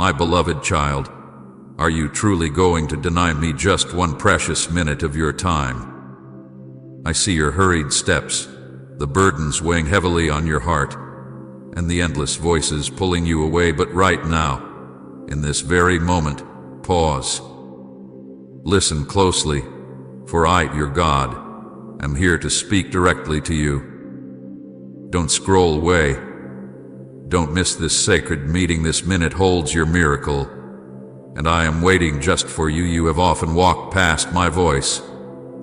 My beloved child, are you truly going to deny me just one precious minute of your time? I see your hurried steps, the burdens weighing heavily on your heart, and the endless voices pulling you away. But right now, in this very moment, pause. Listen closely, for I, your God, am here to speak directly to you. Don't scroll away. Don't miss this sacred meeting. This minute holds your miracle, and I am waiting just for you. You have often walked past my voice,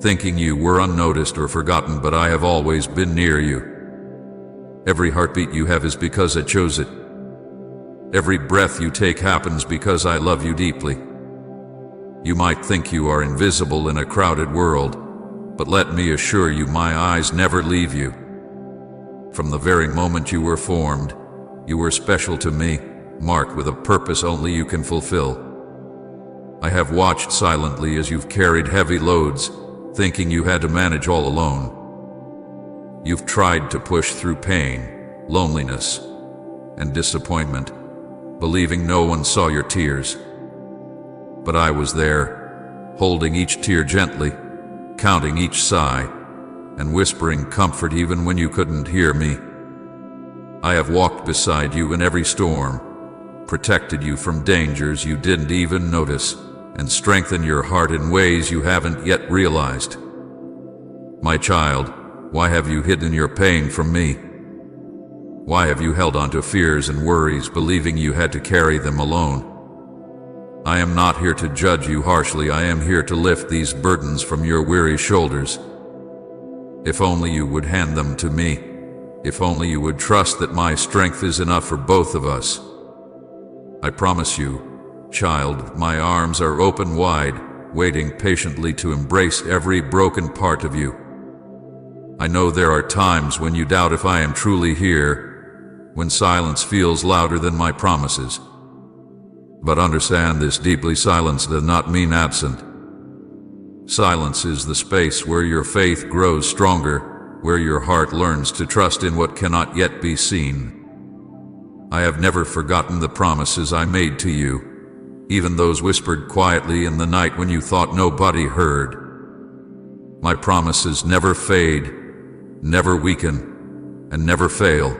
thinking you were unnoticed or forgotten, but I have always been near you. Every heartbeat you have is because I chose it. Every breath you take happens because I love you deeply. You might think you are invisible in a crowded world, but let me assure you, my eyes never leave you. From the very moment you were formed, you were special to me, marked with a purpose only you can fulfill. I have watched silently as you've carried heavy loads, thinking you had to manage all alone. You've tried to push through pain, loneliness, and disappointment, believing no one saw your tears. But I was there, holding each tear gently, counting each sigh, and whispering comfort even when you couldn't hear me. I have walked beside you in every storm, protected you from dangers you didn't even notice, and strengthened your heart in ways you haven't yet realized. My child, why have you hidden your pain from me? Why have you held on to fears and worries, believing you had to carry them alone? I am not here to judge you harshly. I am here to lift these burdens from your weary shoulders. If only you would hand them to me. If only you would trust that my strength is enough for both of us. I promise you, child, my arms are open wide, waiting patiently to embrace every broken part of you. I know there are times when you doubt if I am truly here, when silence feels louder than my promises. But understand this deeply, silence does not mean absent. Silence is the space where your faith grows stronger, where your heart learns to trust in what cannot yet be seen. I have never forgotten the promises I made to you, even those whispered quietly in the night when you thought nobody heard. My promises never fade, never weaken, and never fail.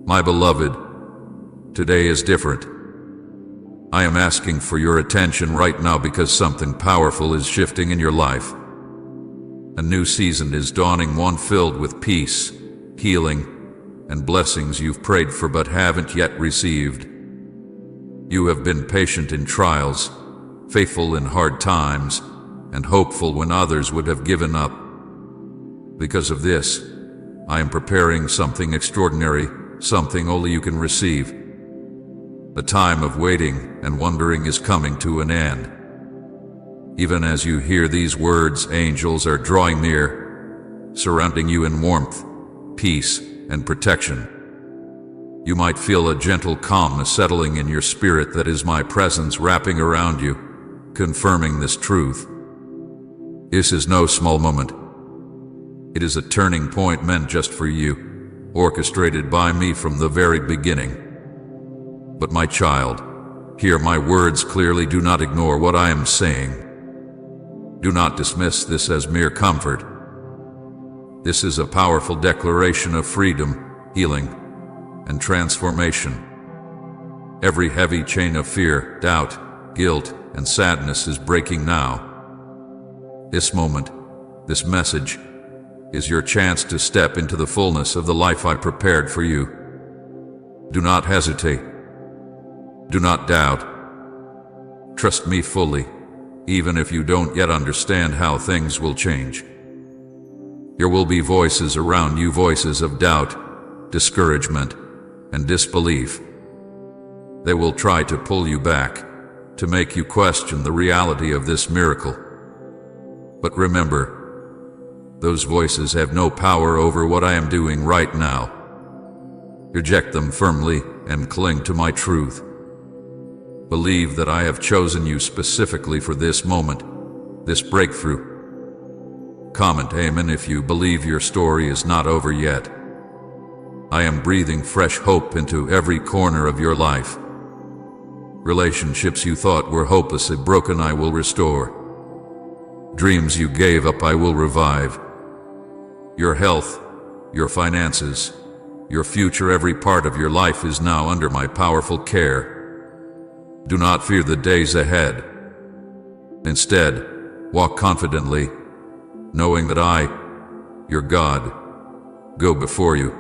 My beloved, today is different. I am asking for your attention right now because something powerful is shifting in your life. A new season is dawning, one filled with peace, healing, and blessings you've prayed for but haven't yet received. You have been patient in trials, faithful in hard times, and hopeful when others would have given up. Because of this, I am preparing something extraordinary, something only you can receive. The time of waiting and wondering is coming to an end. Even as you hear these words, angels are drawing near, surrounding you in warmth, peace, and protection. You might feel a gentle calmness settling in your spirit. That is my presence wrapping around you, confirming this truth. This is no small moment. It is a turning point meant just for you, orchestrated by me from the very beginning. But my child, hear my words clearly. Do not ignore what I am saying. Do not dismiss this as mere comfort. This is a powerful declaration of freedom, healing, and transformation. Every heavy chain of fear, doubt, guilt, and sadness is breaking now. This moment, this message, is your chance to step into the fullness of the life I prepared for you. Do not hesitate. Do not doubt. Trust me fully, even if you don't yet understand how things will change. There will be voices around you, voices of doubt, discouragement, and disbelief. They will try to pull you back, to make you question the reality of this miracle. But remember, those voices have no power over what I am doing right now. Reject them firmly and cling to my truth. Believe that I have chosen you specifically for this moment, this breakthrough. Comment amen if you believe your story is not over yet. I am breathing fresh hope into every corner of your life. Relationships you thought were hopelessly broken, I will restore. Dreams you gave up, I will revive. Your health, your finances, your future, every part of your life is now under my powerful care. Do not fear the days ahead. Instead, walk confidently, knowing that I, your God, go before you.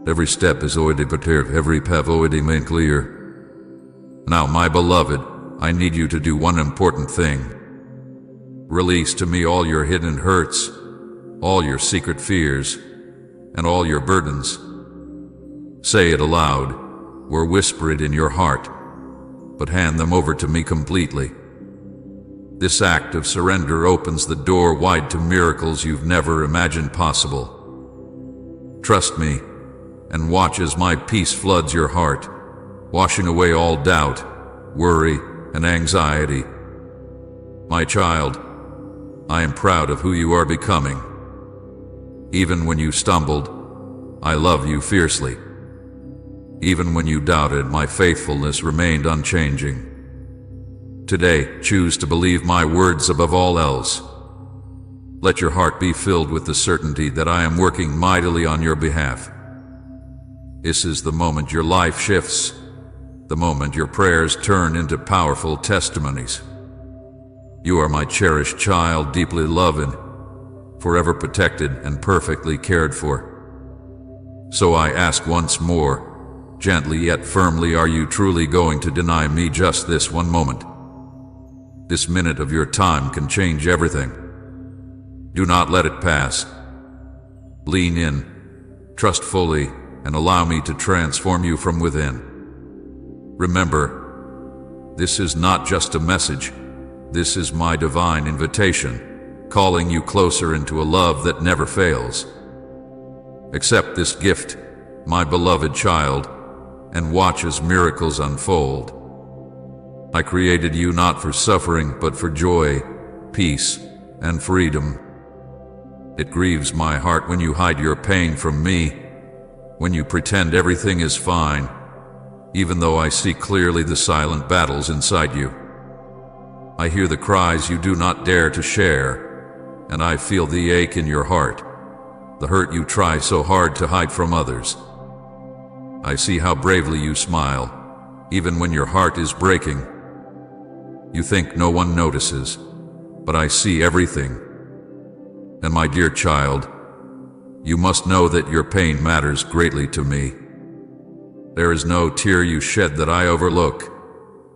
Every step is already prepared, every path already made clear. Now, my beloved, I need you to do one important thing. Release to me all your hidden hurts, all your secret fears, and all your burdens. Say it aloud, or whisper it in your heart, but hand them over to me completely. This act of surrender opens the door wide to miracles you've never imagined possible. Trust me, and watch as my peace floods your heart, washing away all doubt, worry, and anxiety. My child, I am proud of who you are becoming. Even when you stumbled, I love you fiercely. Even when you doubted, my faithfulness remained unchanging. Today, choose to believe my words above all else. Let your heart be filled with the certainty that I am working mightily on your behalf. This is the moment your life shifts, the moment your prayers turn into powerful testimonies. You are my cherished child, deeply loved, forever protected and perfectly cared for. So I ask once more, gently yet firmly, are you truly going to deny me just this one moment? This minute of your time can change everything. Do not let it pass. Lean in, trust fully, and allow me to transform you from within. Remember, this is not just a message. This is my divine invitation, calling you closer into a love that never fails. Accept this gift, my beloved child, and watch as miracles unfold. I created you not for suffering, but for joy, peace, and freedom. It grieves my heart when you hide your pain from me, when you pretend everything is fine, even though I see clearly the silent battles inside you. I hear the cries you do not dare to share, and I feel the ache in your heart, the hurt you try so hard to hide from others. I see how bravely you smile, even when your heart is breaking. You think no one notices, but I see everything. And my dear child, you must know that your pain matters greatly to me. There is no tear you shed that I overlook,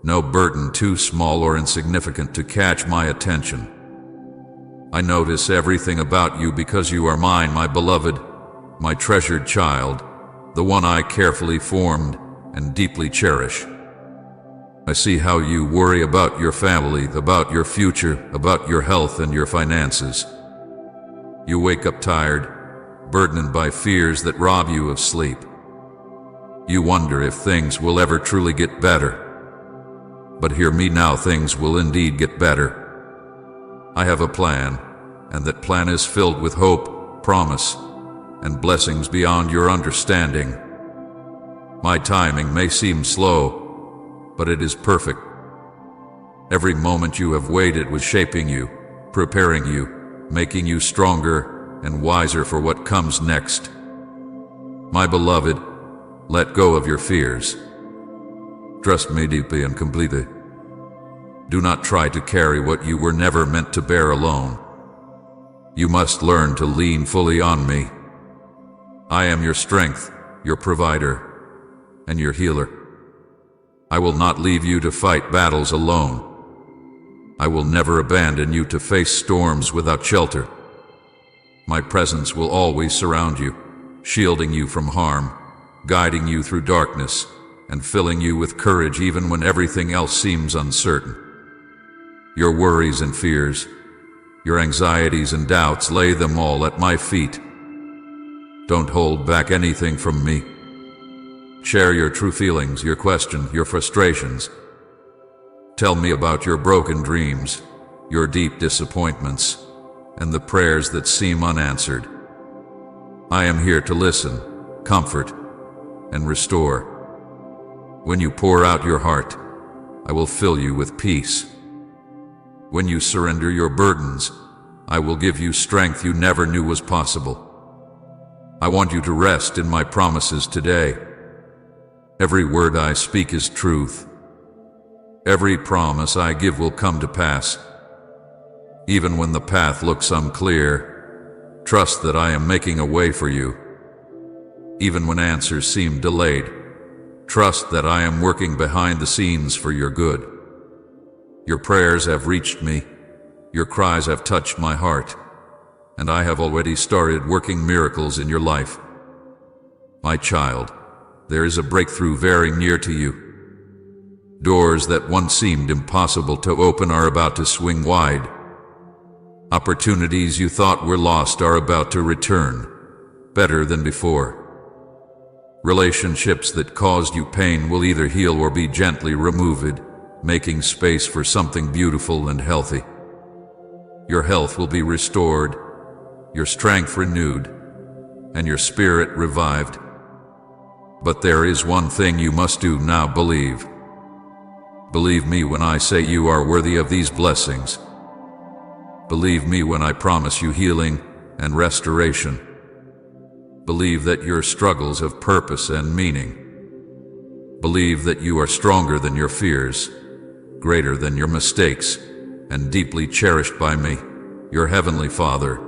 no burden too small or insignificant to catch my attention. I notice everything about you because you are mine, my beloved, my treasured child, the one I carefully formed and deeply cherish. I see how you worry about your family, about your future, about your health and your finances. You wake up tired, burdened by fears that rob you of sleep. You wonder if things will ever truly get better. But hear me now, things will indeed get better. I have a plan, and that plan is filled with hope, promise, and blessings beyond your understanding. My timing may seem slow, but it is perfect. Every moment you have waited was shaping you, preparing you, making you stronger and wiser for what comes next. My beloved, let go of your fears. Trust me deeply and completely. Do not try to carry what you were never meant to bear alone. You must learn to lean fully on me. I am your strength, your provider, and your healer. I will not leave you to fight battles alone. I will never abandon you to face storms without shelter. My presence will always surround you, shielding you from harm, guiding you through darkness, and filling you with courage even when everything else seems uncertain. Your worries and fears, your anxieties and doubts, lay them all at my feet. Don't hold back anything from me. Share your true feelings, your questions, your frustrations. Tell me about your broken dreams, your deep disappointments, and the prayers that seem unanswered. I am here to listen, comfort, and restore. When you pour out your heart, I will fill you with peace. When you surrender your burdens, I will give you strength you never knew was possible. I want you to rest in my promises today. Every word I speak is truth. Every promise I give will come to pass. Even when the path looks unclear, trust that I am making a way for you. Even when answers seem delayed, trust that I am working behind the scenes for your good. Your prayers have reached me, your cries have touched my heart, and I have already started working miracles in your life. My child, there is a breakthrough very near to you. Doors that once seemed impossible to open are about to swing wide. Opportunities you thought were lost are about to return, better than before. Relationships that caused you pain will either heal or be gently removed, making space for something beautiful and healthy. Your health will be restored, your strength renewed, and your spirit revived. But there is one thing you must do now: believe. Believe me when I say you are worthy of these blessings. Believe me when I promise you healing and restoration. Believe that your struggles have purpose and meaning. Believe that you are stronger than your fears, greater than your mistakes, and deeply cherished by me, your Heavenly Father.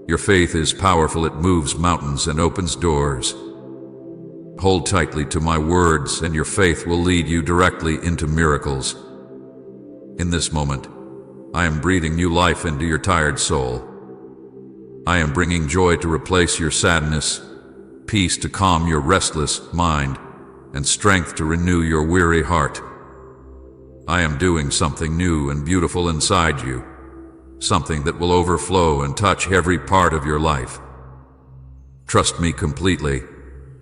Your faith is powerful, it moves mountains and opens doors. Hold tightly to my words, and your faith will lead you directly into miracles. In this moment, I am breathing new life into your tired soul. I am bringing joy to replace your sadness, peace to calm your restless mind, and strength to renew your weary heart. I am doing something new and beautiful inside you, something that will overflow and touch every part of your life. Trust me completely,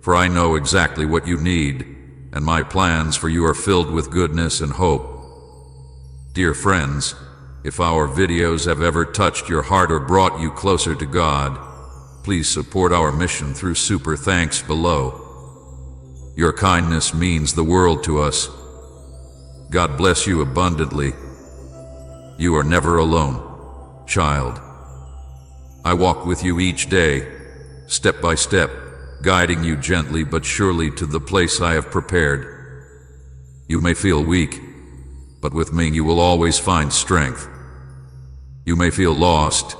for I know exactly what you need, and my plans for you are filled with goodness and hope. Dear friends, if our videos have ever touched your heart or brought you closer to God, please support our mission through super thanks below. Your kindness means the world to us. God bless you abundantly. You are never alone, child. I walk with you each day, step by step, guiding you gently but surely to the place I have prepared. You may feel weak, but with me you will always find strength. You may feel lost,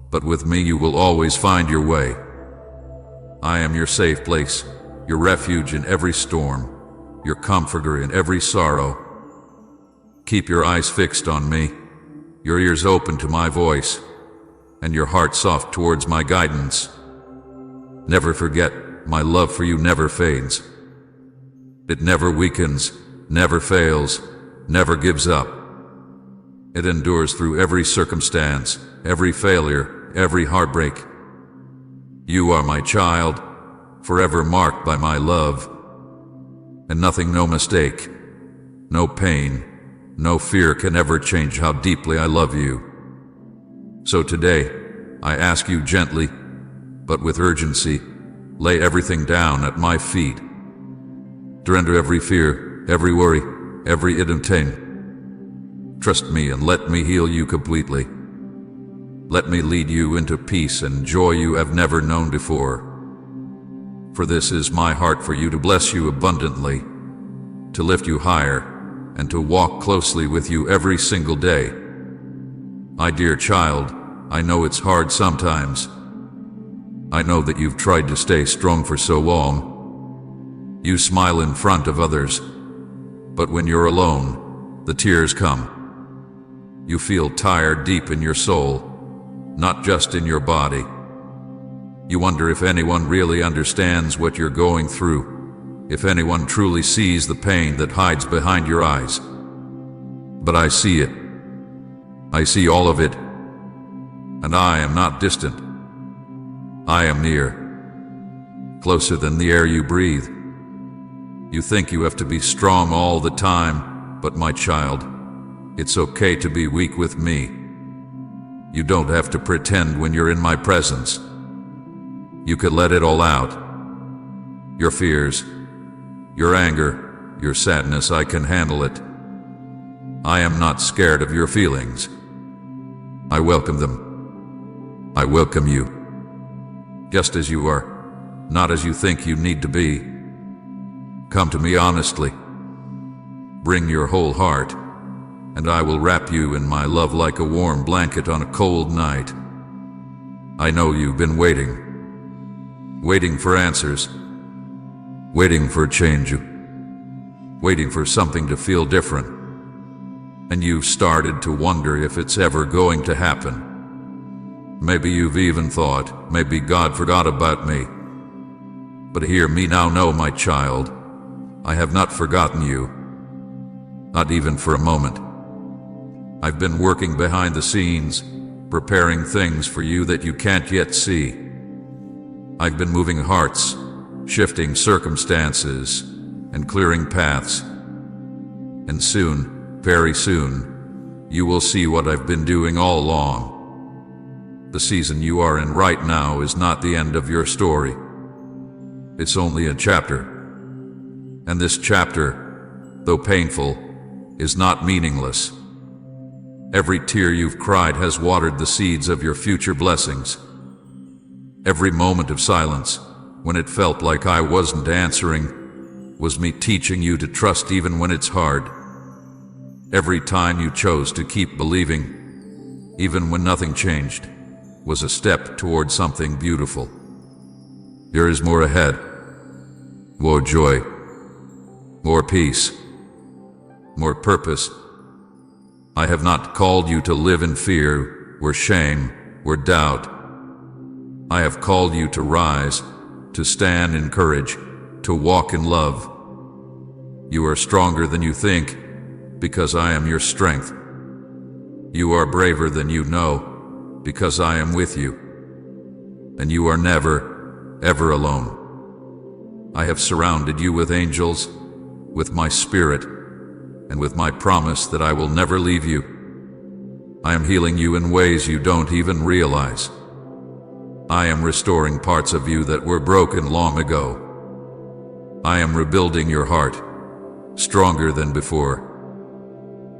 but with me you will always find your way. I am your safe place, your refuge in every storm, your comforter in every sorrow. Keep your eyes fixed on me, your ears open to my voice, and your heart soft towards my guidance. Never forget, my love for you never fades. It never weakens, never fails, never gives up. It endures through every circumstance, every failure, every heartbreak. You are my child, forever marked by my love. And nothing, no mistake, no pain, no fear can ever change how deeply I love you. So today, I ask you gently, but with urgency, lay everything down at my feet. Surrender every fear, every worry, every hidden pain. Trust me and let me heal you completely. Let me lead you into peace and joy you have never known before. For this is my heart for you, to bless you abundantly, to lift you higher, and to walk closely with you every single day. My dear child, I know it's hard sometimes. I know that you've tried to stay strong for so long. You smile in front of others, but when you're alone, the tears come. You feel tired deep in your soul, not just in your body. You wonder if anyone really understands what you're going through, if anyone truly sees the pain that hides behind your eyes. But I see it. I see all of it. And I am not distant. I am near, closer than the air you breathe. You think you have to be strong all the time, but my child, it's okay to be weak with me. You don't have to pretend when you're in my presence. You could let it all out. Your fears, your anger, your sadness, I can handle it. I am not scared of your feelings. I welcome them. I welcome you. Just as you are, not as you think you need to be. Come to me honestly. Bring your whole heart, and I will wrap you in my love like a warm blanket on a cold night. I know you've been waiting for answers, waiting for change, waiting for something to feel different. And you've started to wonder if it's ever going to happen. Maybe you've even thought, maybe God forgot about me. But hear me now, no, my child, I have not forgotten you, not even for a moment. I've been working behind the scenes, preparing things for you that you can't yet see. I've been moving hearts, shifting circumstances, and clearing paths. And soon, very soon, you will see what I've been doing all along. The season you are in right now is not the end of your story. It's only a chapter. And this chapter, though painful, is not meaningless. Every tear you've cried has watered the seeds of your future blessings. Every moment of silence, when it felt like I wasn't answering, was me teaching you to trust even when it's hard. Every time you chose to keep believing, even when nothing changed, was a step toward something beautiful. There is more ahead. More joy. More peace. More purpose. I have not called you to live in fear, or shame, or doubt. I have called you to rise, to stand in courage, to walk in love. You are stronger than you think, because I am your strength. You are braver than you know, because I am with you. And you are never, ever alone. I have surrounded you with angels, with my spirit, and with my promise that I will never leave you. I am healing you in ways you don't even realize. I am restoring parts of you that were broken long ago. I am rebuilding your heart, stronger than before.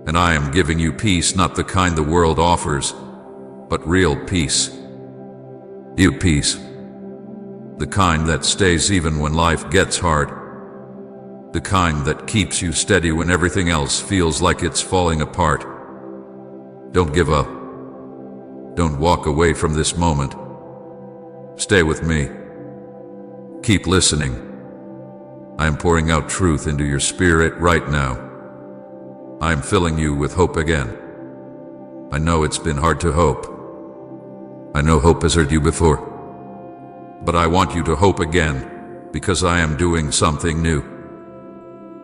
And I am giving you peace, not the kind the world offers, but real peace. You peace. The kind that stays even when life gets hard. The kind that keeps you steady when everything else feels like it's falling apart. Don't give up. Don't walk away from this moment. Stay with me. Keep listening. I am pouring out truth into your spirit right now. I am filling you with hope again. I know it's been hard to hope. I know hope has hurt you before. But I want you to hope again, because I am doing something new.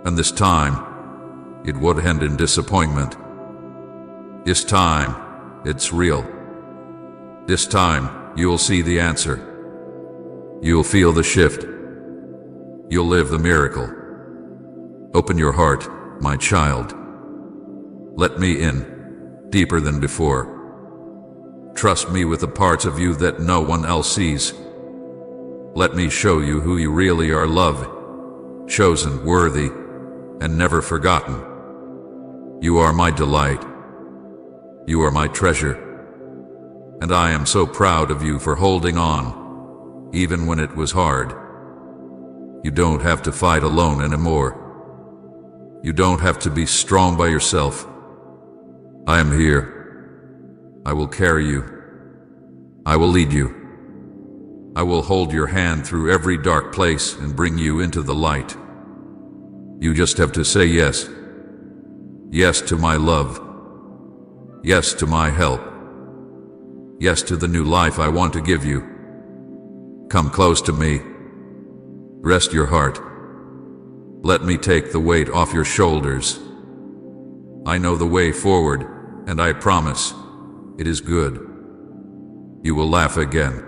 And this time, it won't end in disappointment. This time, it's real. This time, you'll see the answer. You'll feel the shift. You'll live the miracle. Open your heart, my child. Let me in, deeper than before. Trust me with the parts of you that no one else sees. Let me show you who you really are, loved, chosen, worthy, and never forgotten. You are my delight. You are my treasure. And I am so proud of you for holding on, even when it was hard. You don't have to fight alone anymore. You don't have to be strong by yourself. I am here. I will carry you. I will lead you. I will hold your hand through every dark place and bring you into the light. You just have to say yes. Yes to my love. Yes to my help. Yes to the new life I want to give you. Come close to me. Rest your heart. Let me take the weight off your shoulders. I know the way forward, and I promise it is good. You will laugh again.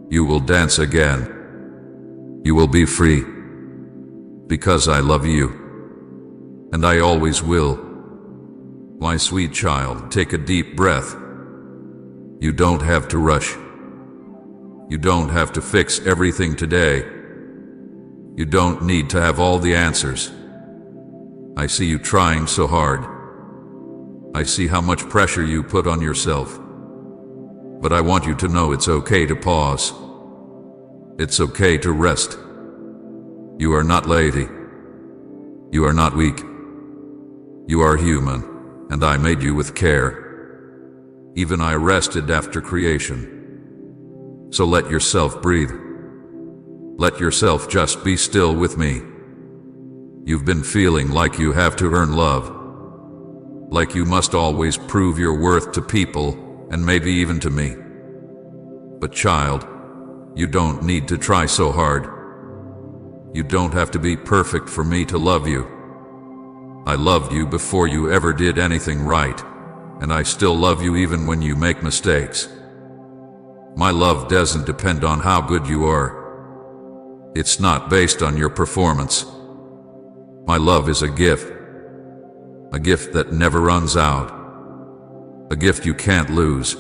You will dance again. You will be free. Because I love you. And I always will. My sweet child, take a deep breath. You don't have to rush. You don't have to fix everything today. You don't need to have all the answers. I see you trying so hard. I see how much pressure you put on yourself. But I want you to know it's okay to pause. It's okay to rest. You are not lazy. You are not weak. You are human, and I made you with care. Even I rested after creation. So let yourself breathe. Let yourself just be still with me. You've been feeling like you have to earn love. Like you must always prove your worth to people, and maybe even to me. But child, you don't need to try so hard. You don't have to be perfect for me to love you. I loved you before you ever did anything right, and I still love you even when you make mistakes. My love doesn't depend on how good you are. It's not based on your performance. My love is a gift that never runs out, a gift you can't lose.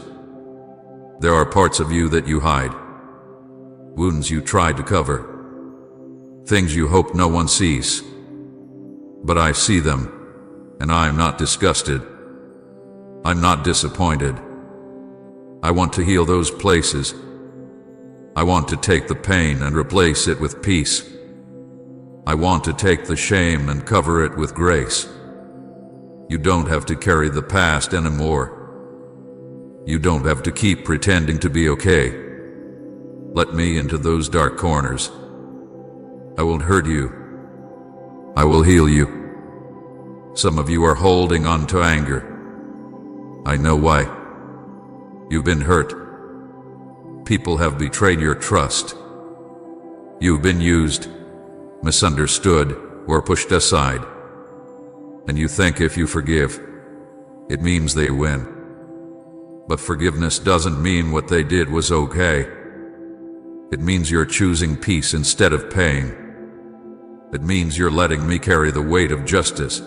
There are parts of you that you hide, wounds you try to cover, things you hope no one sees. But I see them, and I'm not disgusted. I'm not disappointed. I want to heal those places. I want to take the pain and replace it with peace. I want to take the shame and cover it with grace. You don't have to carry the past anymore. You don't have to keep pretending to be okay. Let me into those dark corners. I won't hurt you. I will heal you. Some of you are holding on to anger. I know why. You've been hurt. People have betrayed your trust. You've been used, misunderstood, or pushed aside. And you think if you forgive, it means they win. But forgiveness doesn't mean what they did was okay. It means you're choosing peace instead of pain. It means you're letting me carry the weight of justice.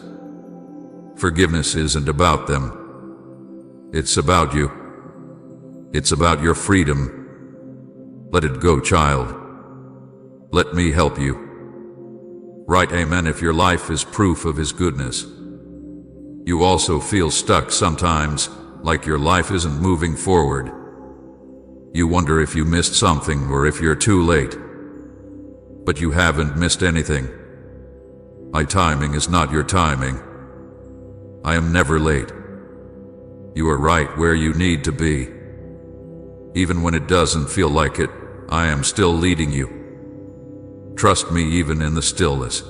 Forgiveness isn't about them. It's about you. It's about your freedom. Let it go, child. Let me help you. Write amen if your life is proof of His goodness. You also feel stuck sometimes, like your life isn't moving forward. You wonder if you missed something or if you're too late. But you haven't missed anything. My timing is not your timing. I am never late. You are right where you need to be. Even when it doesn't feel like it, I am still leading you. Trust me even in the stillness.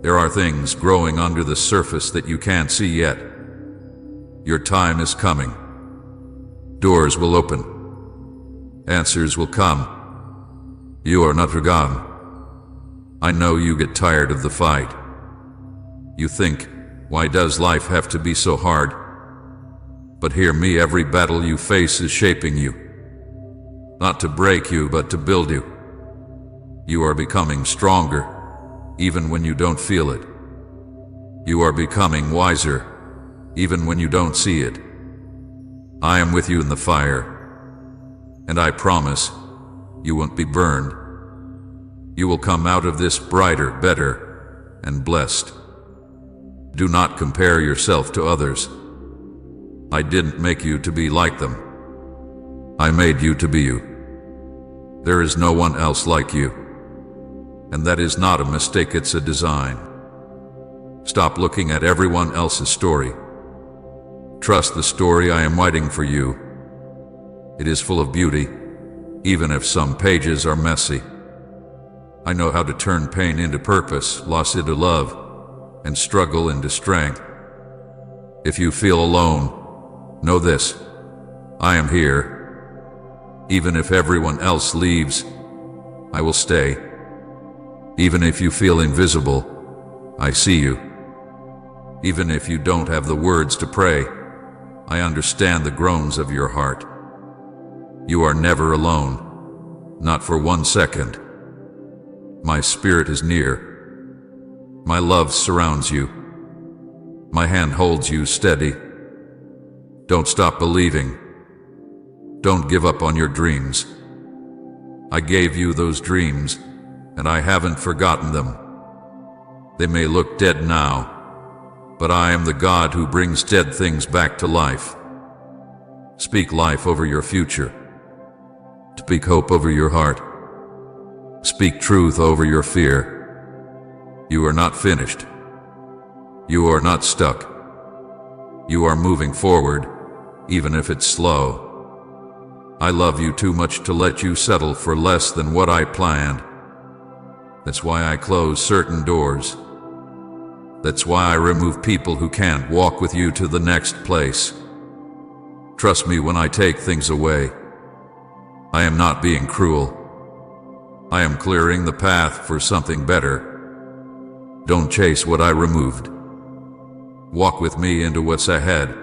There are things growing under the surface that you can't see yet. Your time is coming. Doors will open. Answers will come. You are not forgotten. I know you get tired of the fight. You think, why does life have to be so hard? But hear me, every battle you face is shaping you. Not to break you, but to build you. You are becoming stronger, even when you don't feel it. You are becoming wiser, even when you don't see it. I am with you in the fire, and I promise you won't be burned. You will come out of this brighter, better, and blessed. Do not compare yourself to others. I didn't make you to be like them. I made you to be you. There is no one else like you. And that is not a mistake, it's a design. Stop looking at everyone else's story. Trust the story I am writing for you. It is full of beauty, even if some pages are messy. I know how to turn pain into purpose, loss into love, and struggle into strength. If you feel alone, know this: I am here. Even if everyone else leaves, I will stay. Even if you feel invisible, I see you. Even if you don't have the words to pray, I understand the groans of your heart. You are never alone, not for 1 second. My spirit is near. My love surrounds you. My hand holds you steady. Don't stop believing. Don't give up on your dreams. I gave you those dreams, and I haven't forgotten them. They may look dead now, but I am the God who brings dead things back to life. Speak life over your future. Speak hope over your heart. Speak truth over your fear. You are not finished. You are not stuck. You are moving forward, even if it's slow. I love you too much to let you settle for less than what I planned. That's why I close certain doors. That's why I remove people who can't walk with you to the next place. Trust me when I take things away. I am not being cruel. I am clearing the path for something better. Don't chase what I removed. Walk with me into what's ahead.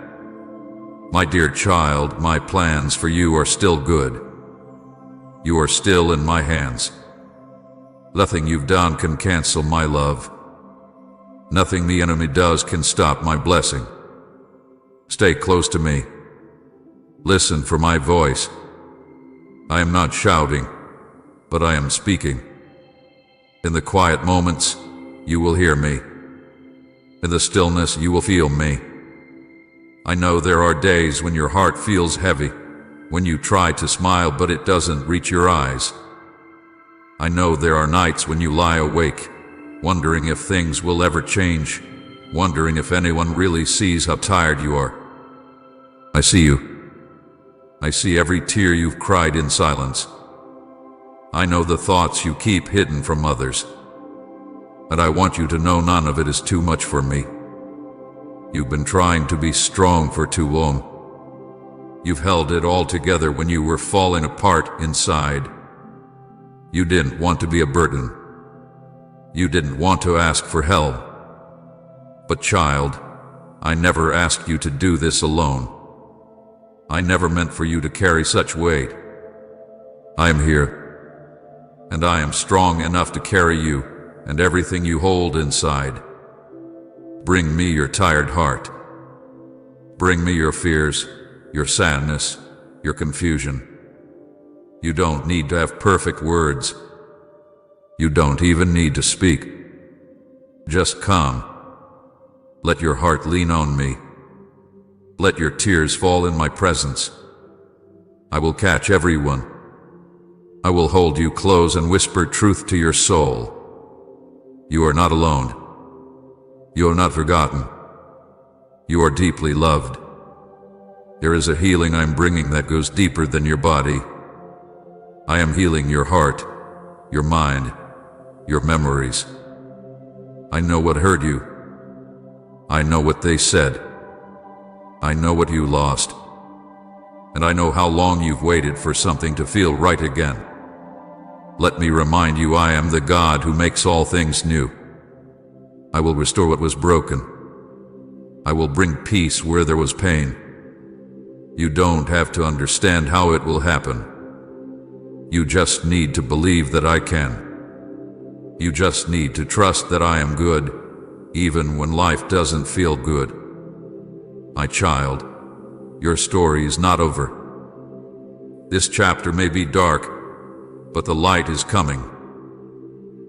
My dear child, my plans for you are still good. You are still in my hands. Nothing you've done can cancel my love. Nothing the enemy does can stop my blessing. Stay close to me. Listen for my voice. I am not shouting, but I am speaking. In the quiet moments, you will hear me. In the stillness, you will feel me. I know there are days when your heart feels heavy, when you try to smile but it doesn't reach your eyes. I know there are nights when you lie awake, wondering if things will ever change, wondering if anyone really sees how tired you are. I see you. I see every tear you've cried in silence. I know the thoughts you keep hidden from others. And I want you to know none of it is too much for me. You've been trying to be strong for too long. You've held it all together when you were falling apart inside. You didn't want to be a burden. You didn't want to ask for help. But child, I never asked you to do this alone. I never meant for you to carry such weight. I am here, and I am strong enough to carry you and everything you hold inside. Bring me your tired heart. Bring me your fears, your sadness, your confusion. You don't need to have perfect words. You don't even need to speak. Just come. Let your heart lean on me. Let your tears fall in my presence. I will catch everyone. I will hold you close and whisper truth to your soul. You are not alone. You are not forgotten. You are deeply loved. There is a healing I'm bringing that goes deeper than your body. I am healing your heart, your mind, your memories. I know what hurt you. I know what they said. I know what you lost. And I know how long you've waited for something to feel right again. Let me remind you, I am the God who makes all things new. I will restore what was broken. I will bring peace where there was pain. You don't have to understand how it will happen. You just need to believe that I can. You just need to trust that I am good, even when life doesn't feel good. My child, your story is not over. This chapter may be dark, but the light is coming.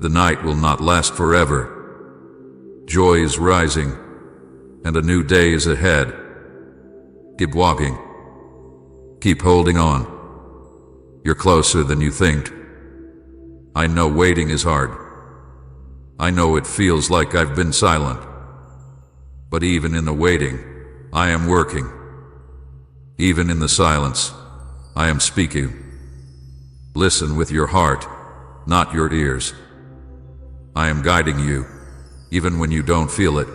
The night will not last forever. Joy is rising, and a new day is ahead. Keep walking. Keep holding on. You're closer than you think. I know waiting is hard. I know it feels like I've been silent. But even in the waiting, I am working. Even in the silence, I am speaking. Listen with your heart, not your ears. I am guiding you, even when you don't feel it.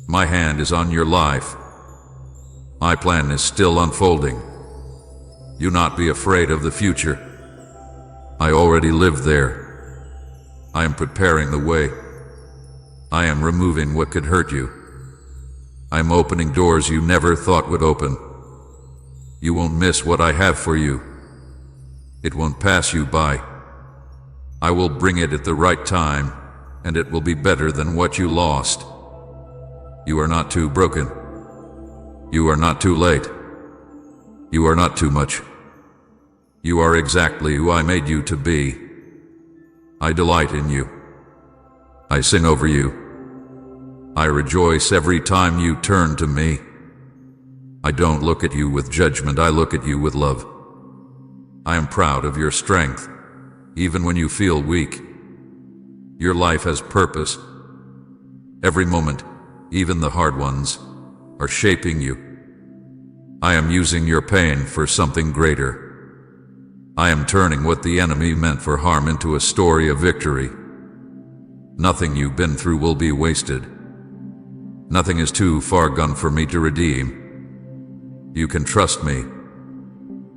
My hand is on your life. My plan is still unfolding. Do not be afraid of the future. I already live there. I am preparing the way. I am removing what could hurt you. I am opening doors you never thought would open. You won't miss what I have for you. It won't pass you by. I will bring it at the right time, and it will be better than what you lost. You are not too broken. You are not too late. You are not too much. You are exactly who I made you to be. I delight in you. I sing over you. I rejoice every time you turn to me. I don't look at you with judgment, I look at you with love. I am proud of your strength, even when you feel weak. Your life has purpose. Every moment, even the hard ones, are shaping you. I am using your pain for something greater. I am turning what the enemy meant for harm into a story of victory. Nothing you've been through will be wasted. Nothing is too far gone for me to redeem. You can trust me.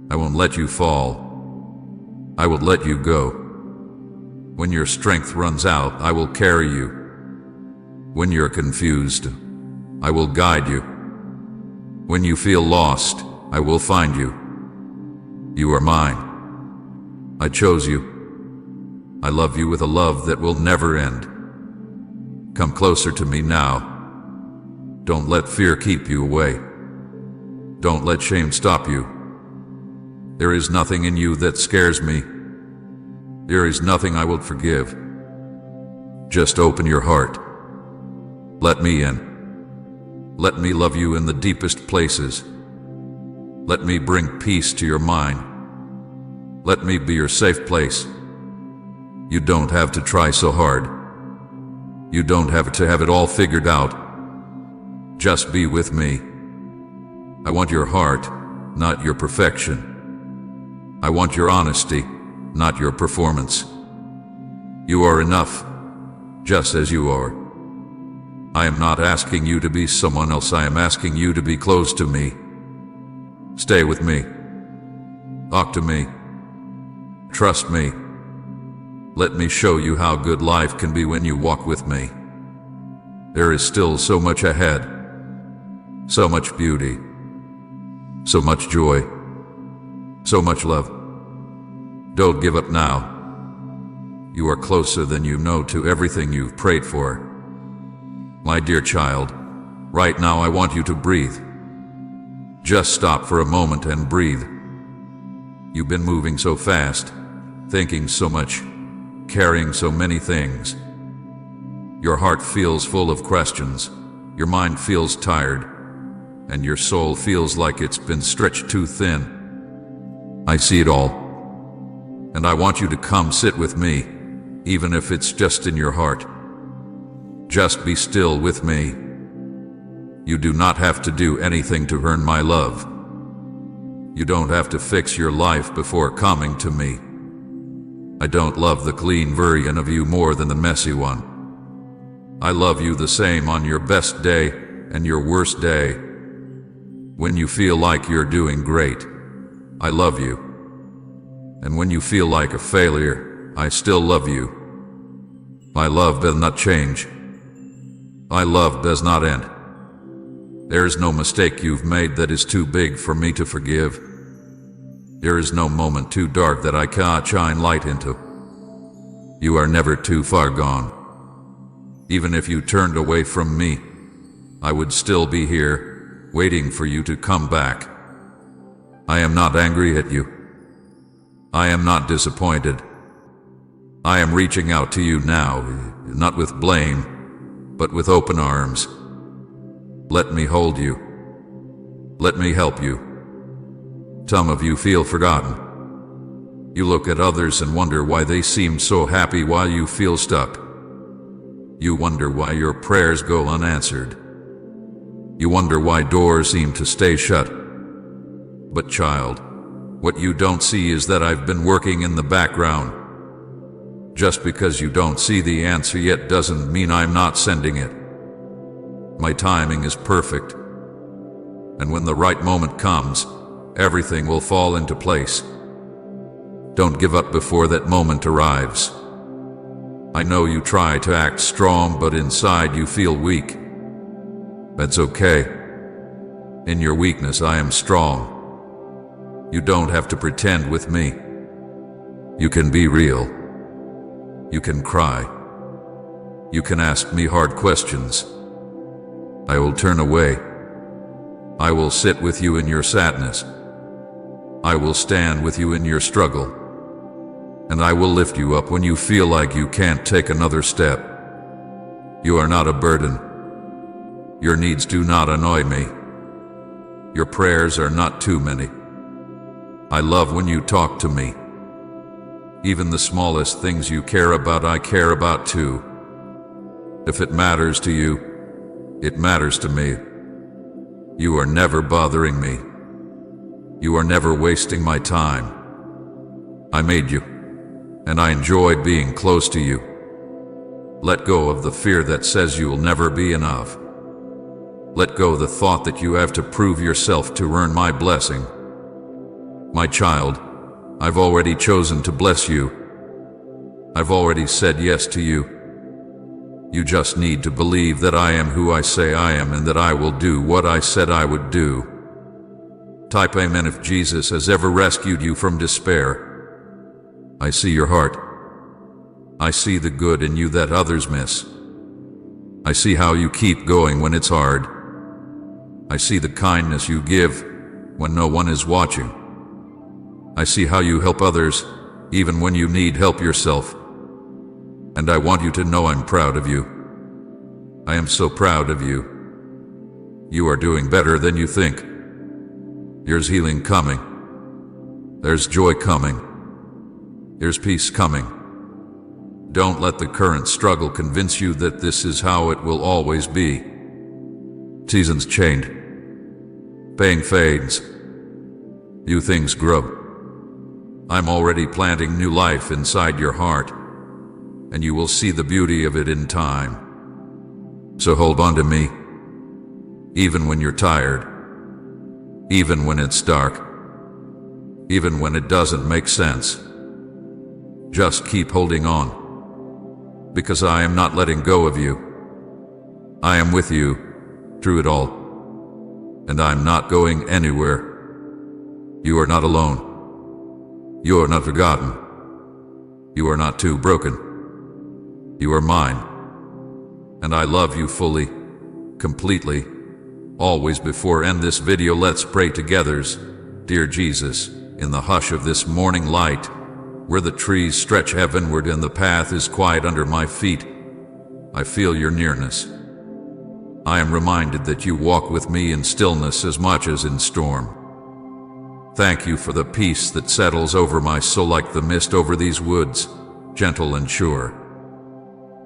I won't let you fall. I will let you go. When your strength runs out, I will carry you. When you're confused, I will guide you. When you feel lost, I will find you. You are mine. I chose you. I love you with a love that will never end. Come closer to me now. Don't let fear keep you away. Don't let shame stop you. There is nothing in you that scares me. There is nothing I will forgive. Just open your heart. Let me in. Let me love you in the deepest places. Let me bring peace to your mind. Let me be your safe place. You don't have to try so hard. You don't have to have it all figured out. Just be with me. I want your heart, not your perfection. I want your honesty, not your performance. You are enough, just as you are. I am not asking you to be someone else, I am asking you to be close to me. Stay with me. Talk to me. Trust me. Let me show you how good life can be when you walk with me. There is still so much ahead. So much beauty. So much joy. So much love. Don't give up now. You are closer than you know to everything you've prayed for. My dear child, right now I want you to breathe. Just stop for a moment and breathe. You've been moving so fast, thinking so much, carrying so many things. Your heart feels full of questions, your mind feels tired, and your soul feels like it's been stretched too thin. I see it all, and I want you to come sit with me, even if it's just in your heart. Just be still with me. You do not have to do anything to earn my love. You don't have to fix your life before coming to me. I don't love the clean version of you more than the messy one. I love you the same on your best day and your worst day. When you feel like you're doing great, I love you. And when you feel like a failure, I still love you. My love does not change. My love does not end. There is no mistake you've made that is too big for me to forgive. There is no moment too dark that I cannot shine light into. You are never too far gone. Even if you turned away from me, I would still be here, waiting for you to come back. I am not angry at you. I am not disappointed. I am reaching out to you now, not with blame, but with open arms. Let me hold you. Let me help you. Some of you feel forgotten. You look at others and wonder why they seem so happy while you feel stuck. You wonder why your prayers go unanswered. You wonder why doors seem to stay shut. But child, what you don't see is that I've been working in the background. Just because you don't see the answer yet doesn't mean I'm not sending it. My timing is perfect. And when the right moment comes, everything will fall into place. Don't give up before that moment arrives. I know you try to act strong, but inside you feel weak. That's okay. In your weakness, I am strong. You don't have to pretend with me. You can be real. You can cry. You can ask me hard questions. I will turn away. I will sit with you in your sadness. I will stand with you in your struggle. And I will lift you up when you feel like you can't take another step. You are not a burden. Your needs do not annoy me. Your prayers are not too many. I love when you talk to me. Even the smallest things you care about, I care about too. If it matters to you, it matters to me. You are never bothering me. You are never wasting my time. I made you, and I enjoy being close to you. Let go of the fear that says you will never be enough. Let go of the thought that you have to prove yourself to earn my blessing. My child, I've already chosen to bless you. I've already said yes to you. You just need to believe that I am who I say I am and that I will do what I said I would do. Type amen if Jesus has ever rescued you from despair. I see your heart. I see the good in you that others miss. I see how you keep going when it's hard. I see the kindness you give when no one is watching. I see how you help others even when you need help yourself. And I want you to know I'm proud of you. I am so proud of you. You are doing better than you think. There's healing coming. There's joy coming. There's peace coming. Don't let the current struggle convince you that this is how it will always be. Seasons change. Pain fades. New things grow. I'm already planting new life inside your heart, and you will see the beauty of it in time. So hold on to me, even when you're tired, even when it's dark, even when it doesn't make sense. Just keep holding on, because I am not letting go of you. I am with you through it all, and I'm not going anywhere. You are not alone. You are not forgotten. You are not too broken. You are mine. And I love you fully, completely, always. Before end this video, let's pray together. Dear Jesus, in the hush of this morning light, where the trees stretch heavenward and the path is quiet under my feet, I feel your nearness. I am reminded that you walk with me in stillness as much as in storm. Thank you for the peace that settles over my soul like the mist over these woods, gentle and sure.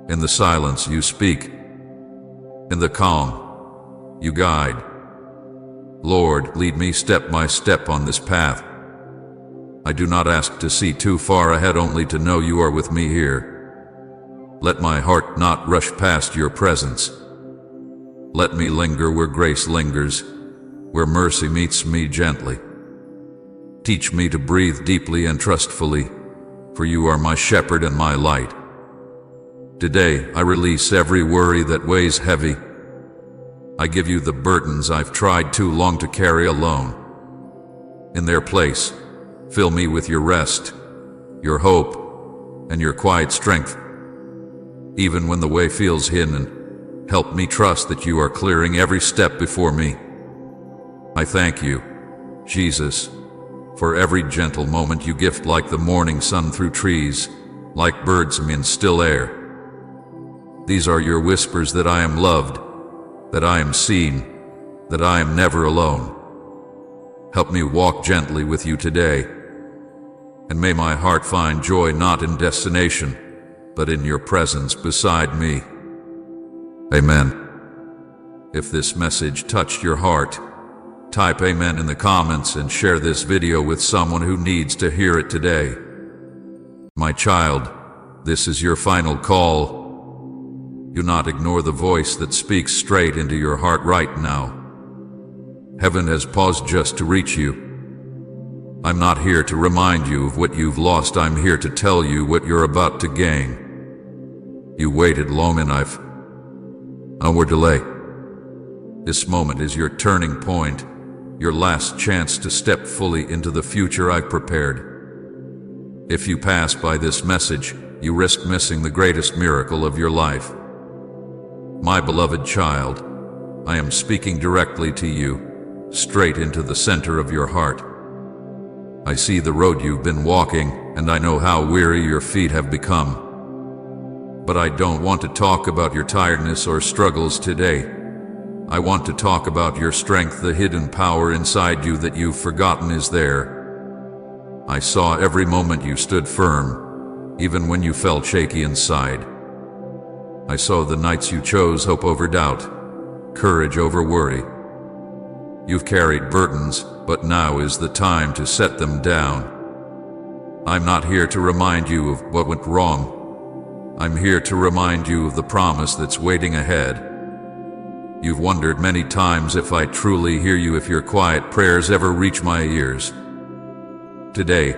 In the silence you speak. In the calm, you guide. Lord, lead me step by step on this path. I do not ask to see too far ahead, only to know you are with me here. Let my heart not rush past your presence. Let me linger where grace lingers, where mercy meets me gently. Teach me to breathe deeply and trustfully, for you are my shepherd and my light. Today, I release every worry that weighs heavy. I give you the burdens I've tried too long to carry alone. In their place, fill me with your rest, your hope, and your quiet strength. Even when the way feels hidden, help me trust that you are clearing every step before me. I thank you, Jesus, for every gentle moment you gift, like the morning sun through trees, like birds in still air. These are your whispers that I am loved, that I am seen, that I am never alone. Help me walk gently with you today, and may my heart find joy not in destination, but in your presence beside me. Amen. If this message touched your heart, type amen in the comments and share this video with someone who needs to hear it today. My child, this is your final call. Do not ignore the voice that speaks straight into your heart right now. Heaven has paused just to reach you. I'm not here to remind you of what you've lost. I'm here to tell you what you're about to gain. You waited long enough. No more delay. This moment is your turning point, your last chance to step fully into the future I've prepared. If you pass by this message, you risk missing the greatest miracle of your life. My beloved child, I am speaking directly to you, straight into the center of your heart. I see the road you've been walking, and I know how weary your feet have become. But I don't want to talk about your tiredness or struggles today. I want to talk about your strength, the hidden power inside you that you've forgotten is there. I saw every moment you stood firm, even when you felt shaky inside. I saw the nights you chose hope over doubt, courage over worry. You've carried burdens, but now is the time to set them down. I'm not here to remind you of what went wrong. I'm here to remind you of the promise that's waiting ahead. You've wondered many times if I truly hear you, if your quiet prayers ever reach my ears. Today,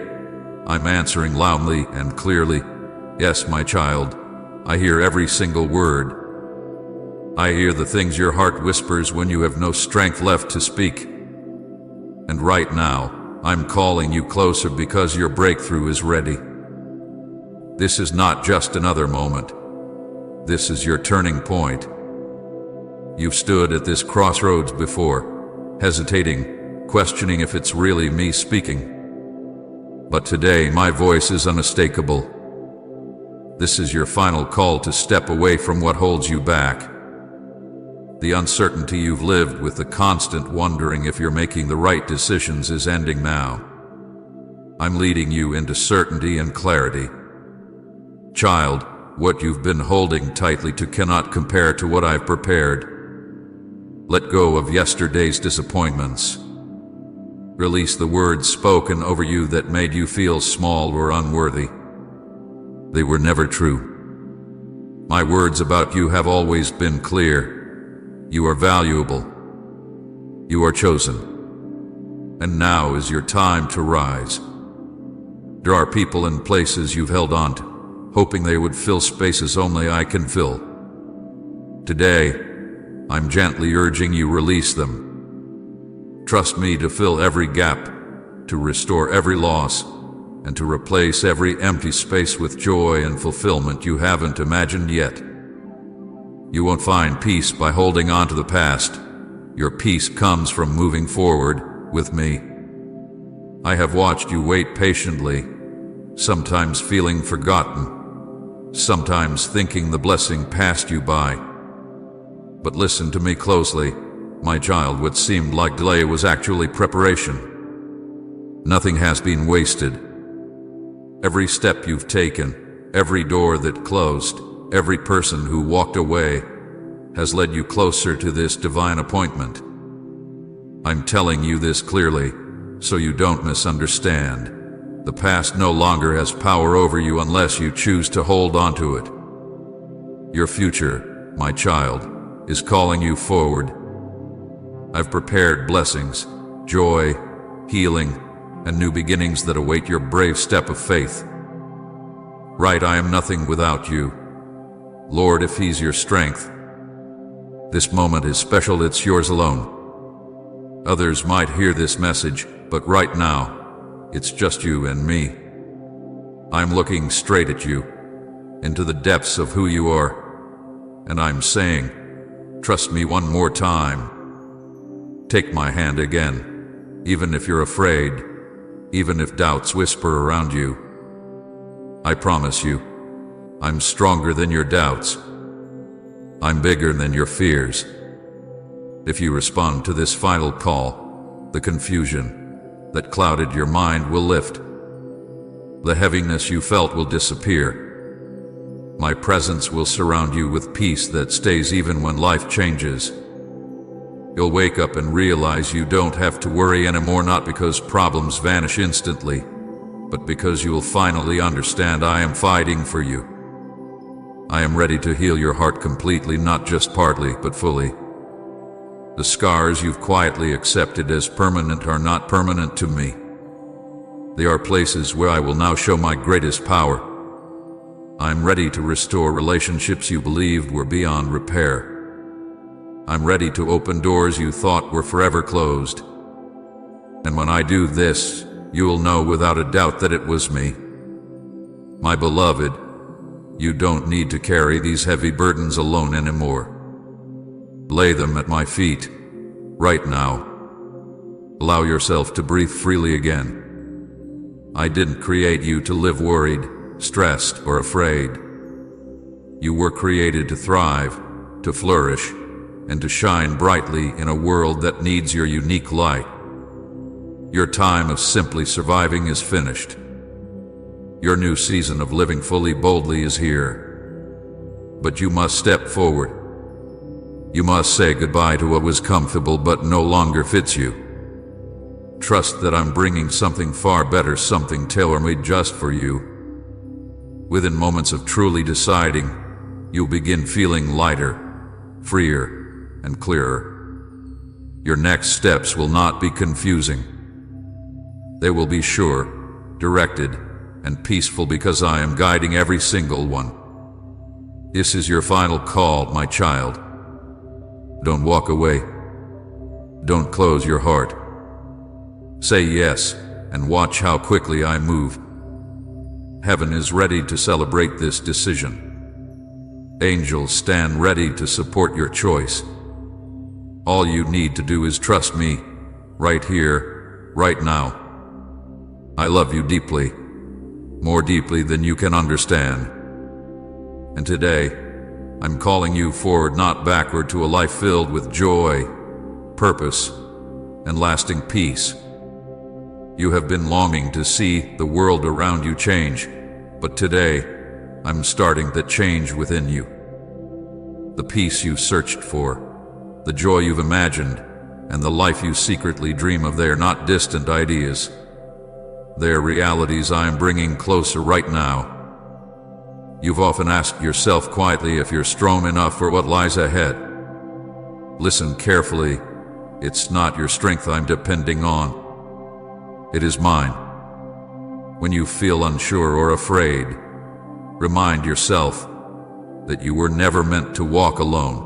I'm answering loudly and clearly. Yes, my child, I hear every single word. I hear the things your heart whispers when you have no strength left to speak. And right now, I'm calling you closer because your breakthrough is ready. This is not just another moment. This is your turning point. You've stood at this crossroads before, hesitating, questioning if it's really me speaking. But today, my voice is unmistakable. This is your final call to step away from what holds you back. The uncertainty you've lived with, the constant wondering if you're making the right decisions, is ending now. I'm leading you into certainty and clarity. Child, what you've been holding tightly to cannot compare to what I've prepared. Let go of yesterday's disappointments. Release the words spoken over you that made you feel small or unworthy. They were never true. My words about you have always been clear. You are valuable. You are chosen. And now is your time to rise. There are people and places you've held on to, hoping they would fill spaces only I can fill. Today, I'm gently urging you, release them. Trust me to fill every gap, to restore every loss, and to replace every empty space with joy and fulfillment you haven't imagined yet. You won't find peace by holding on to the past. Your peace comes from moving forward with me. I have watched you wait patiently, sometimes feeling forgotten, sometimes thinking the blessing passed you by. But listen to me closely. My child, what seemed like delay was actually preparation. Nothing has been wasted. Every step you've taken, every door that closed, every person who walked away, has led you closer to this divine appointment. I'm telling you this clearly, so you don't misunderstand. The past no longer has power over you unless you choose to hold on to it. Your future, my child, is calling you forward. I've prepared blessings, joy, healing, and new beginnings that await your brave step of faith. Right, I am nothing without you. Lord, if He's your strength, this moment is special, it's yours alone. Others might hear this message, but right now, it's just you and me. I'm looking straight at you, into the depths of who you are, and I'm saying, trust me one more time. Take my hand again, even if you're afraid, even if doubts whisper around you. I promise you, I'm stronger than your doubts. I'm bigger than your fears. If you respond to this final call, the confusion that clouded your mind will lift. The heaviness you felt will disappear. My presence will surround you with peace that stays even when life changes. You'll wake up and realize you don't have to worry anymore, not because problems vanish instantly, but because you will finally understand I am fighting for you. I am ready to heal your heart completely, not just partly, but fully. The scars you've quietly accepted as permanent are not permanent to me. They are places where I will now show my greatest power. I'm ready to restore relationships you believed were beyond repair. I'm ready to open doors you thought were forever closed. And when I do this, you will know without a doubt that it was me. My beloved, you don't need to carry these heavy burdens alone anymore. Lay them at my feet, right now. Allow yourself to breathe freely again. I didn't create you to live worried, stressed, or afraid. You were created to thrive, to flourish, and to shine brightly in a world that needs your unique light. Your time of simply surviving is finished. Your new season of living fully boldly is here. But you must step forward. You must say goodbye to what was comfortable but no longer fits you. Trust that I'm bringing something far better, something tailor-made just for you. Within moments of truly deciding, you'll begin feeling lighter, freer, and clearer. Your next steps will not be confusing. They will be sure, directed, and peaceful because I am guiding every single one. This is your final call, my child. Don't walk away. Don't close your heart. Say yes, and watch how quickly I move. Heaven is ready to celebrate this decision. Angels stand ready to support your choice. All you need to do is trust me, right here, right now. I love you deeply, more deeply than you can understand. And today, I'm calling you forward, not backward, to a life filled with joy, purpose, and lasting peace. You have been longing to see the world around you change, but today, I'm starting that change within you. The peace you searched for, the joy you've imagined, and the life you secretly dream of, they are not distant ideas. They are realities I am bringing closer right now. You've often asked yourself quietly if you're strong enough for what lies ahead. Listen carefully. It's not your strength I'm depending on. It is mine. When you feel unsure or afraid, remind yourself that you were never meant to walk alone.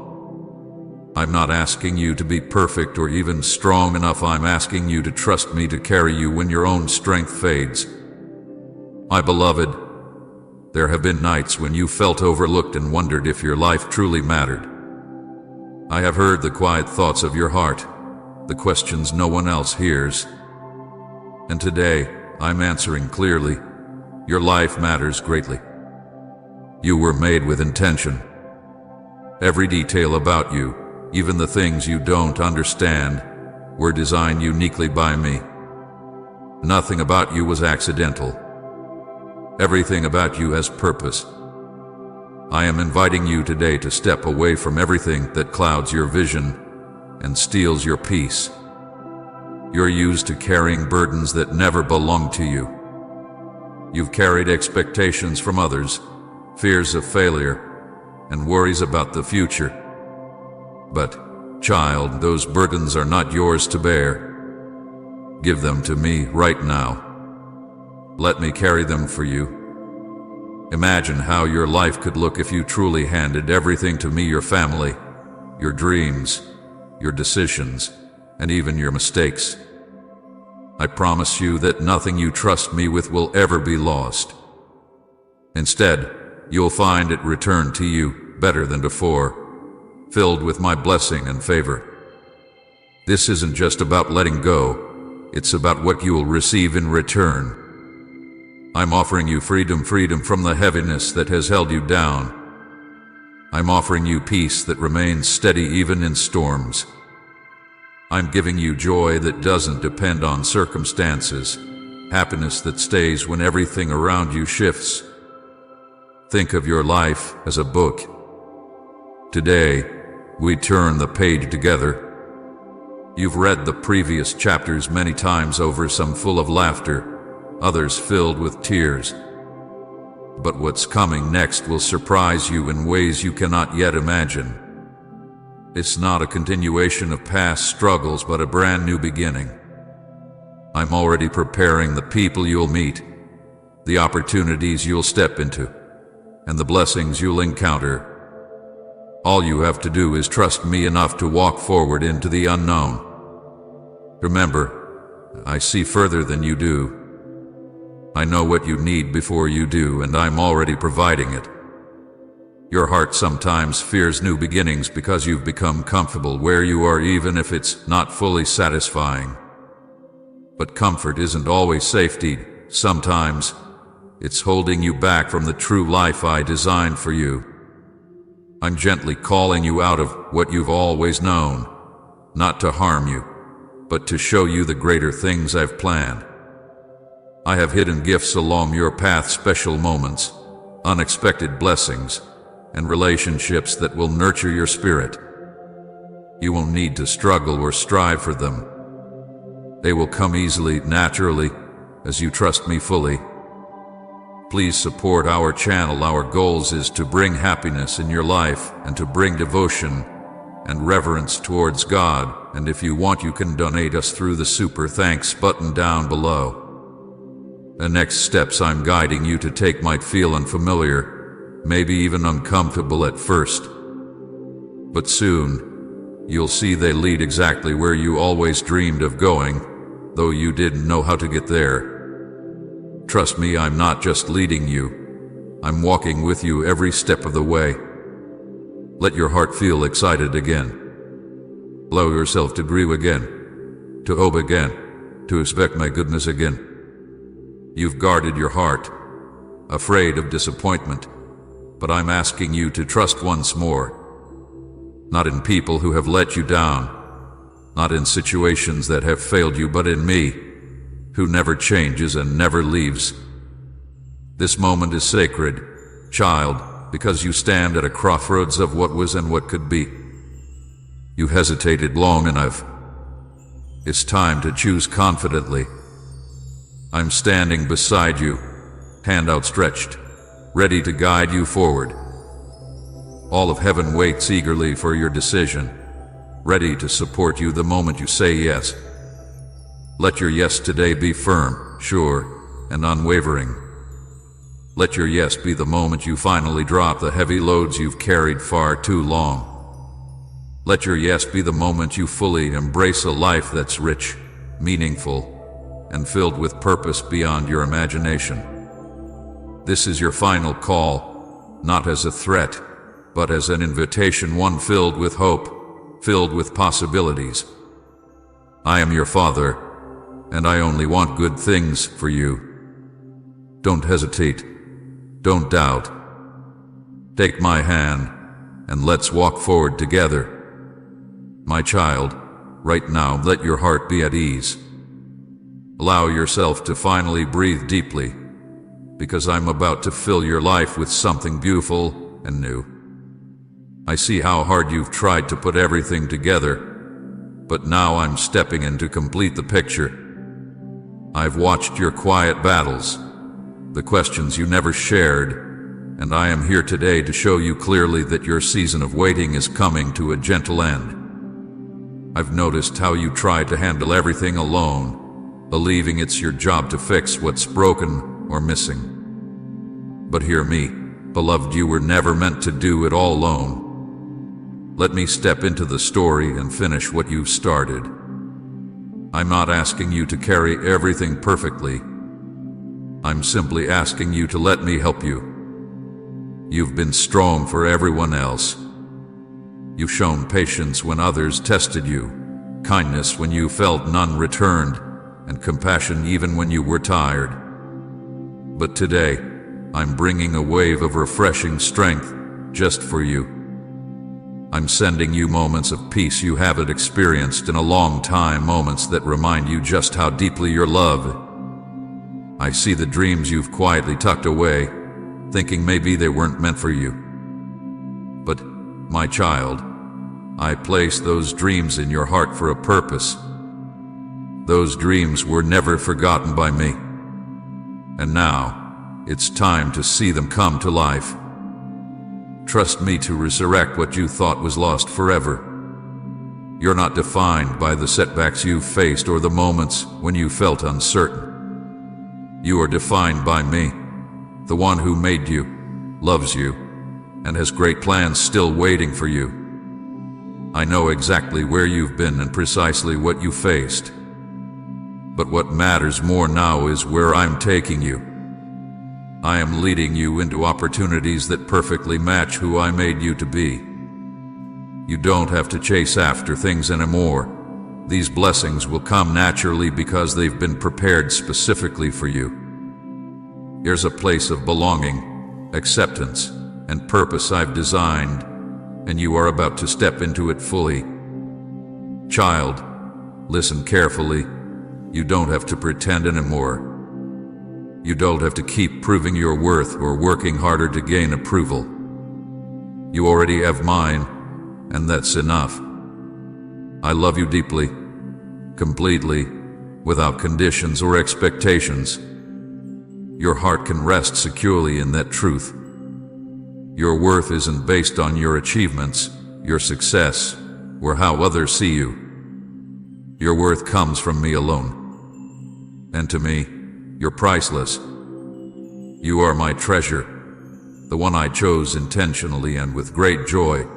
I'm not asking you to be perfect or even strong enough. I'm asking you to trust me to carry you when your own strength fades. My beloved, there have been nights when you felt overlooked and wondered if your life truly mattered. I have heard the quiet thoughts of your heart, the questions no one else hears. And today, I'm answering clearly. Your life matters greatly. You were made with intention. Every detail about you, even the things you don't understand, were designed uniquely by me. Nothing about you was accidental. Everything about you has purpose. I am inviting you today to step away from everything that clouds your vision and steals your peace. You're used to carrying burdens that never belong to you. You've carried expectations from others, fears of failure, and worries about the future. But, child, those burdens are not yours to bear. Give them to me right now. Let me carry them for you. Imagine how your life could look if you truly handed everything to me: your family, your dreams, your decisions, and even your mistakes. I promise you that nothing you trust me with will ever be lost. Instead, you'll find it returned to you better than before, filled with my blessing and favor. This isn't just about letting go, it's about what you will receive in return. I'm offering you freedom from the heaviness that has held you down. I'm offering you peace that remains steady even in storms. I'm giving you joy that doesn't depend on circumstances, happiness that stays when everything around you shifts. Think of your life as a book. Today, we turn the page together. You've read the previous chapters many times over, some full of laughter, others filled with tears. But what's coming next will surprise you in ways you cannot yet imagine. It's not a continuation of past struggles, but a brand new beginning. I'm already preparing the people you'll meet, the opportunities you'll step into, and the blessings you'll encounter. All you have to do is trust me enough to walk forward into the unknown. Remember, I see further than you do. I know what you need before you do, and I'm already providing it. Your heart sometimes fears new beginnings because you've become comfortable where you are, even if it's not fully satisfying. But comfort isn't always safety. Sometimes it's holding you back from the true life I designed for you. I'm gently calling you out of what you've always known, not to harm you, but to show you the greater things I've planned. I have hidden gifts along your path, special moments, unexpected blessings, and relationships that will nurture your spirit. You won't need to struggle or strive for them. They will come easily, naturally, as you trust me fully. Please support our channel. Our goals is to bring happiness in your life and to bring devotion and reverence towards God. And if you want, you can donate us through the super thanks button down below. The next steps I'm guiding you to take might feel unfamiliar, maybe even uncomfortable at first. But soon, you'll see they lead exactly where you always dreamed of going, though you didn't know how to get there. Trust me, I'm not just leading you. I'm walking with you every step of the way. Let your heart feel excited again. Allow yourself to grieve again, to hope again, to expect my goodness again. You've guarded your heart, afraid of disappointment, but I'm asking you to trust once more. Not in people who have let you down, not in situations that have failed you, but in me, who never changes and never leaves. This moment is sacred, child, because you stand at a crossroads of what was and what could be. You hesitated long enough. It's time to choose confidently. I'm standing beside you, hand outstretched, ready to guide you forward. All of heaven waits eagerly for your decision, ready to support you the moment you say yes. Let your yes today be firm, sure, and unwavering. Let your yes be the moment you finally drop the heavy loads you've carried far too long. Let your yes be the moment you fully embrace a life that's rich, meaningful, and filled with purpose beyond your imagination. This is your final call, not as a threat, but as an invitation, one filled with hope, filled with possibilities. I am your Father, and I only want good things for you. Don't hesitate. Don't doubt. Take my hand, and let's walk forward together. My child, right now let your heart be at ease. Allow yourself to finally breathe deeply, because I'm about to fill your life with something beautiful and new. I see how hard you've tried to put everything together, but now I'm stepping in to complete the picture. I've watched your quiet battles, the questions you never shared, and I am here today to show you clearly that your season of waiting is coming to a gentle end. I've noticed how you try to handle everything alone, believing it's your job to fix what's broken or missing. But hear me, beloved, you were never meant to do it all alone. Let me step into the story and finish what you've started. I'm not asking you to carry everything perfectly. I'm simply asking you to let me help you. You've been strong for everyone else. You've shown patience when others tested you, kindness when you felt none returned, and compassion even when you were tired. But today, I'm bringing a wave of refreshing strength just for you. I'm sending you moments of peace you haven't experienced in a long time, moments that remind you just how deeply you're loved. I see the dreams you've quietly tucked away, thinking maybe they weren't meant for you. But, my child, I placed those dreams in your heart for a purpose. Those dreams were never forgotten by me. And now, it's time to see them come to life. Trust me to resurrect what you thought was lost forever. You're not defined by the setbacks you've faced or the moments when you felt uncertain. You are defined by me, the one who made you, loves you, and has great plans still waiting for you. I know exactly where you've been and precisely what you faced. But what matters more now is where I'm taking you. I am leading you into opportunities that perfectly match who I made you to be. You don't have to chase after things anymore. These blessings will come naturally because they've been prepared specifically for you. Here's a place of belonging, acceptance, and purpose I've designed, and you are about to step into it fully. Child, listen carefully. You don't have to pretend anymore. You don't have to keep proving your worth or working harder to gain approval. You already have mine, and that's enough. I love you deeply, completely, without conditions or expectations. Your heart can rest securely in that truth. Your worth isn't based on your achievements, your success, or how others see you. Your worth comes from me alone. And to me, you're priceless. You are my treasure, the one I chose intentionally and with great joy.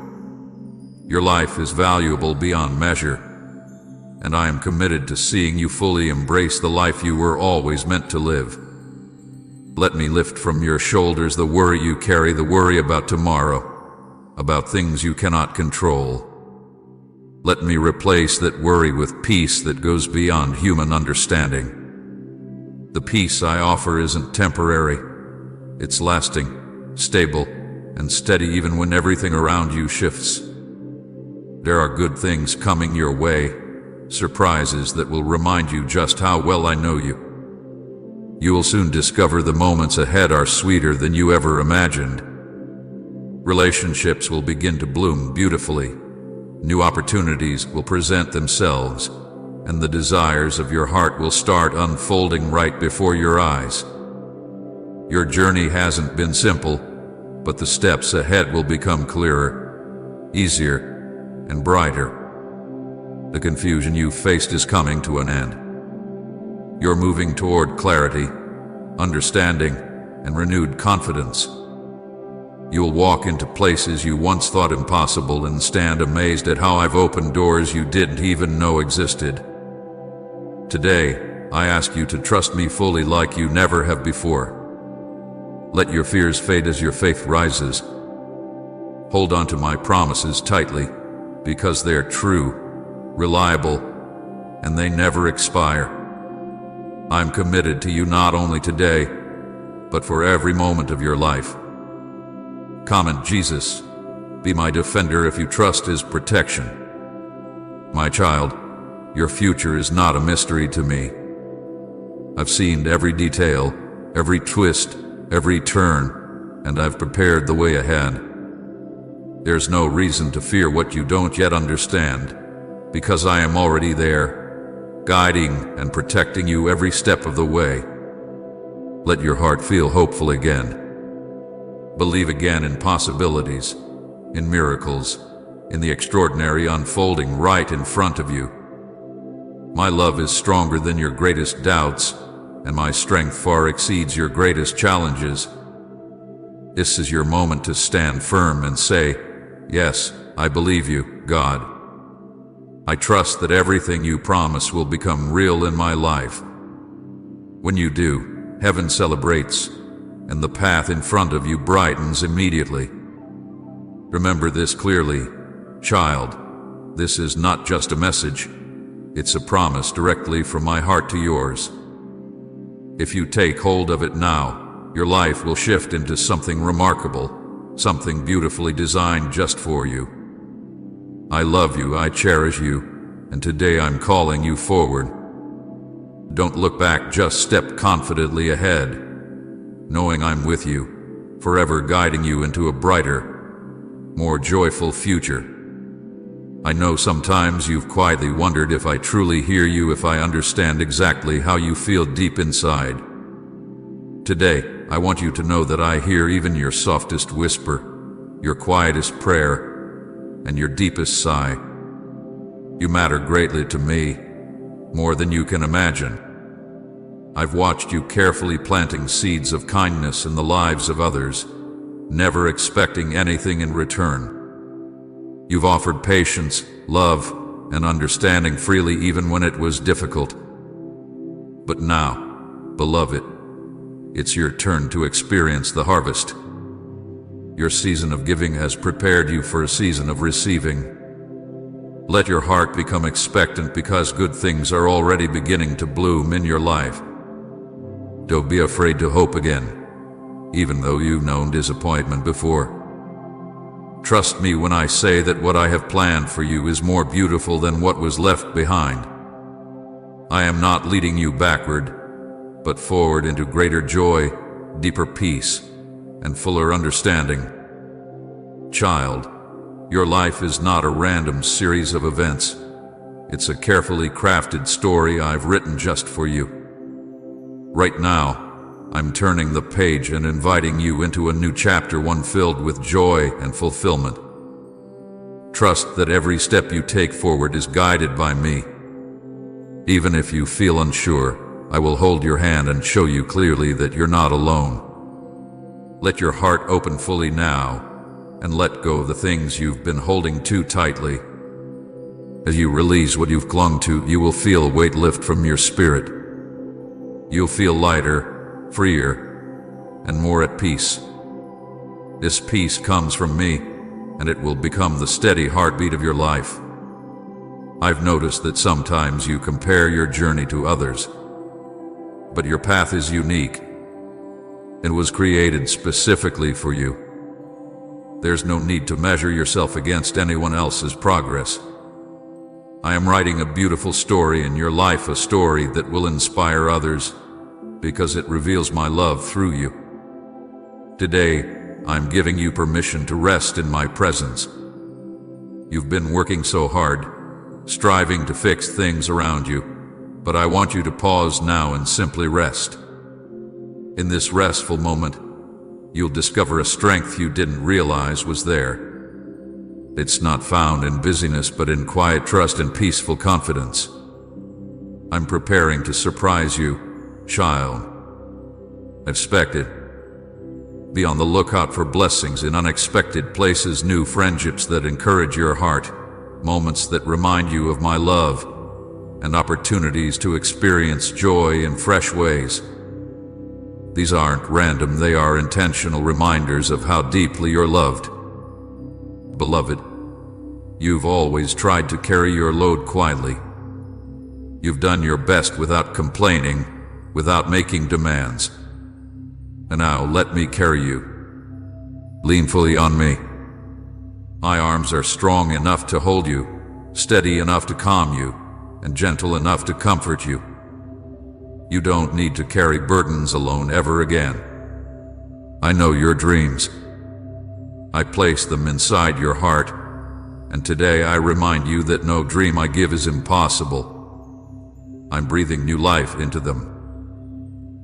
Your life is valuable beyond measure, and I am committed to seeing you fully embrace the life you were always meant to live. Let me lift from your shoulders the worry you carry, the worry about tomorrow, about things you cannot control. Let me replace that worry with peace that goes beyond human understanding. The peace I offer isn't temporary. It's lasting, stable, and steady even when everything around you shifts. There are good things coming your way, surprises that will remind you just how well I know you. You will soon discover the moments ahead are sweeter than you ever imagined. Relationships will begin to bloom beautifully. New opportunities will present themselves, and the desires of your heart will start unfolding right before your eyes. Your journey hasn't been simple, but the steps ahead will become clearer, easier, and brighter. The confusion you faced is coming to an end. You're moving toward clarity, understanding, and renewed confidence. You'll walk into places you once thought impossible and stand amazed at how I've opened doors you didn't even know existed. Today, I ask you to trust me fully like you never have before. Let your fears fade as your faith rises. Hold on to my promises tightly, because they're true, reliable, and they never expire. I'm committed to you not only today, but for every moment of your life. Come in Jesus, be my defender if you trust His protection. My child, your future is not a mystery to me. I've seen every detail, every twist, every turn, and I've prepared the way ahead. There's no reason to fear what you don't yet understand, because I am already there, guiding and protecting you every step of the way. Let your heart feel hopeful again. Believe again in possibilities, in miracles, in the extraordinary unfolding right in front of you. My love is stronger than your greatest doubts, and my strength far exceeds your greatest challenges. This is your moment to stand firm and say, "Yes, I believe you, God. I trust that everything you promise will become real in my life." When you do, heaven celebrates, and the path in front of you brightens immediately. Remember this clearly, child. This is not just a message. It's a promise directly from my heart to yours. If you take hold of it now, your life will shift into something remarkable, something beautifully designed just for you. I love you, I cherish you, and today I'm calling you forward. Don't look back, just step confidently ahead, knowing I'm with you, forever guiding you into a brighter, more joyful future. I know sometimes you've quietly wondered if I truly hear you, if I understand exactly how you feel deep inside. Today, I want you to know that I hear even your softest whisper, your quietest prayer, and your deepest sigh. You matter greatly to me, more than you can imagine. I've watched you carefully planting seeds of kindness in the lives of others, never expecting anything in return. You've offered patience, love, and understanding freely even when it was difficult. But now, beloved, it's your turn to experience the harvest. Your season of giving has prepared you for a season of receiving. Let your heart become expectant, because good things are already beginning to bloom in your life. Don't be afraid to hope again, even though you've known disappointment before. Trust me when I say that what I have planned for you is more beautiful than what was left behind. I am not leading you backward, but forward into greater joy, deeper peace, and fuller understanding. Child, your life is not a random series of events. It's a carefully crafted story I've written just for you. Right now, I'm turning the page and inviting you into a new chapter, one filled with joy and fulfillment. Trust that every step you take forward is guided by me. Even if you feel unsure, I will hold your hand and show you clearly that you're not alone. Let your heart open fully now, and let go of the things you've been holding too tightly. As you release what you've clung to, you will feel a weight lift from your spirit. You'll feel lighter, freer, and more at peace. This peace comes from me, and it will become the steady heartbeat of your life. I've noticed that sometimes you compare your journey to others, but your path is unique. It was created specifically for you. There's no need to measure yourself against anyone else's progress. I am writing a beautiful story in your life, a story that will inspire others, because it reveals my love through you. Today, I'm giving you permission to rest in my presence. You've been working so hard, striving to fix things around you, but I want you to pause now and simply rest. In this restful moment, you'll discover a strength you didn't realize was there. It's not found in busyness, but in quiet trust and peaceful confidence. I'm preparing to surprise you, child. Expect it. Be on the lookout for blessings in unexpected places, new friendships that encourage your heart, moments that remind you of my love, and opportunities to experience joy in fresh ways. These aren't random, they are intentional reminders of how deeply you're loved. Beloved, you've always tried to carry your load quietly. You've done your best without complaining, without making demands. And now let me carry you. Lean fully on me. My arms are strong enough to hold you, steady enough to calm you, and gentle enough to comfort you. You don't need to carry burdens alone ever again. I know your dreams. I place them inside your heart, and today I remind you that no dream I give is impossible. I'm breathing new life into them.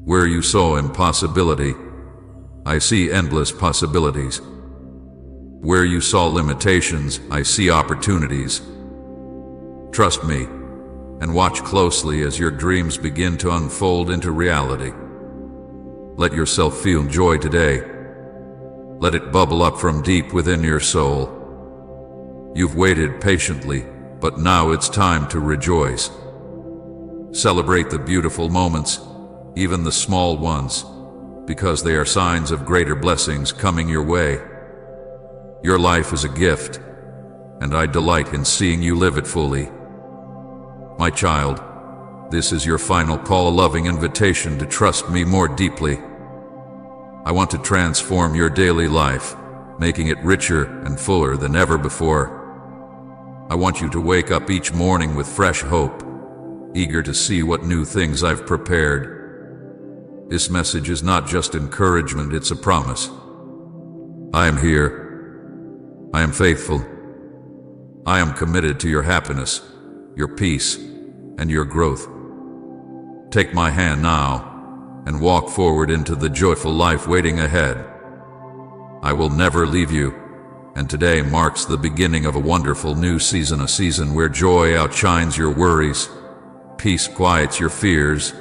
Where you saw impossibility, I see endless possibilities. Where you saw limitations, I see opportunities. Trust me, and watch closely as your dreams begin to unfold into reality. Let yourself feel joy today. Let it bubble up from deep within your soul. You've waited patiently, but now it's time to rejoice. Celebrate the beautiful moments, even the small ones, because they are signs of greater blessings coming your way. Your life is a gift, and I delight in seeing you live it fully. My child, this is your final call, a loving invitation to trust me more deeply. I want to transform your daily life, making it richer and fuller than ever before. I want you to wake up each morning with fresh hope, eager to see what new things I've prepared. This message is not just encouragement, it's a promise. I am here. I am faithful. I am committed to your happiness, your peace, and your growth. Take my hand now and walk forward into the joyful life waiting ahead. I will never leave you, and today marks the beginning of a wonderful new season, a season where joy outshines your worries, peace quiets your fears,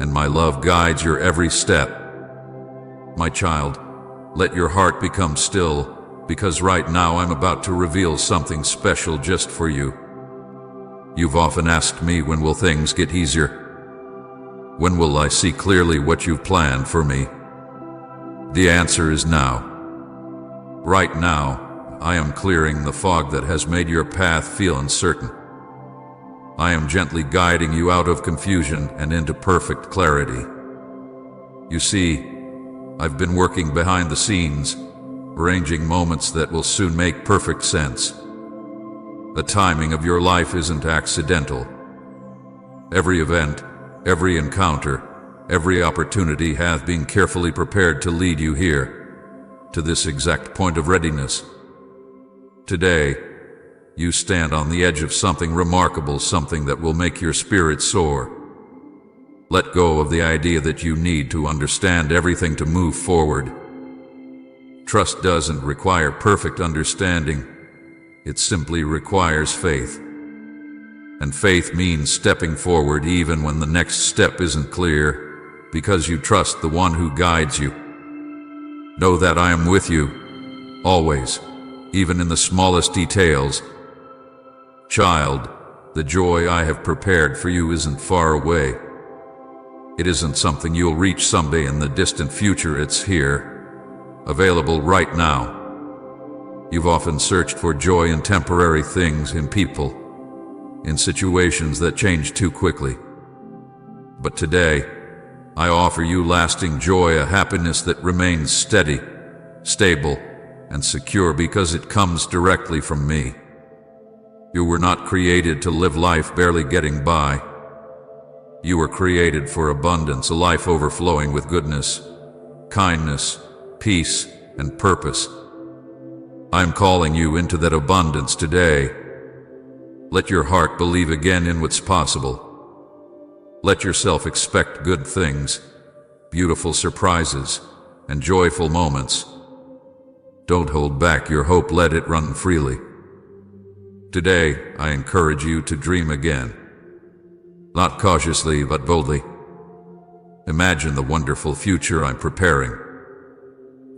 and my love guides your every step. My child, let your heart become still, because right now I'm about to reveal something special just for you. You've often asked me, when will things get easier? When will I see clearly what you've planned for me? The answer is now. Right now, I am clearing the fog that has made your path feel uncertain. I am gently guiding you out of confusion and into perfect clarity. You see, I've been working behind the scenes, arranging moments that will soon make perfect sense. The timing of your life isn't accidental. Every event, every encounter, every opportunity has been carefully prepared to lead you here, to this exact point of readiness. Today, you stand on the edge of something remarkable, something that will make your spirit soar. Let go of the idea that you need to understand everything to move forward. Trust doesn't require perfect understanding. It simply requires faith. And faith means stepping forward even when the next step isn't clear, because you trust the one who guides you. Know that I am with you, always, even in the smallest details. Child, the joy I have prepared for you isn't far away. It isn't something you'll reach someday in the distant future. It's here, available right now. You've often searched for joy in temporary things, in people, in situations that change too quickly. But today, I offer you lasting joy, a happiness that remains steady, stable, and secure because it comes directly from me. You were not created to live life barely getting by. You were created for abundance, a life overflowing with goodness, kindness, peace, and purpose. I'm calling you into that abundance today. Let your heart believe again in what's possible. Let yourself expect good things, beautiful surprises, and joyful moments. Don't hold back your hope, let it run freely. Today, I encourage you to dream again. Not cautiously, but boldly. Imagine the wonderful future I'm preparing.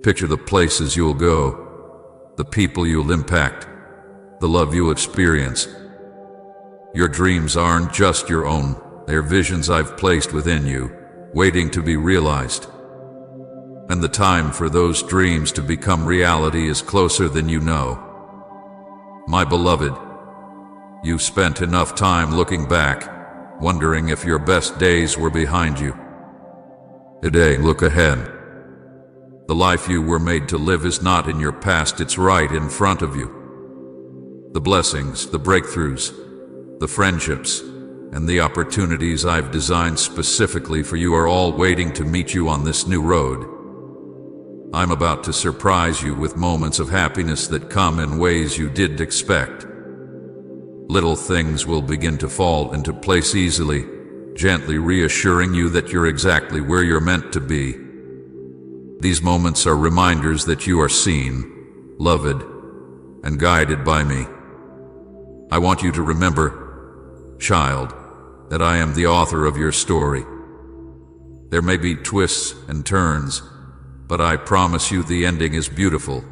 Picture the places you'll go, the people you'll impact, the love you'll experience. Your dreams aren't just your own, they're visions I've placed within you, waiting to be realized. And the time for those dreams to become reality is closer than you know. My beloved, you've spent enough time looking back, wondering if your best days were behind you. Today, look ahead. The life you were made to live is not in your past, it's right in front of you. The blessings, the breakthroughs, the friendships, and the opportunities I've designed specifically for you are all waiting to meet you on this new road. I'm about to surprise you with moments of happiness that come in ways you didn't expect. Little things will begin to fall into place easily, gently reassuring you that you're exactly where you're meant to be. These moments are reminders that you are seen, loved, and guided by me. I want you to remember, child, that I am the author of your story. There may be twists and turns, but I promise you the ending is beautiful.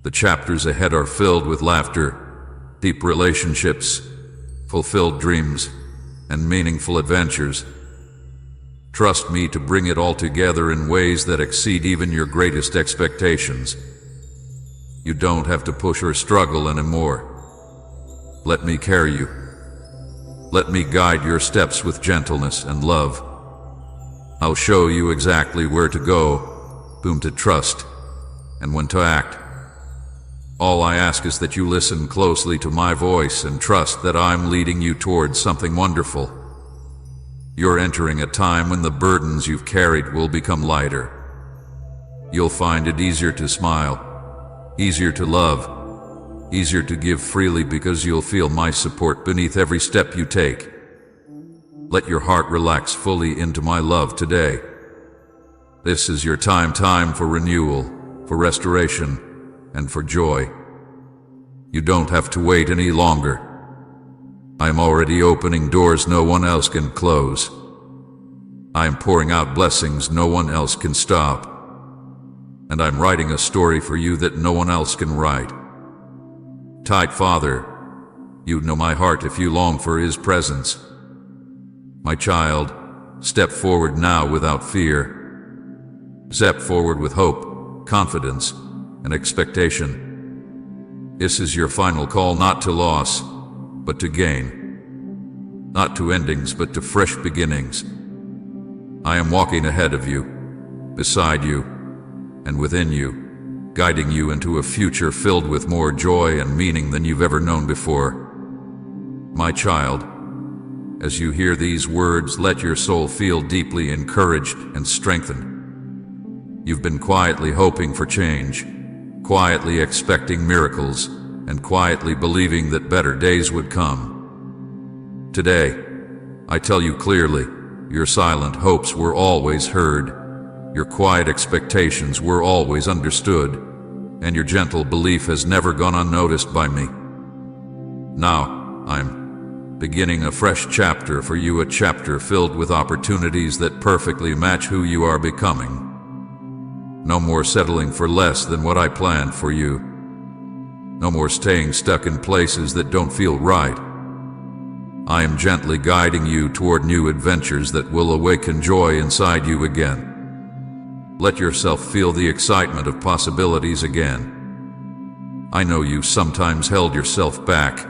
The chapters ahead are filled with laughter, deep relationships, fulfilled dreams, and meaningful adventures. Trust me to bring it all together in ways that exceed even your greatest expectations. You don't have to push or struggle anymore. Let me carry you. Let me guide your steps with gentleness and love. I'll show you exactly where to go, whom to trust, and when to act. All I ask is that you listen closely to my voice and trust that I'm leading you towards something wonderful. You're entering a time when the burdens you've carried will become lighter. You'll find it easier to smile, easier to love, easier to give freely because you'll feel my support beneath every step you take. Let your heart relax fully into my love today. This is your time for renewal, for restoration, and for joy. You don't have to wait any longer. I'm already opening doors no one else can close. I'm pouring out blessings no one else can stop. And I'm writing a story for you that no one else can write. Tight Father, you know my heart if you long for His presence. My child, step forward now without fear. Step forward with hope, confidence, and expectation. This is your final call, not to loss, but to gain. Not to endings, but to fresh beginnings. I am walking ahead of you, beside you, and within you, guiding you into a future filled with more joy and meaning than you've ever known before. My child, as you hear these words, let your soul feel deeply encouraged and strengthened. You've been quietly hoping for change, quietly expecting miracles, and quietly believing that better days would come. Today, I tell you clearly, your silent hopes were always heard, your quiet expectations were always understood, and your gentle belief has never gone unnoticed by me. Now, I'm beginning a fresh chapter for you, a chapter filled with opportunities that perfectly match who you are becoming. No more settling for less than what I planned for you. No more staying stuck in places that don't feel right. I am gently guiding you toward new adventures that will awaken joy inside you again. Let yourself feel the excitement of possibilities again. I know you sometimes held yourself back,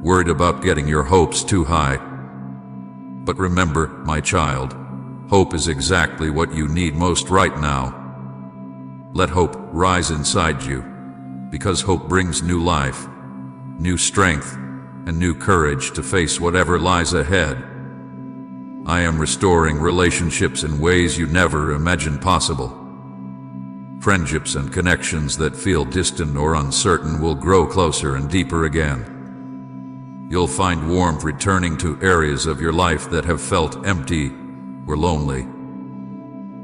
worried about getting your hopes too high. But remember, my child, hope is exactly what you need most right now. Let hope rise inside you, because hope brings new life, new strength, and new courage to face whatever lies ahead. I am restoring relationships in ways you never imagined possible. Friendships and connections that feel distant or uncertain will grow closer and deeper again. You'll find warmth returning to areas of your life that have felt empty or lonely.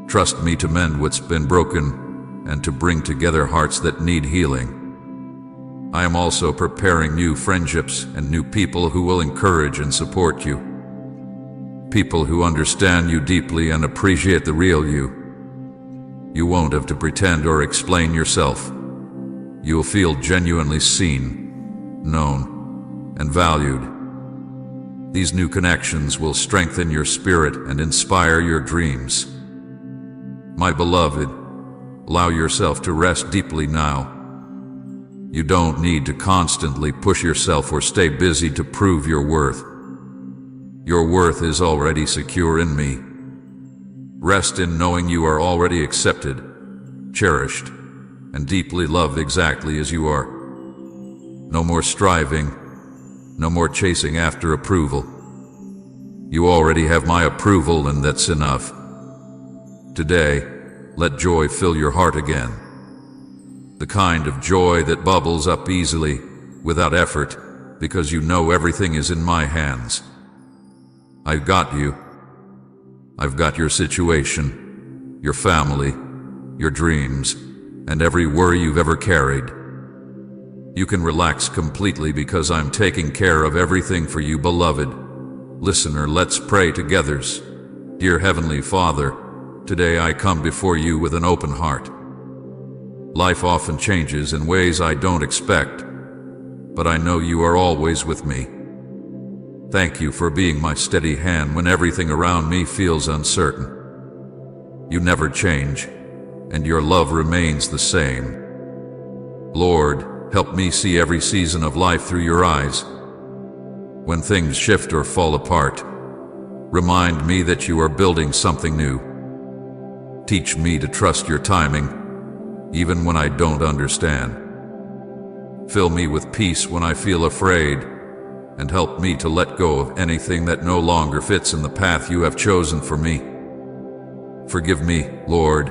Trust me to mend what's been broken and to bring together hearts that need healing. I am also preparing new friendships and new people who will encourage and support you. People who understand you deeply and appreciate the real you. You won't have to pretend or explain yourself. You will feel genuinely seen, known, and valued. These new connections will strengthen your spirit and inspire your dreams. My beloved, allow yourself to rest deeply now. You don't need to constantly push yourself or stay busy to prove your worth. Your worth is already secure in me. Rest in knowing you are already accepted, cherished, and deeply loved exactly as you are. No more striving, no more chasing after approval. You already have my approval, and that's enough. Today, let joy fill your heart again. The kind of joy that bubbles up easily, without effort, because you know everything is in my hands. I've got you. I've got your situation, your family, your dreams, and every worry you've ever carried. You can relax completely because I'm taking care of everything for you, beloved. Listener, let's pray together. Dear Heavenly Father, today I come before you with an open heart. Life often changes in ways I don't expect, but I know you are always with me. Thank you for being my steady hand when everything around me feels uncertain. You never change, and your love remains the same. Lord, help me see every season of life through your eyes. When things shift or fall apart, remind me that you are building something new. Teach me to trust your timing, even when I don't understand. Fill me with peace when I feel afraid, and help me to let go of anything that no longer fits in the path you have chosen for me. Forgive me, Lord,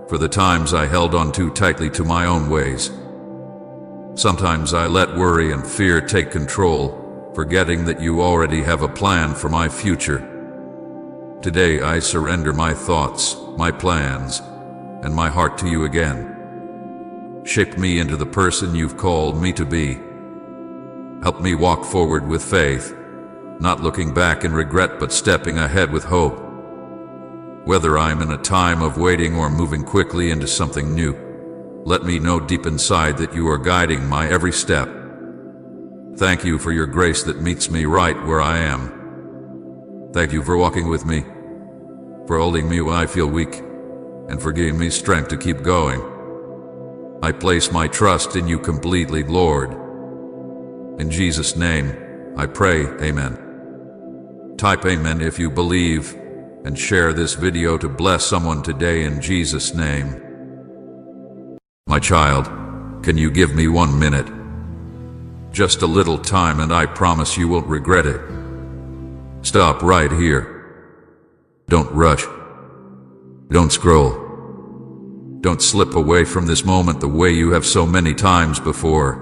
for the times I held on too tightly to my own ways. Sometimes I let worry and fear take control, forgetting that you already have a plan for my future. Today I surrender my thoughts, my plans, and my heart to you again. Shape me into the person you've called me to be. Help me walk forward with faith, not looking back in regret but stepping ahead with hope. Whether I'm in a time of waiting or moving quickly into something new, let me know deep inside that you are guiding my every step. Thank you for your grace that meets me right where I am. Thank you for walking with me, for holding me when I feel weak, and for giving me strength to keep going. I place my trust in you completely, Lord. In Jesus' name, I pray, amen. Type amen if you believe, and share this video to bless someone today in Jesus' name. My child, can you give me 1 minute? Just a little time, and I promise you won't regret it. Stop right here. Don't rush. Don't scroll. Don't slip away from this moment the way you have so many times before.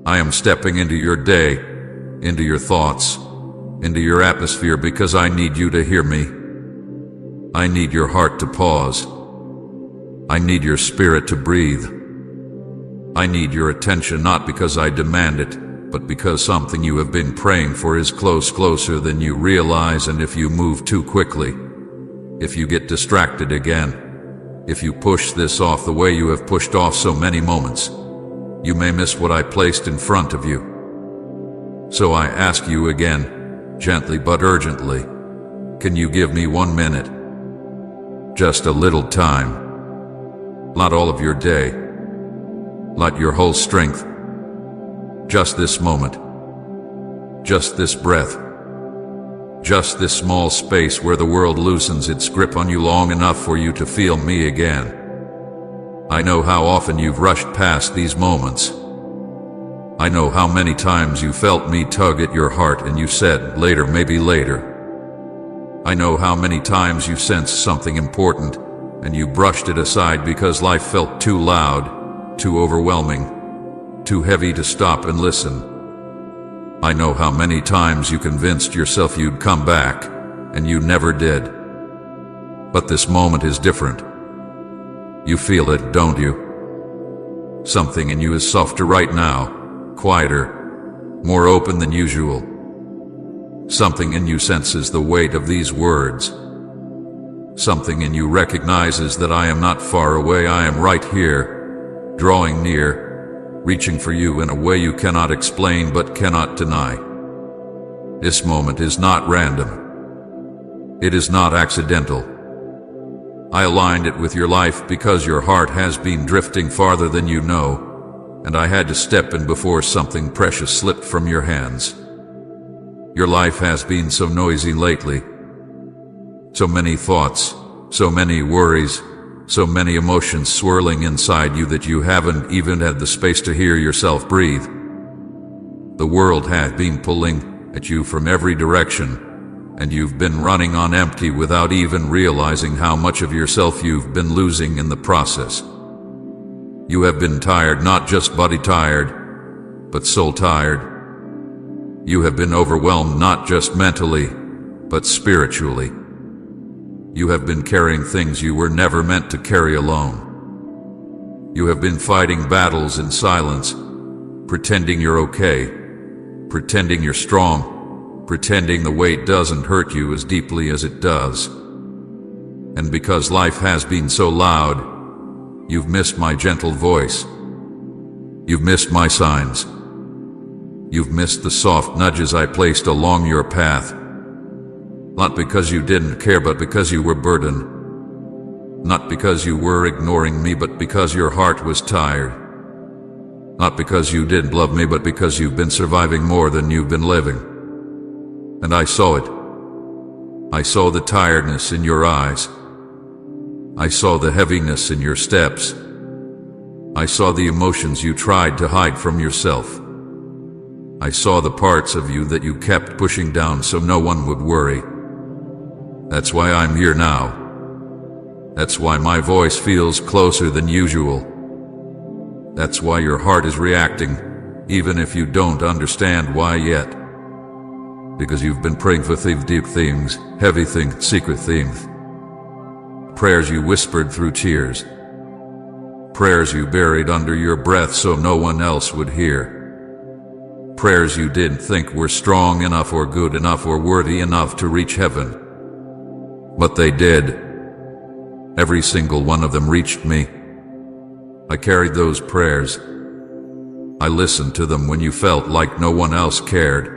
I am stepping into your day, into your thoughts, into your atmosphere, because I need you to hear me. I need your heart to pause. I need your spirit to breathe. I need your attention, not because I demand it, but because something you have been praying for is closer than you realize. And if you move too quickly, if you get distracted again, if you push this off the way you have pushed off so many moments, you may miss what I placed in front of you. So I ask you again, gently but urgently, can you give me 1 minute? Just a little time. Not all of your day. Not your whole strength. Just this moment. Just this breath. Just this small space where the world loosens its grip on you long enough for you to feel me again. I know how often you've rushed past these moments. I know how many times you felt me tug at your heart and you said, later, maybe later. I know how many times you sensed something important and you brushed it aside because life felt too loud, too overwhelming, too heavy to stop and listen. I know how many times you convinced yourself you'd come back, and you never did. But this moment is different. You feel it, don't you? Something in you is softer right now, quieter, more open than usual. Something in you senses the weight of these words. Something in you recognizes that I am not far away, I am right here, drawing near, reaching for you in a way you cannot explain but cannot deny. This moment is not random. It is not accidental. I aligned it with your life because your heart has been drifting farther than you know, and I had to step in before something precious slipped from your hands. Your life has been so noisy lately. So many thoughts, so many worries, so many emotions swirling inside you that you haven't even had the space to hear yourself breathe. The world has been pulling at you from every direction, and you've been running on empty without even realizing how much of yourself you've been losing in the process. You have been tired, not just body tired, but soul tired. You have been overwhelmed, not just mentally, but spiritually. You have been carrying things you were never meant to carry alone. You have been fighting battles in silence, pretending you're okay, pretending you're strong, pretending the weight doesn't hurt you as deeply as it does. And because life has been so loud, you've missed my gentle voice. You've missed my signs. You've missed the soft nudges I placed along your path. Not because you didn't care, but because you were burdened. Not because you were ignoring me, but because your heart was tired. Not because you didn't love me, but because you've been surviving more than you've been living. And I saw it. I saw the tiredness in your eyes. I saw the heaviness in your steps. I saw the emotions you tried to hide from yourself. I saw the parts of you that you kept pushing down so no one would worry. That's why I'm here now. That's why my voice feels closer than usual. That's why your heart is reacting, even if you don't understand why yet. Because you've been praying for deep things, heavy things, secret things. Prayers you whispered through tears. Prayers you buried under your breath so no one else would hear. Prayers you didn't think were strong enough or good enough or worthy enough to reach heaven. But they did. Every single one of them reached me. I carried those prayers. I listened to them when you felt like no one else cared.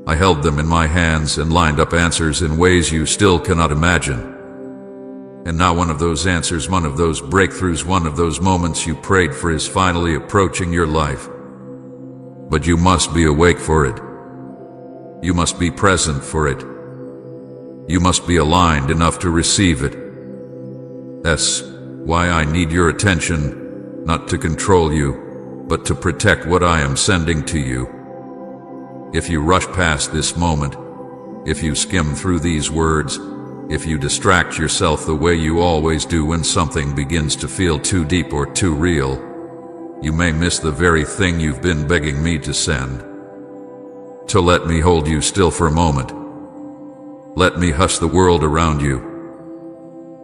I held them in my hands and lined up answers in ways you still cannot imagine. And now one of those answers, one of those breakthroughs, one of those moments you prayed for is finally approaching your life. But you must be awake for it. You must be present for it. You must be aligned enough to receive it. Yes, Why I need your attention, not to control you, but to protect what I am sending to you. If you rush past this moment, if you skim through these words, if you distract yourself the way you always do when something begins to feel too deep or too real, you may miss the very thing you've been begging me to send. So let me hold you still for a moment. Let me hush the world around you.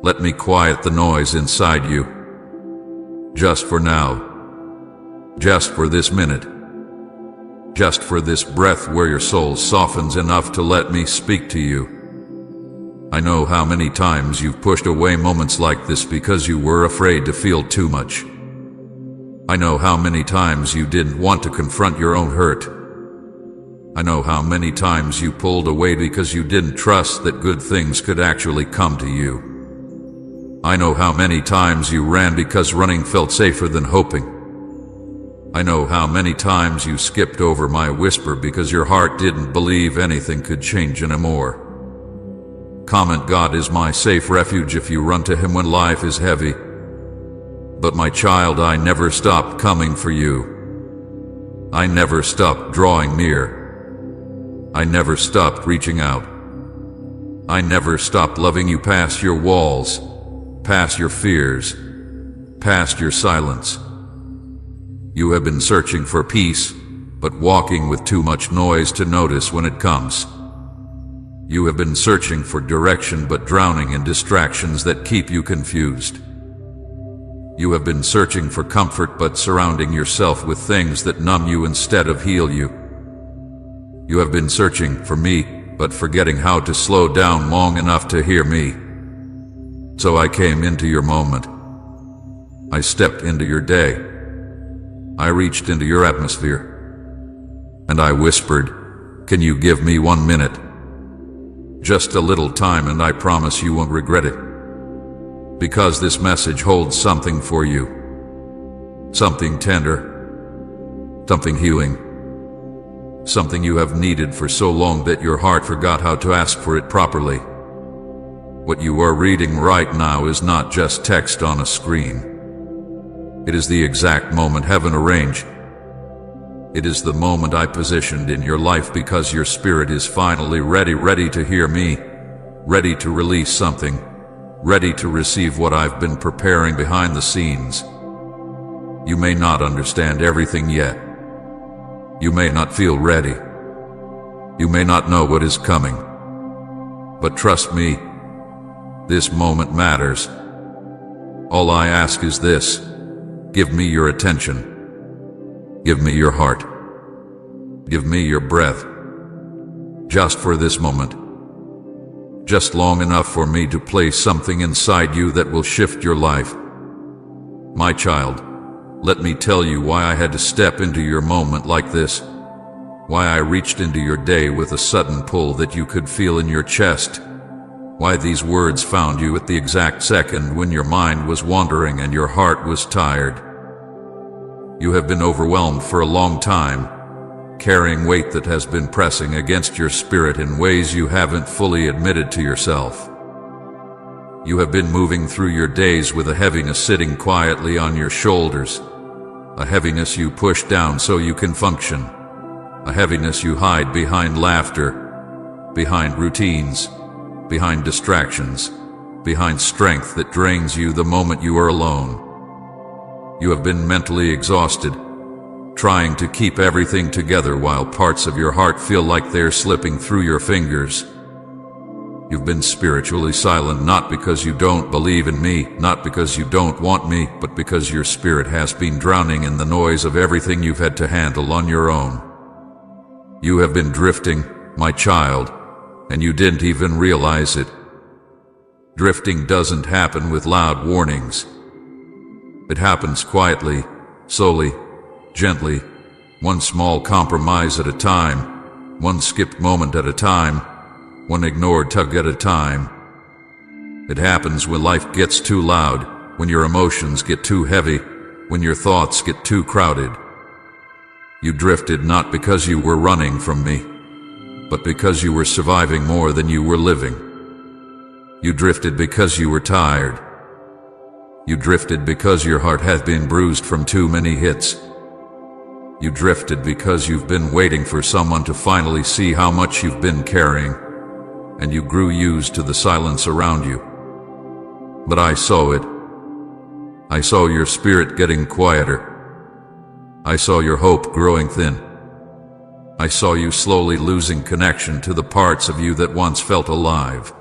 Let me quiet the noise inside you. Just for now. Just for this minute. Just for this breath where your soul softens enough to let me speak to you. I know how many times you've pushed away moments like this because you were afraid to feel too much. I know how many times you didn't want to confront your own hurt. I know how many times you pulled away because you didn't trust that good things could actually come to you. I know how many times you ran because running felt safer than hoping. I know how many times you skipped over my whisper because your heart didn't believe anything could change anymore. Comment, God is my safe refuge if you run to him when life is heavy. But my child, I never stopped coming for you. I never stopped drawing near. I never stopped reaching out. I never stopped loving you past your walls, past your fears, past your silence. You have been searching for peace, but walking with too much noise to notice when it comes. You have been searching for direction, but drowning in distractions that keep you confused. You have been searching for comfort, but surrounding yourself with things that numb you instead of heal you. You have been searching for me, but forgetting how to slow down long enough to hear me. So I came into your moment. I stepped into your day. I reached into your atmosphere. And I whispered, can you give me 1 minute? Just a little time, and I promise you won't regret it. Because this message holds something for you. Something tender. Something healing. Something you have needed for so long that your heart forgot how to ask for it properly. What you are reading right now is not just text on a screen. It is the exact moment heaven arranged. It is the moment I positioned in your life because your spirit is finally ready to hear me, ready to release something, ready to receive what I've been preparing behind the scenes. You may not understand everything yet. You may not feel ready. You may not know what is coming. But trust me, this moment matters. All I ask is this: give me your attention. Give me your heart. Give me your breath. Just for this moment. Just long enough for me to place something inside you that will shift your life. My child, let me tell you why I had to step into your moment like this. Why I reached into your day with a sudden pull that you could feel in your chest. Why these words found you at the exact second when your mind was wandering and your heart was tired. You have been overwhelmed for a long time, carrying weight that has been pressing against your spirit in ways you haven't fully admitted to yourself. You have been moving through your days with a heaviness sitting quietly on your shoulders, a heaviness you push down so you can function, a heaviness you hide behind laughter, behind routines, behind distractions, behind strength that drains you the moment you are alone. You have been mentally exhausted, trying to keep everything together while parts of your heart feel like they're slipping through your fingers. You've been spiritually silent, not because you don't believe in me, not because you don't want me, but because your spirit has been drowning in the noise of everything you've had to handle on your own. You have been drifting, my child, and you didn't even realize it. Drifting doesn't happen with loud warnings. It happens quietly, slowly, gently, one small compromise at a time, one skipped moment at a time, one ignored tug at a time. It happens when life gets too loud, when your emotions get too heavy, when your thoughts get too crowded. You drifted not because you were running from me, but because you were surviving more than you were living. You drifted because you were tired. You drifted because your heart has been bruised from too many hits. You drifted because you've been waiting for someone to finally see how much you've been carrying, and you grew used to the silence around you. But I saw it. I saw your spirit getting quieter. I saw your hope growing thin. I saw you slowly losing connection to the parts of you that once felt alive.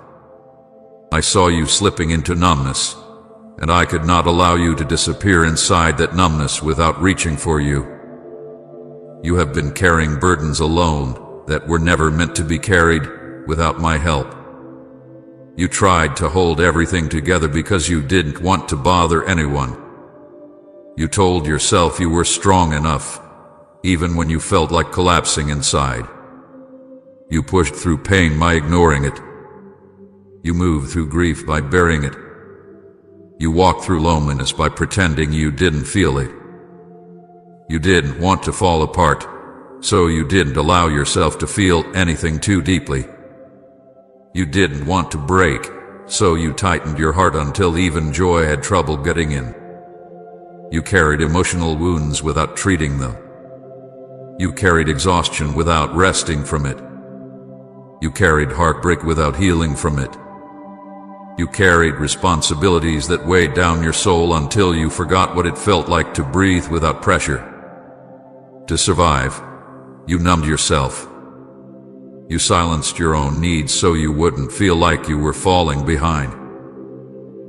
I saw you slipping into numbness, and I could not allow you to disappear inside that numbness without reaching for you. You have been carrying burdens alone that were never meant to be carried without my help. You tried to hold everything together because you didn't want to bother anyone. You told yourself you were strong enough, even when you felt like collapsing inside. You pushed through pain by ignoring it. You moved through grief by burying it. You walked through loneliness by pretending you didn't feel it. You didn't want to fall apart, so you didn't allow yourself to feel anything too deeply. You didn't want to break, so you tightened your heart until even joy had trouble getting in. You carried emotional wounds without treating them. You carried exhaustion without resting from it. You carried heartbreak without healing from it. You carried responsibilities that weighed down your soul until you forgot what it felt like to breathe without pressure. To survive, you numbed yourself. You silenced your own needs so you wouldn't feel like you were falling behind.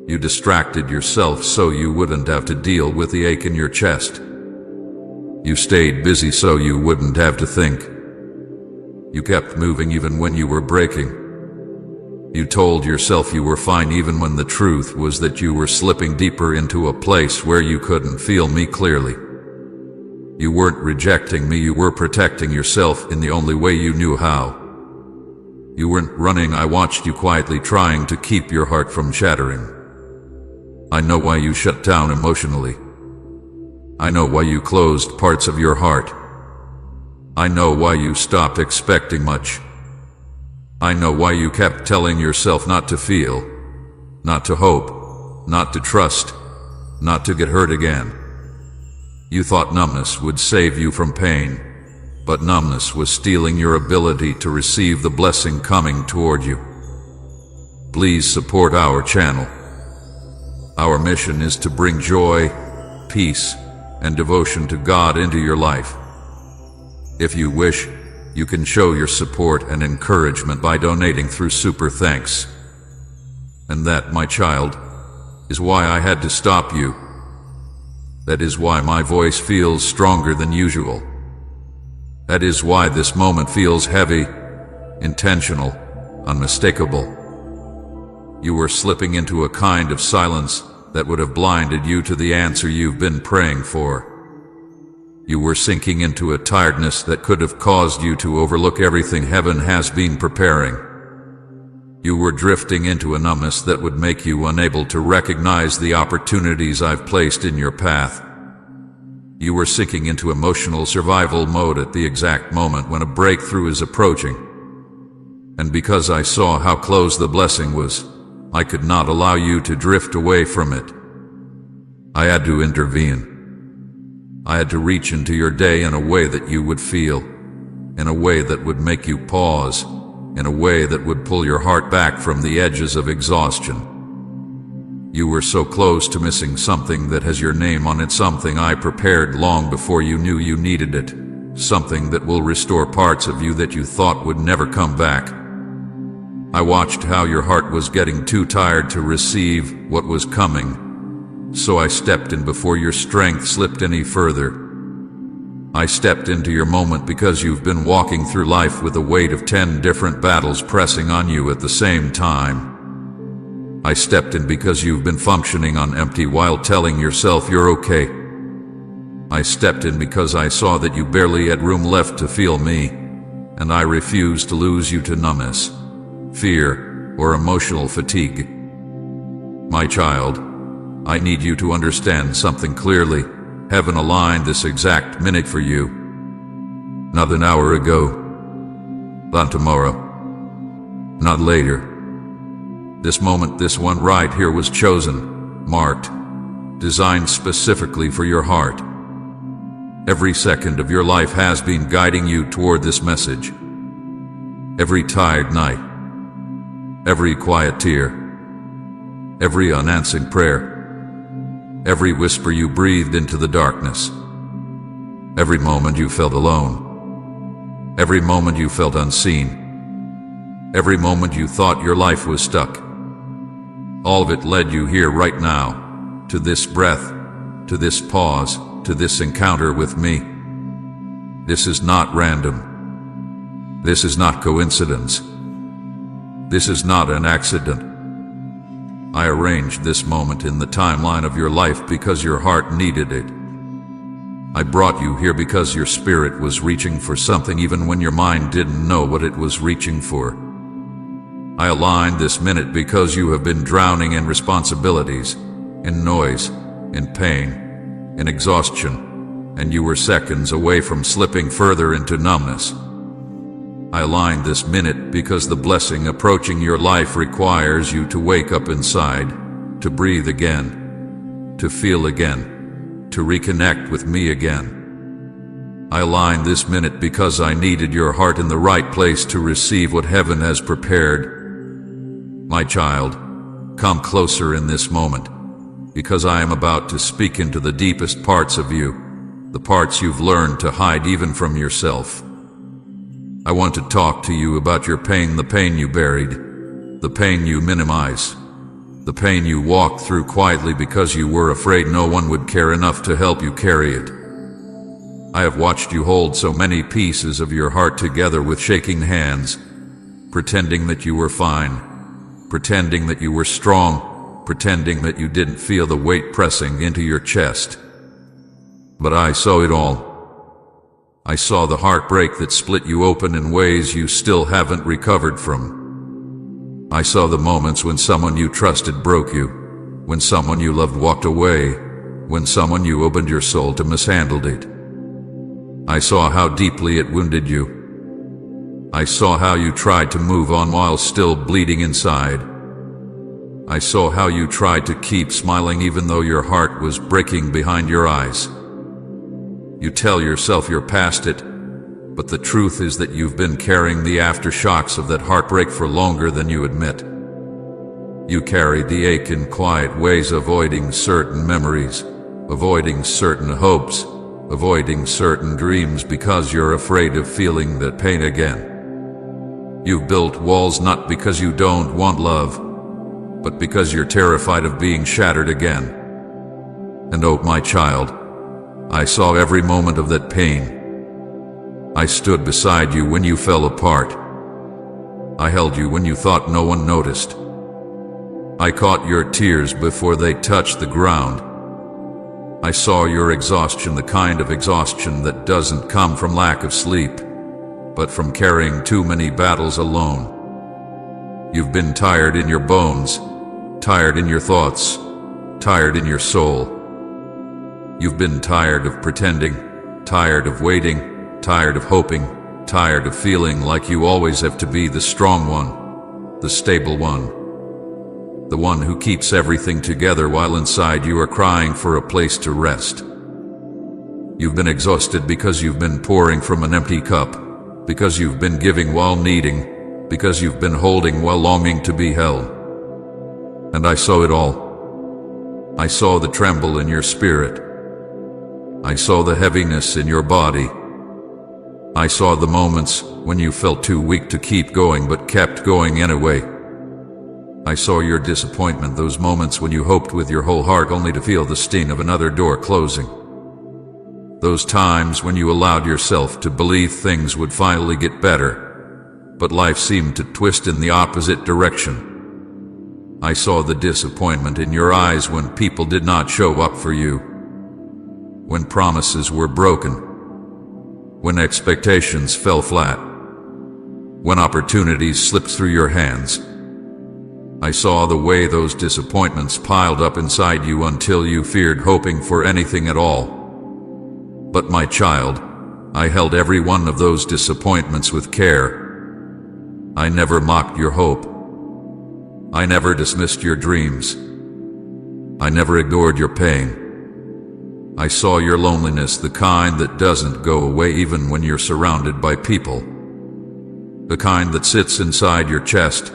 You distracted yourself so you wouldn't have to deal with the ache in your chest. You stayed busy so you wouldn't have to think. You kept moving even when you were breaking. You told yourself you were fine even when the truth was that you were slipping deeper into a place where you couldn't feel me clearly. You weren't rejecting me, you were protecting yourself in the only way you knew how. You weren't running, I watched you quietly trying to keep your heart from shattering. I know why you shut down emotionally. I know why you closed parts of your heart. I know why you stopped expecting much. I know why you kept telling yourself not to feel, not to hope, not to trust, not to get hurt again. You thought numbness would save you from pain, but numbness was stealing your ability to receive the blessing coming toward you. Please support our channel. Our mission is to bring joy, peace, and devotion to God into your life. If you wish, you can show your support and encouragement by donating through Super Thanks. And that, my child, is why I had to stop you. That is why my voice feels stronger than usual. That is why this moment feels heavy, intentional, unmistakable. You were slipping into a kind of silence that would have blinded you to the answer you've been praying for. You were sinking into a tiredness that could have caused you to overlook everything heaven has been preparing. You were drifting into a numbness that would make you unable to recognize the opportunities I've placed in your path. You were sinking into emotional survival mode at the exact moment when a breakthrough is approaching. And because I saw how close the blessing was, I could not allow you to drift away from it. I had to intervene. I had to reach into your day in a way that you would feel, in a way that would make you pause, in a way that would pull your heart back from the edges of exhaustion. You were so close to missing something that has your name on it, something I prepared long before you knew you needed it, something that will restore parts of you that you thought would never come back. I watched how your heart was getting too tired to receive what was coming, so I stepped in before your strength slipped any further. I stepped into your moment because you've been walking through life with the weight of 10 different battles pressing on you at the same time. I stepped in because you've been functioning on empty while telling yourself you're okay. I stepped in because I saw that you barely had room left to feel me, and I refused to lose you to numbness, fear, or emotional fatigue. My child, I need you to understand something clearly. Heaven aligned this exact minute for you. Not an hour ago. Not tomorrow. Not later. This moment, this one right here was chosen, marked, designed specifically for your heart. Every second of your life has been guiding you toward this message. Every tired night, every quiet tear, every unanswered prayer, every whisper you breathed into the darkness, every moment you felt alone, every moment you felt unseen, every moment you thought your life was stuck. All of it led you here right now, to this breath, to this pause, to this encounter with me. This is not random. This is not coincidence. This is not an accident. I arranged this moment in the timeline of your life because your heart needed it. I brought you here because your spirit was reaching for something even when your mind didn't know what it was reaching for. I aligned this minute because you have been drowning in responsibilities, in noise, in pain, in exhaustion, and you were seconds away from slipping further into numbness. I aligned this minute because the blessing approaching your life requires you to wake up inside, to breathe again, to feel again, to reconnect with me again. I aligned this minute because I needed your heart in the right place to receive what heaven has prepared. My child, come closer in this moment, because I am about to speak into the deepest parts of you, the parts you've learned to hide even from yourself. I want to talk to you about your pain, the pain you buried, the pain you minimize, the pain you walked through quietly because you were afraid no one would care enough to help you carry it. I have watched you hold so many pieces of your heart together with shaking hands, pretending that you were fine, pretending that you were strong, pretending that you didn't feel the weight pressing into your chest. But I saw it all. I saw the heartbreak that split you open in ways you still haven't recovered from. I saw the moments when someone you trusted broke you, when someone you loved walked away, when someone you opened your soul to mishandled it. I saw how deeply it wounded you. I saw how you tried to move on while still bleeding inside. I saw how you tried to keep smiling even though your heart was breaking behind your eyes. You tell yourself you're past it, but the truth is that you've been carrying the aftershocks of that heartbreak for longer than you admit. You carry the ache in quiet ways, avoiding certain memories, avoiding certain hopes, avoiding certain dreams because you're afraid of feeling that pain again. You've built walls not because you don't want love, but because you're terrified of being shattered again. And oh, my child, I saw every moment of that pain. I stood beside you when you fell apart. I held you when you thought no one noticed. I caught your tears before they touched the ground. I saw your exhaustion, the kind of exhaustion that doesn't come from lack of sleep, but from carrying too many battles alone. You've been tired in your bones, tired in your thoughts, tired in your soul. You've been tired of pretending, tired of waiting, tired of hoping, tired of feeling like you always have to be the strong one, the stable one, the one who keeps everything together while inside you are crying for a place to rest. You've been exhausted because you've been pouring from an empty cup, because you've been giving while needing, because you've been holding while longing to be held. And I saw it all. I saw the tremble in your spirit. I saw the heaviness in your body. I saw the moments when you felt too weak to keep going but kept going anyway. I saw your disappointment, those moments when you hoped with your whole heart only to feel the sting of another door closing. Those times when you allowed yourself to believe things would finally get better, but life seemed to twist in the opposite direction. I saw the disappointment in your eyes when people did not show up for you, when promises were broken, when expectations fell flat, when opportunities slipped through your hands. I saw the way those disappointments piled up inside you until you feared hoping for anything at all. But my child, I held every one of those disappointments with care. I never mocked your hope. I never dismissed your dreams. I never ignored your pain. I saw your loneliness, the kind that doesn't go away even when you're surrounded by people. The kind that sits inside your chest,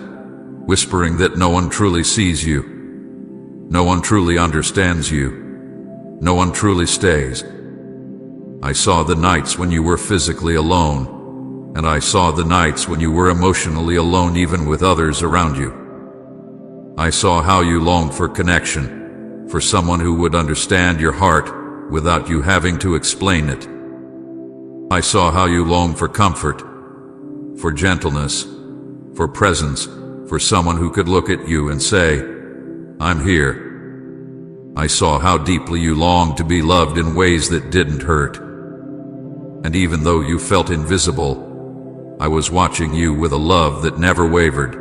whispering that no one truly sees you. No one truly understands you. No one truly stays. I saw the nights when you were physically alone, and I saw the nights when you were emotionally alone even with others around you. I saw how you longed for connection, for someone who would understand your heart without you having to explain it. I saw how you longed for comfort, for gentleness, for presence, for someone who could look at you and say, "I'm here." I saw how deeply you longed to be loved in ways that didn't hurt. And even though you felt invisible, I was watching you with a love that never wavered.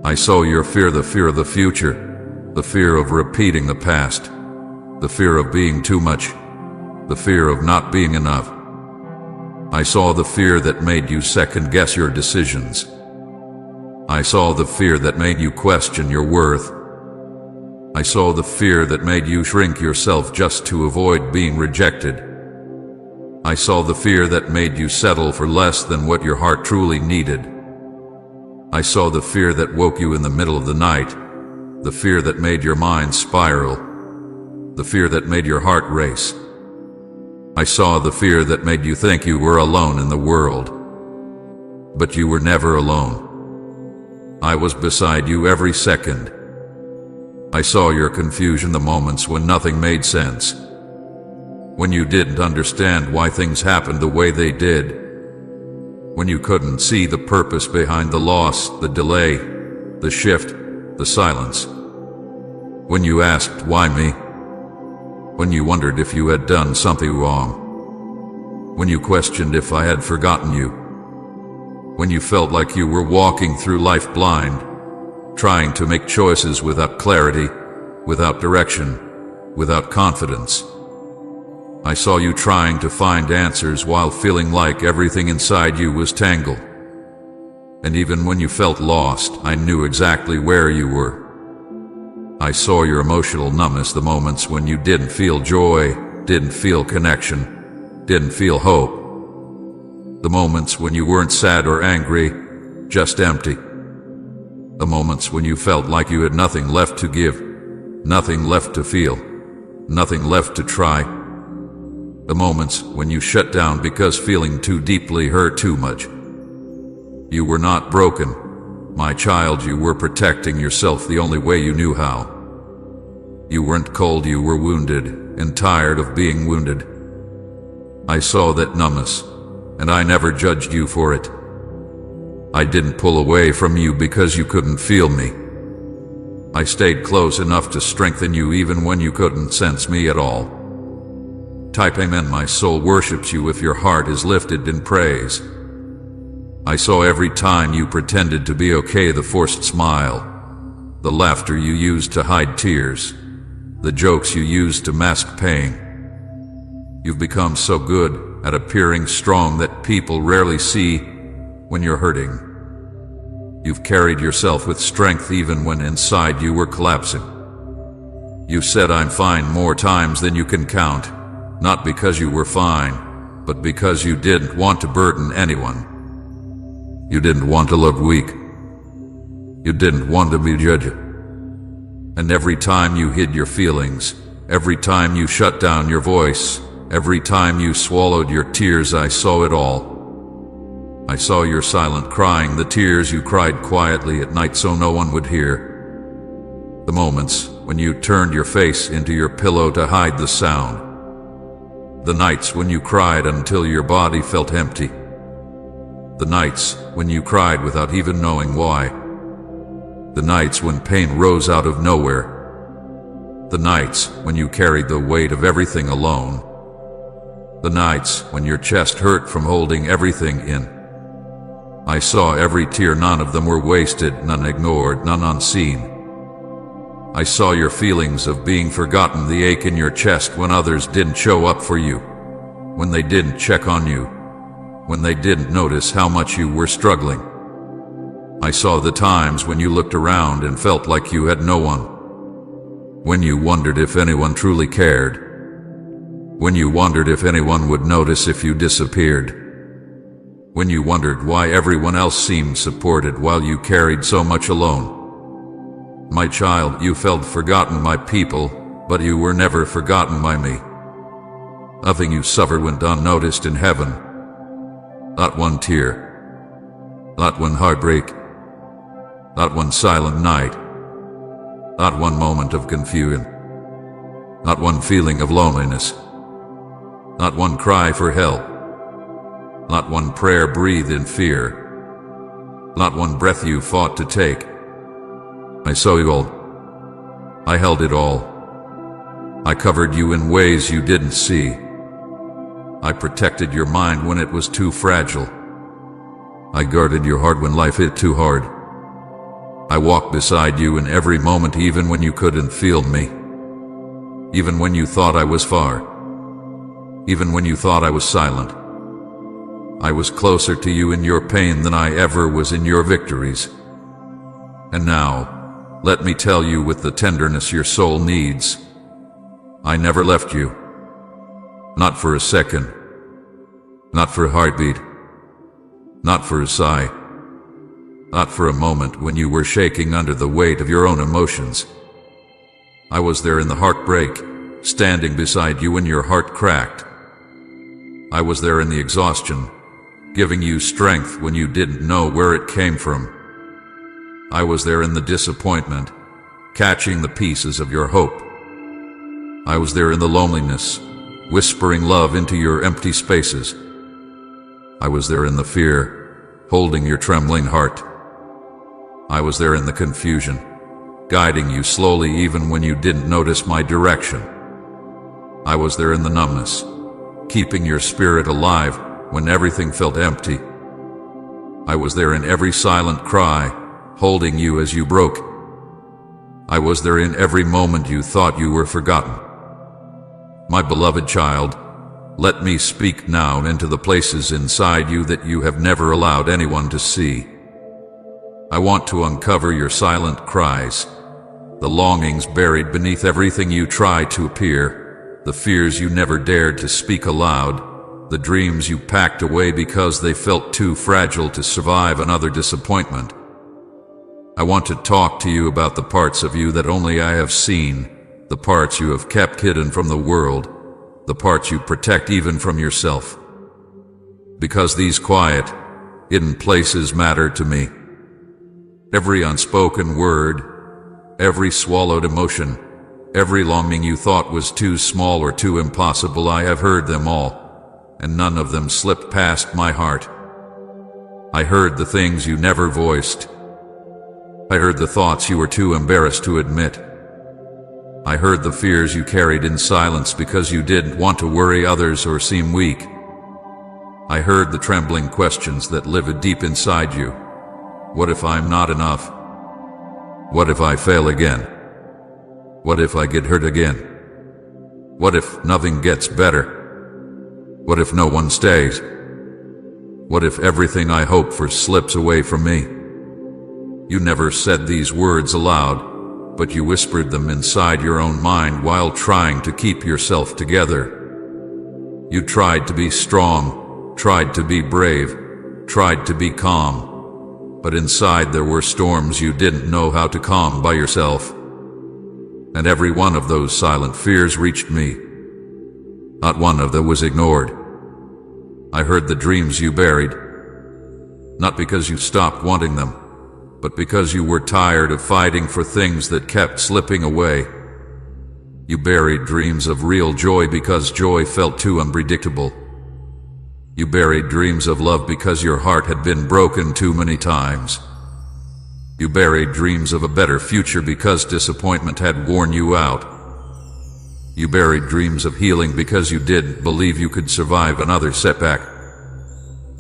I saw your fear, the fear of the future, the fear of repeating the past, the fear of being too much, the fear of not being enough. I saw the fear that made you second-guess your decisions. I saw the fear that made you question your worth. I saw the fear that made you shrink yourself just to avoid being rejected. I saw the fear that made you settle for less than what your heart truly needed. I saw the fear that woke you in the middle of the night, the fear that made your mind spiral, the fear that made your heart race. I saw the fear that made you think you were alone in the world. But you were never alone. I was beside you every second. I saw your confusion, the moments when nothing made sense, when you didn't understand why things happened the way they did, when you couldn't see the purpose behind the loss, the delay, the shift, the silence, when you asked, "Why me?" When you wondered if you had done something wrong, when you questioned if I had forgotten you, when you felt like you were walking through life blind, trying to make choices without clarity, without direction, without confidence. I saw you trying to find answers while feeling like everything inside you was tangled. And even when you felt lost, I knew exactly where you were. I saw your emotional numbness, the moments when you didn't feel joy, didn't feel connection, didn't feel hope. The moments when you weren't sad or angry, just empty. The moments when you felt like you had nothing left to give, nothing left to feel, nothing left to try. The moments when you shut down because feeling too deeply hurt too much. You were not broken, my child. You were protecting yourself the only way you knew how. You weren't cold, you were wounded and tired of being wounded. I saw that numbness, and I never judged you for it. I didn't pull away from you because you couldn't feel me. I stayed close enough to strengthen you even when you couldn't sense me at all. Type amen. My soul worships you if your heart is lifted in praise. I saw every time you pretended to be okay, the forced smile, the laughter you used to hide tears, the jokes you used to mask pain. You've become so good at appearing strong that people rarely see when you're hurting. You've carried yourself with strength even when inside you were collapsing. You said "I'm fine" more times than you can count, not because you were fine, but because you didn't want to burden anyone. You didn't want to look weak. You didn't want to be judged. And every time you hid your feelings, every time you shut down your voice, every time you swallowed your tears, I saw it all. I saw your silent crying, the tears you cried quietly at night so no one would hear. The moments when you turned your face into your pillow to hide the sound. The nights when you cried until your body felt empty. The nights when you cried without even knowing why. The nights when pain rose out of nowhere. The nights when you carried the weight of everything alone. The nights when your chest hurt from holding everything in. I saw every tear, none of them were wasted, none ignored, none unseen. I saw your feelings of being forgotten, the ache in your chest when others didn't show up for you, when they didn't check on you, when they didn't notice how much you were struggling. I saw the times when you looked around and felt like you had no one. When you wondered if anyone truly cared. When you wondered if anyone would notice if you disappeared. When you wondered why everyone else seemed supported while you carried so much alone. My child, you felt forgotten by people, but you were never forgotten by me. Nothing you suffered went unnoticed in heaven. Not one tear. Not one heartbreak. Not one silent night. Not one moment of confusion. Not one feeling of loneliness. Not one cry for help. Not one prayer breathed in fear. Not one breath you fought to take. I saw you all. I held it all. I covered you in ways you didn't see. I protected your mind when it was too fragile. I guarded your heart when life hit too hard. I walked beside you in every moment, even when you couldn't feel me. Even when you thought I was far. Even when you thought I was silent. I was closer to you in your pain than I ever was in your victories. And now, let me tell you with the tenderness your soul needs. I never left you. Not for a second. Not for a heartbeat. Not for a sigh. Not for a moment when you were shaking under the weight of your own emotions. I was there in the heartbreak, standing beside you when your heart cracked. I was there in the exhaustion, giving you strength when you didn't know where it came from. I was there in the disappointment, catching the pieces of your hope. I was there in the loneliness, whispering love into your empty spaces. I was there in the fear, holding your trembling heart. I was there in the confusion, guiding you slowly even when you didn't notice my direction. I was there in the numbness, keeping your spirit alive when everything felt empty. I was there in every silent cry, holding you as you broke. I was there in every moment you thought you were forgotten. My beloved child, let me speak now into the places inside you that you have never allowed anyone to see. I want to uncover your silent cries, the longings buried beneath everything you try to appear, the fears you never dared to speak aloud, the dreams you packed away because they felt too fragile to survive another disappointment. I want to talk to you about the parts of you that only I have seen, the parts you have kept hidden from the world, the parts you protect even from yourself. Because these quiet, hidden places matter to me. Every unspoken word, every swallowed emotion, every longing you thought was too small or too impossible, I have heard them all, and none of them slipped past my heart. I heard the things you never voiced. I heard the thoughts you were too embarrassed to admit. I heard the fears you carried in silence because you didn't want to worry others or seem weak. I heard the trembling questions that lived deep inside you. What if I'm not enough? What if I fail again? What if I get hurt again? What if nothing gets better? What if no one stays? What if everything I hope for slips away from me? You never said these words aloud, but you whispered them inside your own mind while trying to keep yourself together. You tried to be strong, tried to be brave, tried to be calm. But inside there were storms you didn't know how to calm by yourself. And every one of those silent fears reached me. Not one of them was ignored. I heard the dreams you buried. Not because you stopped wanting them, but because you were tired of fighting for things that kept slipping away. You buried dreams of real joy because joy felt too unpredictable. You buried dreams of love because your heart had been broken too many times. You buried dreams of a better future because disappointment had worn you out. You buried dreams of healing because you didn't believe you could survive another setback.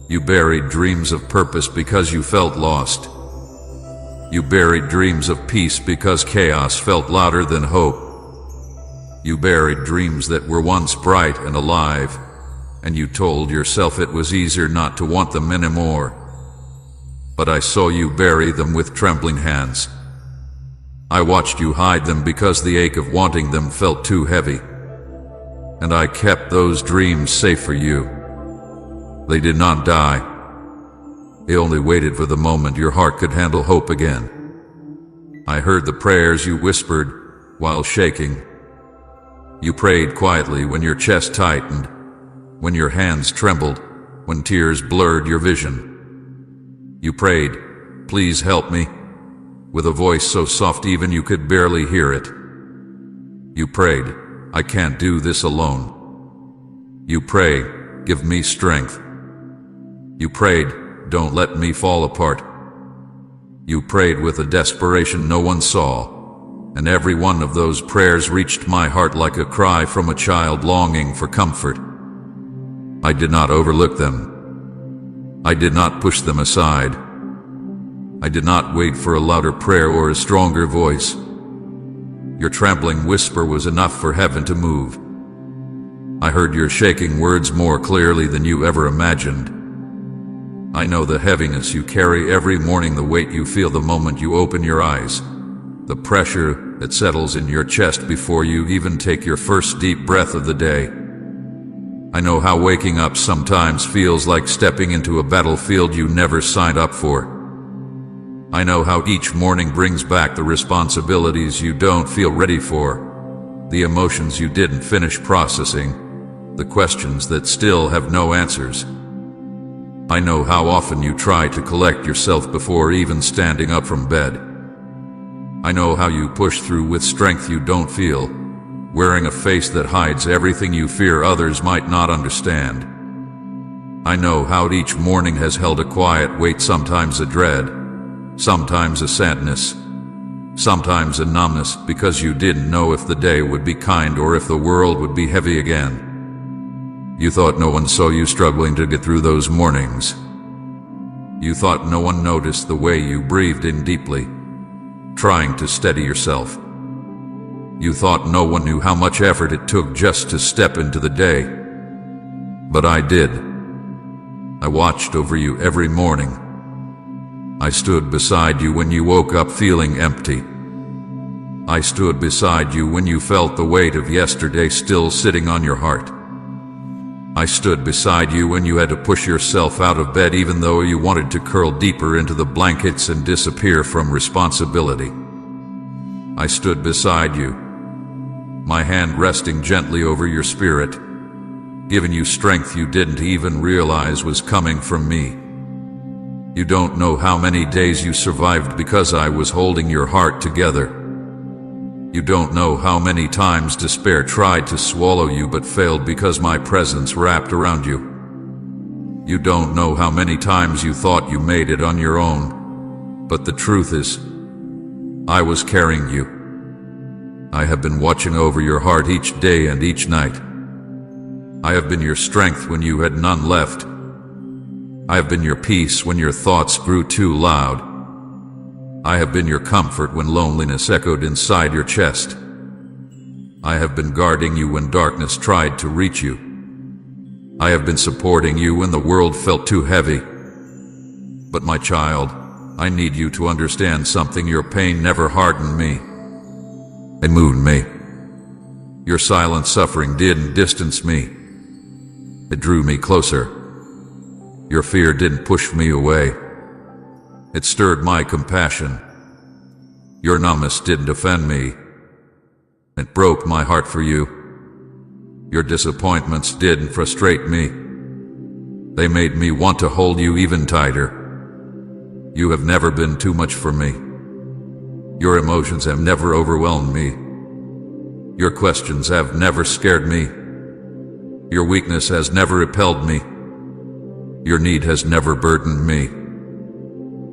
You buried dreams of purpose because you felt lost. You buried dreams of peace because chaos felt louder than hope. You buried dreams that were once bright and alive, and you told yourself it was easier not to want them anymore. But I saw you bury them with trembling hands. I watched you hide them because the ache of wanting them felt too heavy. And I kept those dreams safe for you. They did not die. They only waited for the moment your heart could handle hope again. I heard the prayers you whispered while shaking. You prayed quietly when your chest tightened, when your hands trembled, when tears blurred your vision. You prayed, "Please help me," with a voice so soft even you could barely hear it. You prayed, "I can't do this alone." You prayed, "Give me strength." You prayed, "Don't let me fall apart." You prayed with a desperation no one saw, and every one of those prayers reached my heart like a cry from a child longing for comfort. I did not overlook them. I did not push them aside. I did not wait for a louder prayer or a stronger voice. Your trembling whisper was enough for heaven to move. I heard your shaking words more clearly than you ever imagined. I know the heaviness you carry every morning, the weight you feel the moment you open your eyes, the pressure that settles in your chest before you even take your first deep breath of the day. I know how waking up sometimes feels like stepping into a battlefield you never signed up for. I know how each morning brings back the responsibilities you don't feel ready for, the emotions you didn't finish processing, the questions that still have no answers. I know how often you try to collect yourself before even standing up from bed. I know how you push through with strength you don't feel, wearing a face that hides everything you fear others might not understand. I know how each morning has held a quiet weight, sometimes a dread, sometimes a sadness, sometimes a numbness, because you didn't know if the day would be kind or if the world would be heavy again. You thought no one saw you struggling to get through those mornings. You thought no one noticed the way you breathed in deeply, trying to steady yourself. You thought no one knew how much effort it took just to step into the day. But I did. I watched over you every morning. I stood beside you when you woke up feeling empty. I stood beside you when you felt the weight of yesterday still sitting on your heart. I stood beside you when you had to push yourself out of bed even though you wanted to curl deeper into the blankets and disappear from responsibility. I stood beside you, my hand resting gently over your spirit, giving you strength you didn't even realize was coming from me. You don't know how many days you survived because I was holding your heart together. You don't know how many times despair tried to swallow you but failed because my presence wrapped around you. You don't know how many times you thought you made it on your own, but the truth is, I was carrying you. I have been watching over your heart each day and each night. I have been your strength when you had none left. I have been your peace when your thoughts grew too loud. I have been your comfort when loneliness echoed inside your chest. I have been guarding you when darkness tried to reach you. I have been supporting you when the world felt too heavy. But my child, I need you to understand something. Your pain never hardened me. It moved me. Your silent suffering didn't distance me. It drew me closer. Your fear didn't push me away. It stirred my compassion. Your numbness didn't offend me. It broke my heart for you. Your disappointments didn't frustrate me. They made me want to hold you even tighter. You have never been too much for me. Your emotions have never overwhelmed me. Your questions have never scared me. Your weakness has never repelled me. Your need has never burdened me.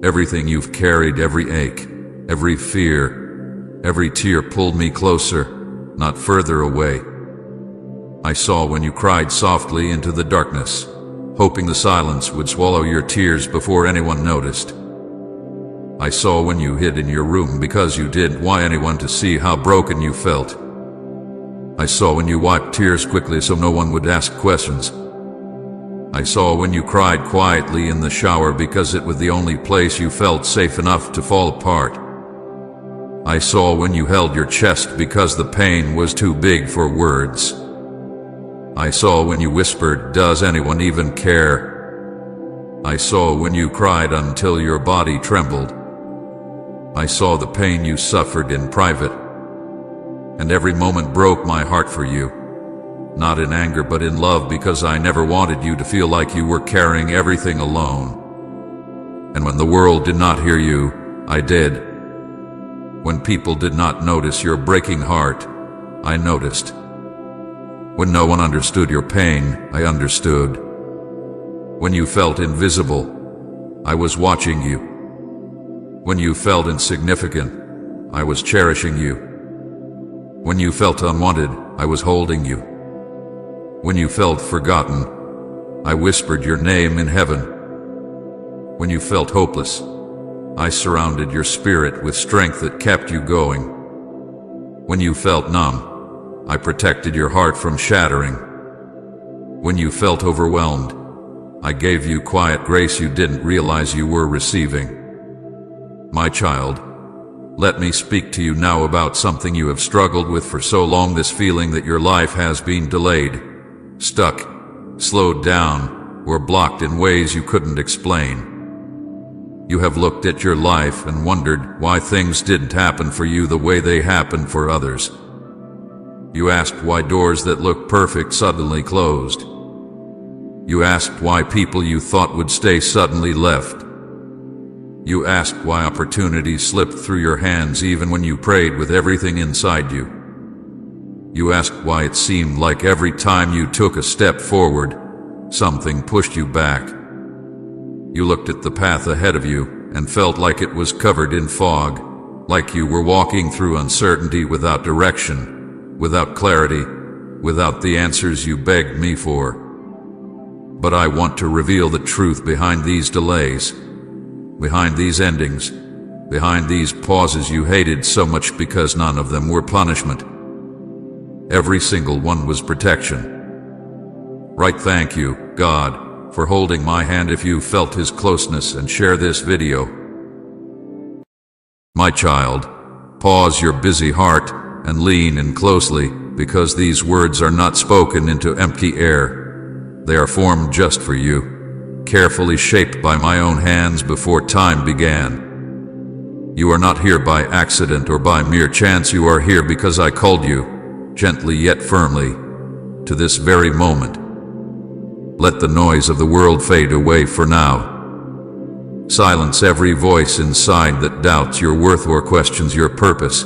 Everything you've carried, every ache, every fear, every tear pulled me closer, not further away. I saw when you cried softly into the darkness, hoping the silence would swallow your tears before anyone noticed. I saw when you hid in your room because you didn't want anyone to see how broken you felt. I saw when you wiped tears quickly so no one would ask questions. I saw when you cried quietly in the shower because it was the only place you felt safe enough to fall apart. I saw when you held your chest because the pain was too big for words. I saw when you whispered, "Does anyone even care?" I saw when you cried until your body trembled. I saw the pain you suffered in private, and every moment broke my heart for you. Not in anger but in love, because I never wanted you to feel like you were carrying everything alone. And when the world did not hear you, I did. When people did not notice your breaking heart, I noticed. When no one understood your pain, I understood. When you felt invisible, I was watching you. When you felt insignificant, I was cherishing you. When you felt unwanted, I was holding you. When you felt forgotten, I whispered your name in heaven. When you felt hopeless, I surrounded your spirit with strength that kept you going. When you felt numb, I protected your heart from shattering. When you felt overwhelmed, I gave you quiet grace you didn't realize you were receiving. My child, let me speak to you now about something you have struggled with for so long, this feeling that your life has been delayed, stuck, slowed down, or blocked in ways you couldn't explain. You have looked at your life and wondered why things didn't happen for you the way they happened for others. You asked why doors that looked perfect suddenly closed. You asked why people you thought would stay suddenly left. You asked why opportunities slipped through your hands even when you prayed with everything inside you. You asked why it seemed like every time you took a step forward, something pushed you back. You looked at the path ahead of you and felt like it was covered in fog, like you were walking through uncertainty without direction, without clarity, without the answers you begged me for. But I want to reveal the truth behind these delays, behind these endings, behind these pauses you hated so much because none of them were punishment. Every single one was protection. Right, thank you, God, for holding my hand if you felt His closeness, and share this video. My child, pause your busy heart and lean in closely, because these words are not spoken into empty air. They are formed just for you, carefully shaped by my own hands before time began. You are not here by accident or by mere chance. You are here because I called you, gently yet firmly, to this very moment. Let the noise of the world fade away for now. Silence every voice inside that doubts your worth or questions your purpose.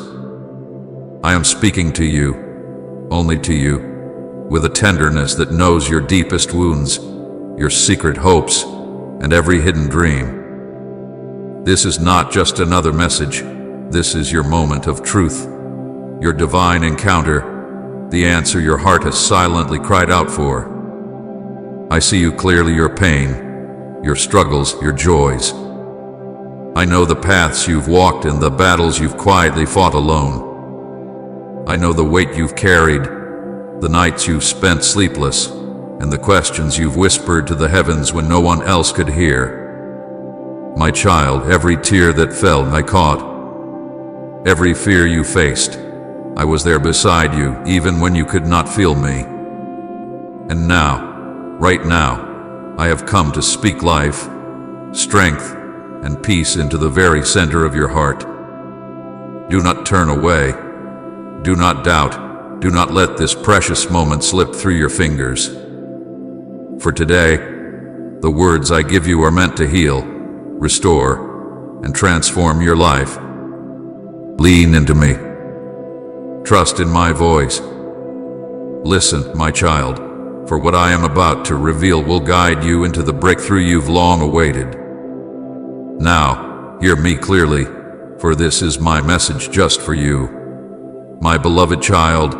I am speaking to you, only to you, with a tenderness that knows your deepest wounds, your secret hopes, and every hidden dream. This is not just another message. This is your moment of truth, your divine encounter, the answer your heart has silently cried out for. I see you clearly, your pain, your struggles, your joys. I know the paths you've walked and the battles you've quietly fought alone. I know the weight you've carried, the nights you've spent sleepless, and the questions you've whispered to the heavens when no one else could hear. My child, every tear that fell I caught. Every fear you faced, I was there beside you, even when you could not feel me. And now, right now, I have come to speak life, strength, and peace into the very center of your heart. Do not turn away. Do not doubt. Do not let this precious moment slip through your fingers. For today, the words I give you are meant to heal, restore, and transform your life. Lean into me. Trust in my voice. Listen, my child, for what I am about to reveal will guide you into the breakthrough you've long awaited. Now, hear me clearly, for this is my message just for you. My beloved child,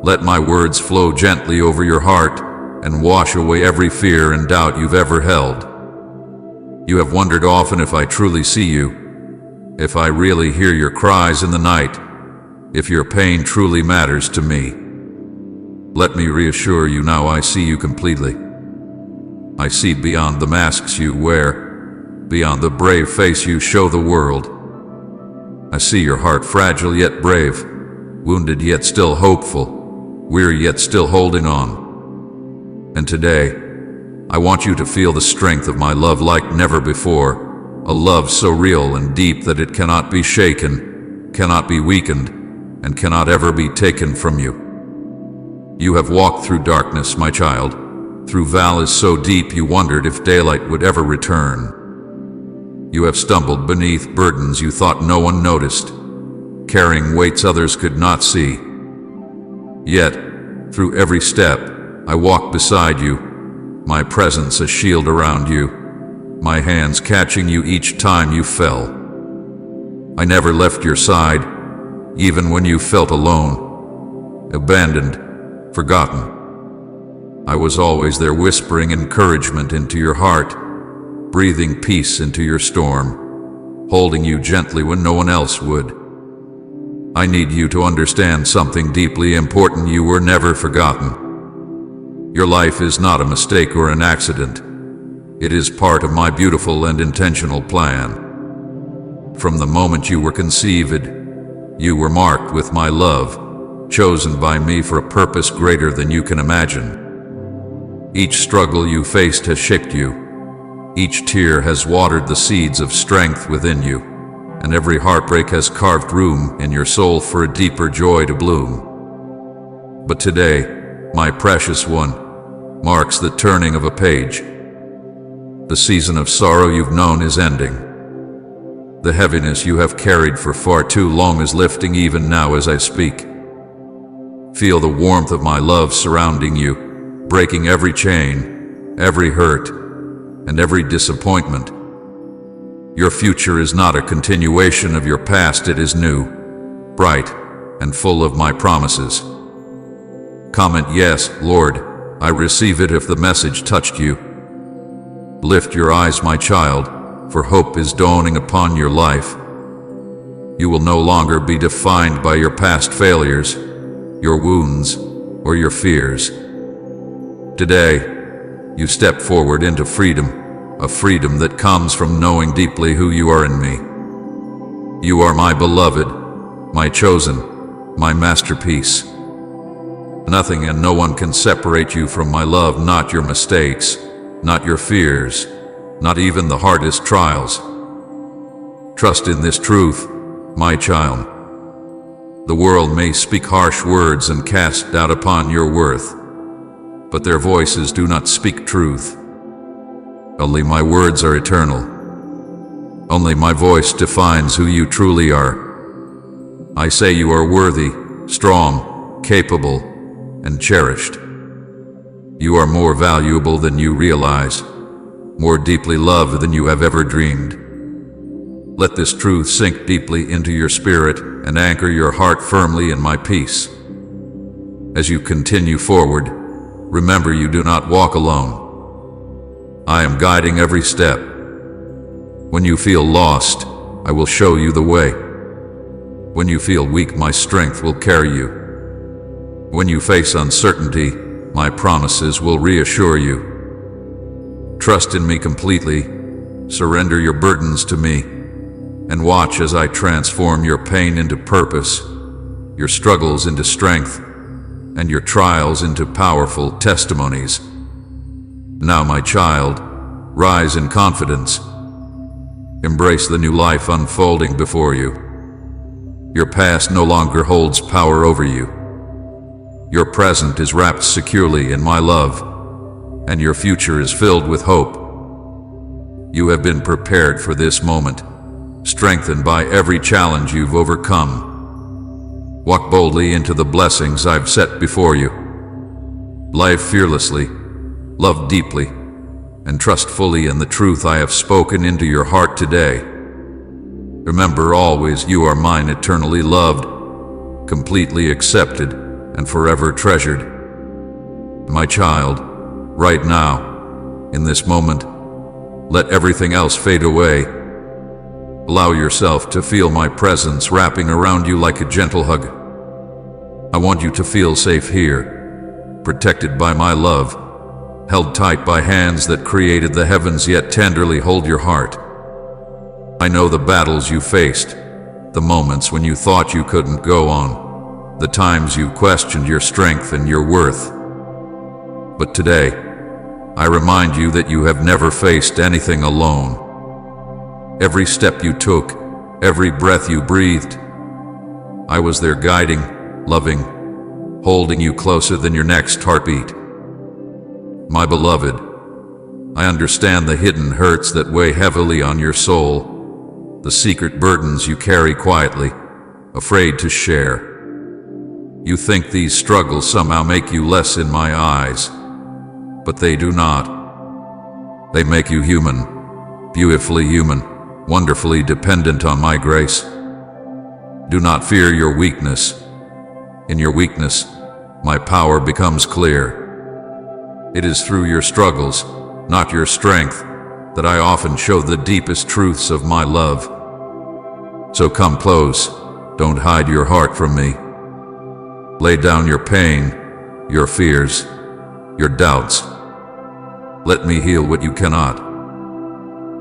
let my words flow gently over your heart and wash away every fear and doubt you've ever held. You have wondered often if I truly see you, if I really hear your cries in the night, if your pain truly matters to me. Let me reassure you now, I see you completely. I see beyond the masks you wear, beyond the brave face you show the world. I see your heart fragile yet brave, wounded yet still hopeful, weary yet still holding on. And today, I want you to feel the strength of my love like never before, a love so real and deep that it cannot be shaken, cannot be weakened, and cannot ever be taken from you. You have walked through darkness, my child, through valleys so deep you wondered if daylight would ever return. You have stumbled beneath burdens you thought no one noticed, carrying weights others could not see. Yet, through every step, I walked beside you, my presence a shield around you, my hands catching you each time you fell. I never left your side, even when you felt alone, abandoned, forgotten. I was always there whispering encouragement into your heart, breathing peace into your storm, holding you gently when no one else would. I need you to understand something deeply important: you were never forgotten. Your life is not a mistake or an accident. It is part of my beautiful and intentional plan. From the moment you were conceived, you were marked with my love, chosen by me for a purpose greater than you can imagine. Each struggle you faced has shaped you. Each tear has watered the seeds of strength within you, and every heartbreak has carved room in your soul for a deeper joy to bloom. But today, my precious one, marks the turning of a page. The season of sorrow you've known is ending. The heaviness you have carried for far too long is lifting even now as I speak. Feel the warmth of my love surrounding you, breaking every chain, every hurt, and every disappointment. Your future is not a continuation of your past, it is new, bright, and full of my promises. Comment, "Yes, Lord, I receive it," if the message touched you. Lift your eyes, my child, for hope is dawning upon your life. You will no longer be defined by your past failures, your wounds, or your fears. Today, you step forward into freedom, a freedom that comes from knowing deeply who you are in me. You are my beloved, my chosen, my masterpiece. Nothing and no one can separate you from my love, not your mistakes, not your fears, not even the hardest trials. Trust in this truth, my child. The world may speak harsh words and cast doubt upon your worth, but their voices do not speak truth. Only my words are eternal. Only my voice defines who you truly are. I say you are worthy, strong, capable, and cherished. You are more valuable than you realize, more deeply loved than you have ever dreamed. Let this truth sink deeply into your spirit and anchor your heart firmly in my peace. As you continue forward, remember you do not walk alone. I am guiding every step. When you feel lost, I will show you the way. When you feel weak, my strength will carry you. When you face uncertainty, my promises will reassure you. Trust in me completely, surrender your burdens to me, and watch as I transform your pain into purpose, your struggles into strength, and your trials into powerful testimonies. Now, my child, rise in confidence. Embrace the new life unfolding before you. Your past no longer holds power over you. Your present is wrapped securely in my love, and your future is filled with hope. You have been prepared for this moment, strengthened by every challenge you've overcome. Walk boldly into the blessings I've set before you. Live fearlessly, love deeply, and trust fully in the truth I have spoken into your heart today. Remember always, you are mine, eternally loved, completely accepted, and forever treasured. My child, right now, in this moment, let everything else fade away. Allow yourself to feel my presence wrapping around you like a gentle hug. I want you to feel safe here, protected by my love, held tight by hands that created the heavens yet tenderly hold your heart. I know the battles you faced, The moments when you thought you couldn't go on. The times you questioned your strength and your worth. But today, I remind you that you have never faced anything alone. Every step you took, every breath you breathed, I was there guiding, loving, holding you closer than your next heartbeat. My beloved, I understand the hidden hurts that weigh heavily on your soul, the secret burdens you carry quietly, afraid to share. You think these struggles somehow make you less in my eyes, but they do not. They make you human, beautifully human, wonderfully dependent on my grace. Do not fear your weakness. In your weakness, my power becomes clear. It is through your struggles, not your strength, that I often show the deepest truths of my love. So come close, don't hide your heart from me. Lay down your pain, your fears, your doubts. Let me heal what you cannot.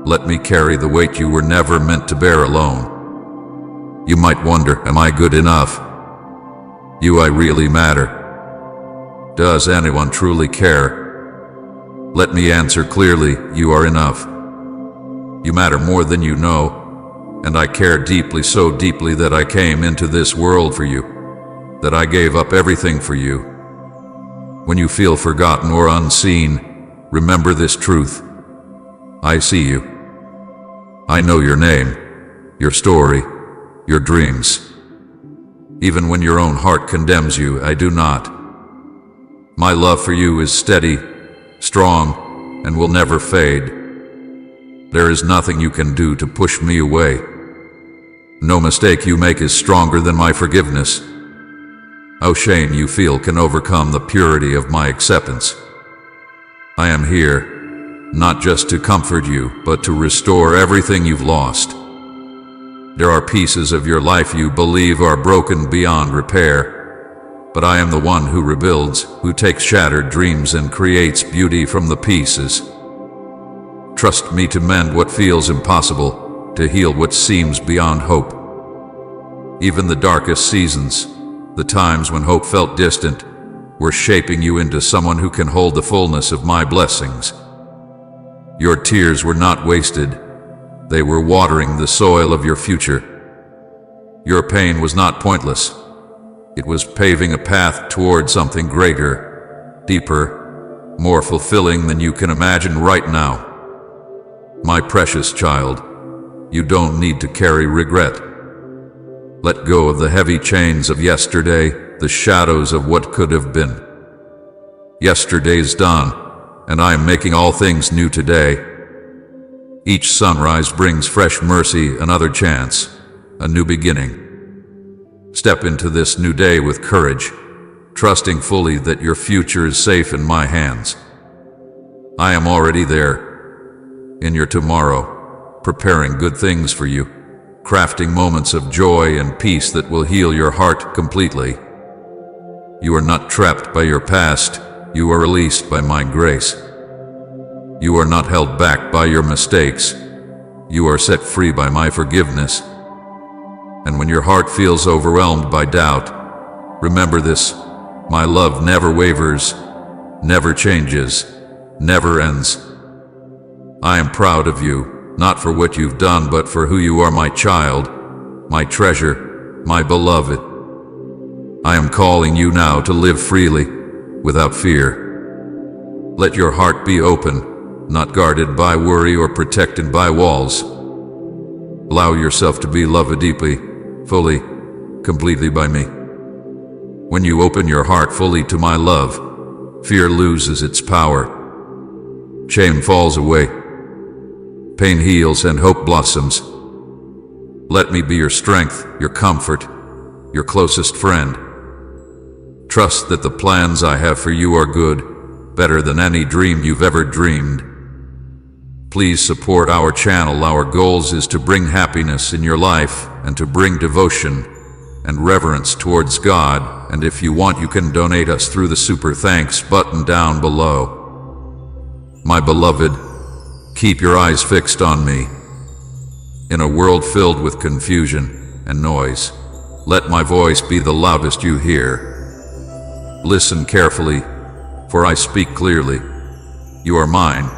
Let me carry the weight you were never meant to bear alone. You might wonder, am I good enough? I really matter. Does anyone truly care? Let me answer clearly, you are enough. You matter more than you know, and I care deeply, so deeply that I came into this world for you, that I gave up everything for you. When you feel forgotten or unseen, remember this truth. I see you. I know your name, your story, your dreams. Even when your own heart condemns you, I do not. My love for you is steady, strong, and will never fade. There is nothing you can do to push me away. No mistake you make is stronger than my forgiveness. No shame you feel can overcome the purity of my acceptance. I am here, not just to comfort you, but to restore everything you've lost. There are pieces of your life you believe are broken beyond repair, but I am the one who rebuilds, who takes shattered dreams and creates beauty from the pieces. Trust me to mend what feels impossible, to heal what seems beyond hope. Even the darkest seasons, the times when hope felt distant, were shaping you into someone who can hold the fullness of my blessings. Your tears were not wasted. They were watering the soil of your future. Your pain was not pointless. It was paving a path toward something greater, deeper, more fulfilling than you can imagine right now. My precious child, you don't need to carry regret. Let go of the heavy chains of yesterday, the shadows of what could have been. Yesterday's done, and I am making all things new today. Each sunrise brings fresh mercy, another chance, a new beginning. Step into this new day with courage, trusting fully that your future is safe in my hands. I am already there, in your tomorrow, preparing good things for you, crafting moments of joy and peace that will heal your heart completely. You are not trapped by your past, you are released by my grace. You are not held back by your mistakes. You are set free by my forgiveness. And when your heart feels overwhelmed by doubt, remember this: my love never wavers, never changes, never ends. I am proud of you, not for what you've done, but for who you are, my child, my treasure, my beloved. I am calling you now to live freely, without fear. Let your heart be open, not guarded by worry or protected by walls. Allow yourself to be loved deeply, fully, completely by me. When you open your heart fully to my love, fear loses its power. Shame falls away. Pain heals and hope blossoms. Let me be your strength, your comfort, your closest friend. Trust that the plans I have for you are good, better than any dream you've ever dreamed. Please support our channel. Our goals is to bring happiness in your life and to bring devotion and reverence towards God. And if you want, you can donate us through the super thanks button down below. My beloved, keep your eyes fixed on me. In a world filled with confusion and noise. Let my voice be the loudest you hear. Listen carefully, for I speak clearly. You are mine,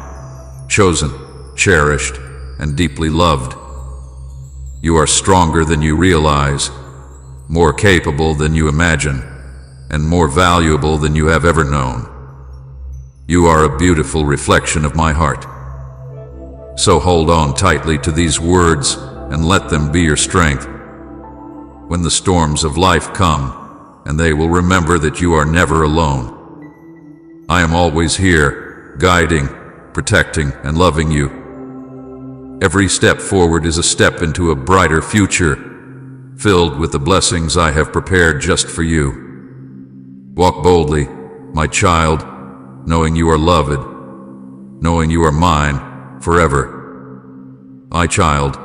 chosen, cherished, and deeply loved. You are stronger than you realize, more capable than you imagine, and more valuable than you have ever known. You are a beautiful reflection of my heart. So hold on tightly to these words and let them be your strength when the storms of life come, and they will remember that you are never alone. I am always here, guiding, protecting, and loving you. Every step forward is a step into a brighter future, filled with the blessings I have prepared just for you. Walk boldly, my child, knowing you are loved, knowing you are mine forever. My child,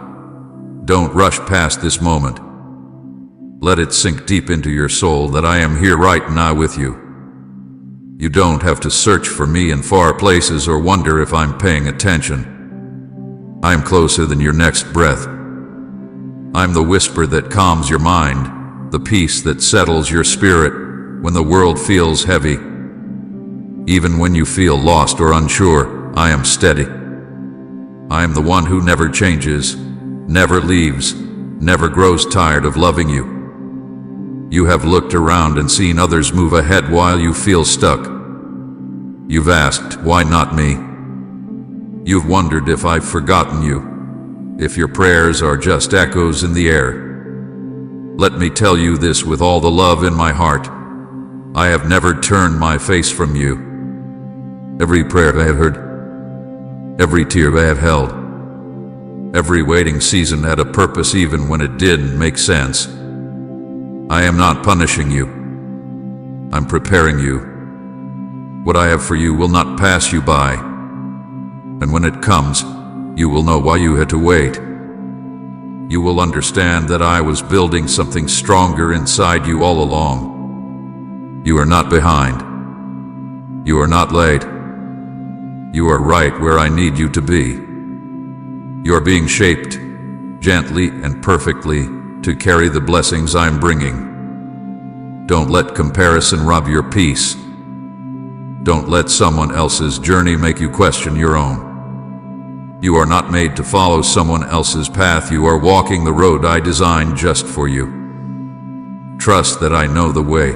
don't rush past this moment. Let it sink deep into your soul that I am here right now with you. You don't have to search for me in far places or wonder if I'm paying attention. I am closer than your next breath. I'm the whisper that calms your mind, the peace that settles your spirit when the world feels heavy. Even when you feel lost or unsure, I am steady. I am the one who never changes, never leaves, never grows tired of loving you. You have looked around and seen others move ahead while you feel stuck. You've asked, why not me? You've wondered if I've forgotten you, if your prayers are just echoes in the air. Let me tell you this with all the love in my heart. I have never turned my face from you. Every prayer I have heard, every tear I have held, every waiting season had a purpose even when it didn't make sense. I am not punishing you. I'm preparing you. What I have for you will not pass you by. And when it comes, you will know why you had to wait. You will understand that I was building something stronger inside you all along. You are not behind. You are not late. You are right where I need you to be. You are being shaped, gently and perfectly, to carry the blessings I'm bringing. Don't let comparison rob your peace. Don't let someone else's journey make you question your own. You are not made to follow someone else's path. You are walking the road I designed just for you. Trust that I know the way.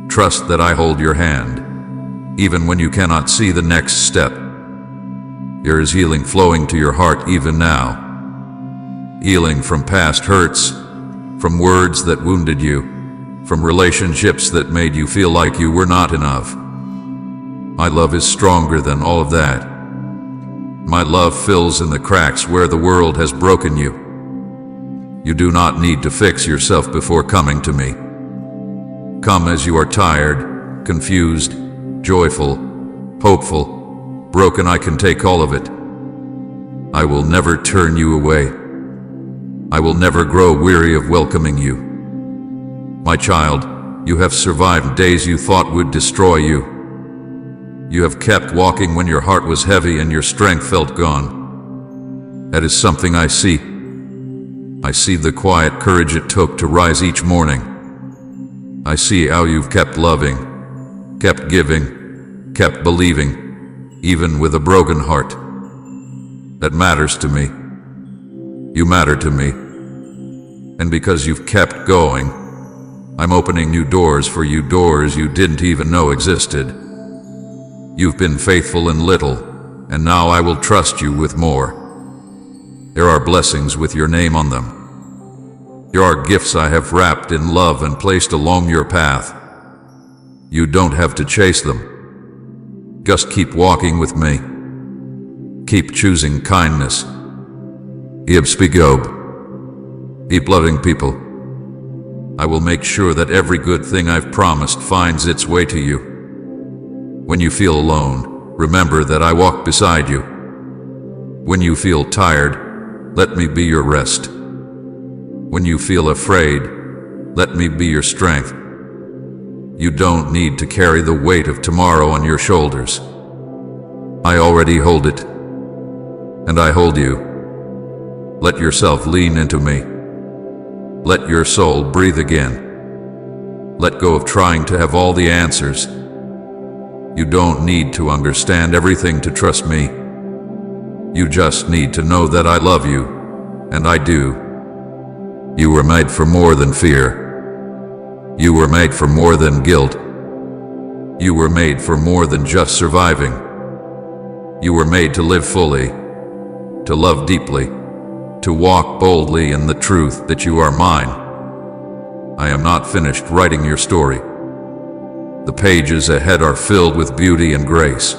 Trust that I hold your hand, even when you cannot see the next step. There is healing flowing to your heart even now. Healing from past hurts, from words that wounded you, from relationships that made you feel like you were not enough. My love is stronger than all of that. My love fills in the cracks where the world has broken you. You do not need to fix yourself before coming to me. Come as you are tired, confused, joyful, hopeful, broken. I can take all of it. I will never turn you away. I will never grow weary of welcoming you. My child, you have survived days you thought would destroy you. You have kept walking when your heart was heavy and your strength felt gone. That is something I see. I see the quiet courage it took to rise each morning. I see how you've kept loving, kept giving, kept believing, even with a broken heart. That matters to me. You matter to me. And because you've kept going, I'm opening new doors for you, doors you didn't even know existed. You've been faithful in little, and now I will trust you with more. There are blessings with your name on them. There are gifts I have wrapped in love and placed along your path. You don't have to chase them. Just keep walking with me. Keep choosing kindness. Keep loving people. I will make sure that every good thing I've promised finds its way to you. When you feel alone, remember that I walk beside you. When you feel tired, let me be your rest. When you feel afraid, let me be your strength. You don't need to carry the weight of tomorrow on your shoulders. I already hold it, and I hold you. Let yourself lean into me. Let your soul breathe again. Let go of trying to have all the answers. You don't need to understand everything to trust me. You just need to know that I love you, and I do. You were made for more than fear. You were made for more than guilt. You were made for more than just surviving. You were made to live fully, to love deeply, to walk boldly in the truth that you are mine. I am not finished writing your story. The pages ahead are filled with beauty and grace.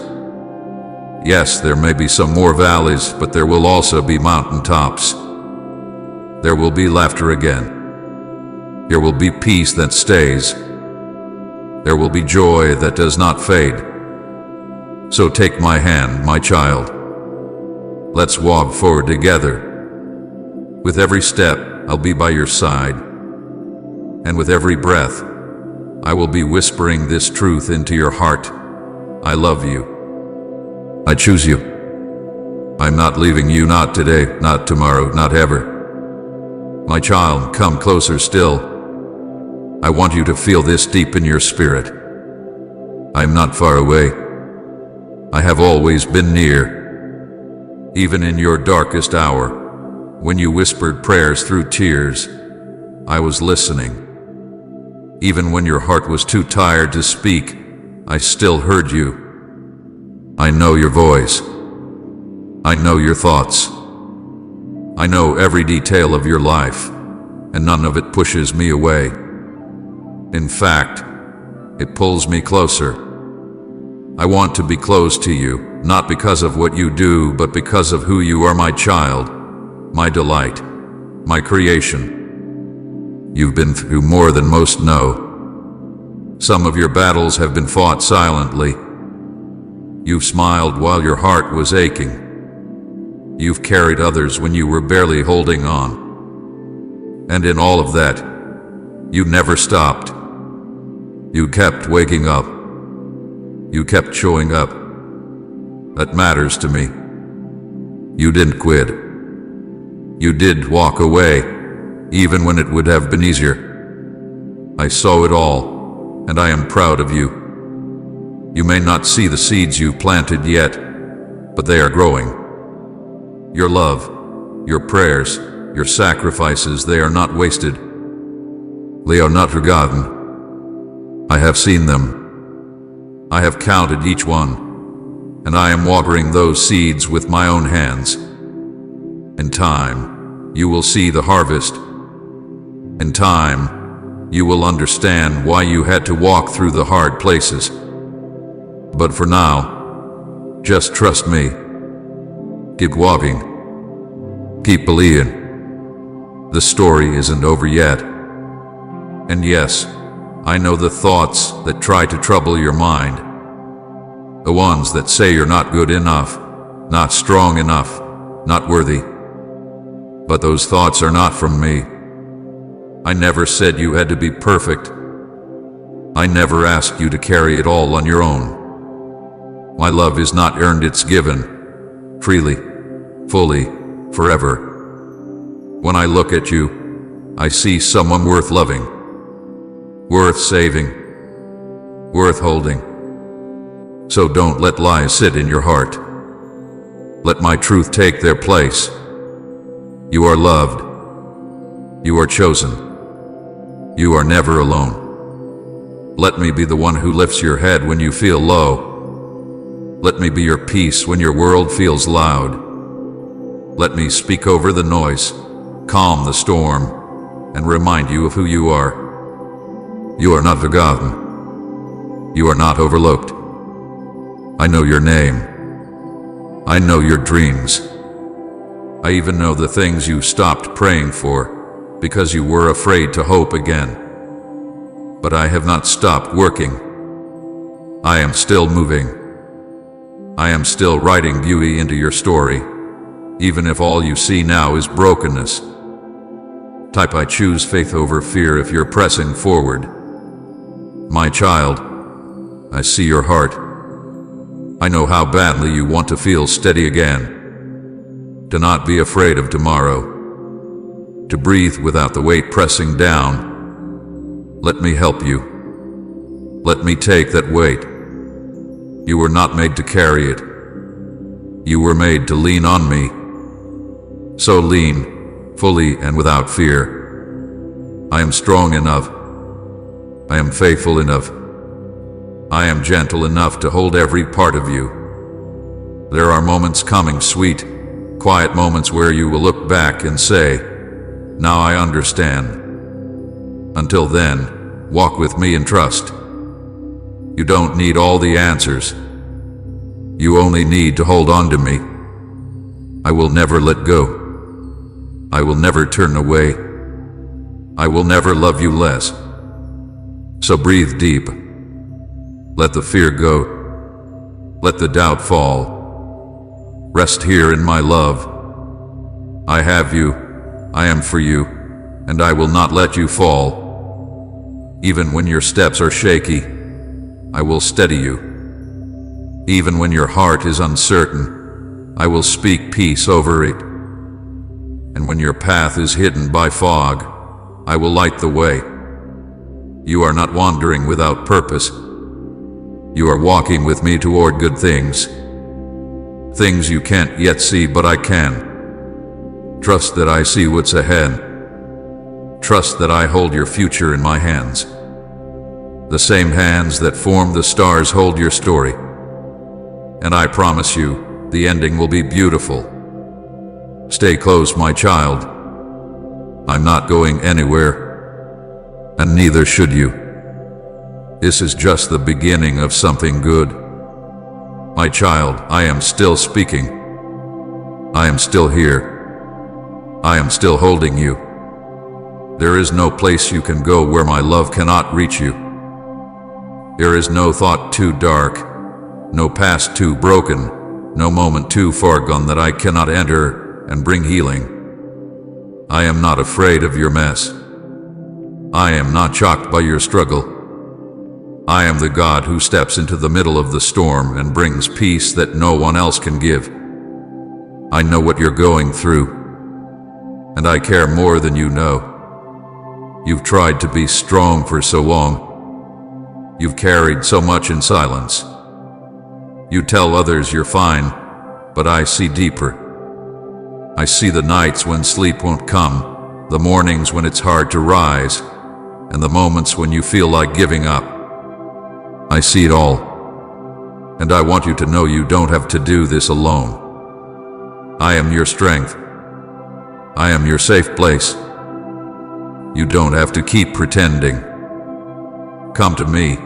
Yes, there may be some more valleys, but there will also be mountaintops. There will be laughter again. There will be peace that stays. There will be joy that does not fade. So take my hand, my child. Let's walk forward together. With every step, I'll be by your side. And with every breath, I will be whispering this truth into your heart. I love you. I choose you. I'm not leaving you, not today, not tomorrow, not ever. My child, come closer still. I want you to feel this deep in your spirit. I'm not far away. I have always been near. Even in your darkest hour, when you whispered prayers through tears, I was listening. Even when your heart was too tired to speak, I still heard you. I know your voice. I know your thoughts. I know every detail of your life, and none of it pushes me away. In fact, it pulls me closer. I want to be close to you, not because of what you do, but because of who you are, my child, my delight, my creation. You've been through more than most know. Some of your battles have been fought silently. You've smiled while your heart was aching. You've carried others when you were barely holding on. And in all of that, you never stopped. You kept waking up. You kept showing up. That matters to me. You didn't quit. You did walk away, even when it would have been easier. I saw it all, and I am proud of you. You may not see the seeds you planted yet, but they are growing. Your love, your prayers, your sacrifices, they are not wasted. They are not forgotten. I have seen them. I have counted each one, and I am watering those seeds with my own hands. In time, you will see the harvest. In time, you will understand why you had to walk through the hard places. But for now, just trust me. Keep walking. Keep believing. The story isn't over yet. And yes, I know the thoughts that try to trouble your mind. The ones that say you're not good enough, not strong enough, not worthy. But those thoughts are not from me. I never said you had to be perfect. I never asked you to carry it all on your own. My love is not earned, it's given. Freely, fully, forever. When I look at you, I see someone worth loving, worth saving, worth holding. So don't let lies sit in your heart. Let my truth take their place. You are loved. You are chosen. You are never alone. Let me be the one who lifts your head when you feel low. Let me be your peace when your world feels loud. Let me speak over the noise, calm the storm, and remind you of who you are. You are not forgotten. You are not overlooked. I know your name. I know your dreams. I even know the things you stopped praying for because you were afraid to hope again. But I have not stopped working. I am still moving. I am still writing beauty into your story, even if all you see now is brokenness. Type I choose faith over fear if you're pressing forward. My child, I see your heart. I know how badly you want to feel steady again, to not be afraid of tomorrow. to breathe without the weight pressing down. Let me help you. Let me take that weight. You were not made to carry it. You were made to lean on me. So lean, fully and without fear. I am strong enough. I am faithful enough. I am gentle enough to hold every part of you. There are moments coming, sweet, quiet moments where you will look back and say, "Now I understand." Until then, walk with me and trust. You don't need all the answers. You only need to hold on to me. I will never let go. I will never turn away. I will never love you less. So breathe deep. Let the fear go. Let the doubt fall. Rest here in my love. I have you. I am for you, and I will not let you fall. Even when your steps are shaky, I will steady you. Even when your heart is uncertain, I will speak peace over it. And when your path is hidden by fog, I will light the way. You are not wandering without purpose. You are walking with me toward good things. Things you can't yet see, but I can. Trust that I see what's ahead. Trust that I hold your future in my hands. The same hands that formed the stars hold your story. And I promise you, the ending will be beautiful. Stay close, my child. I'm not going anywhere, and neither should you. This is just the beginning of something good. My child, I am still speaking. I am still here. I am still holding you. There is no place you can go where my love cannot reach you. There is no thought too dark, no past too broken, no moment too far gone that I cannot enter and bring healing. I am not afraid of your mess. I am not shocked by your struggle. I am the God who steps into the middle of the storm and brings peace that no one else can give. I know what you're going through, and I care more than you know. You've tried to be strong for so long. You've carried so much in silence. You tell others you're fine, but I see deeper. I see the nights when sleep won't come, the mornings when it's hard to rise, and the moments when you feel like giving up. I see it all, and I want you to know you don't have to do this alone. I am your strength. I am your safe place. You don't have to keep pretending. Come to me,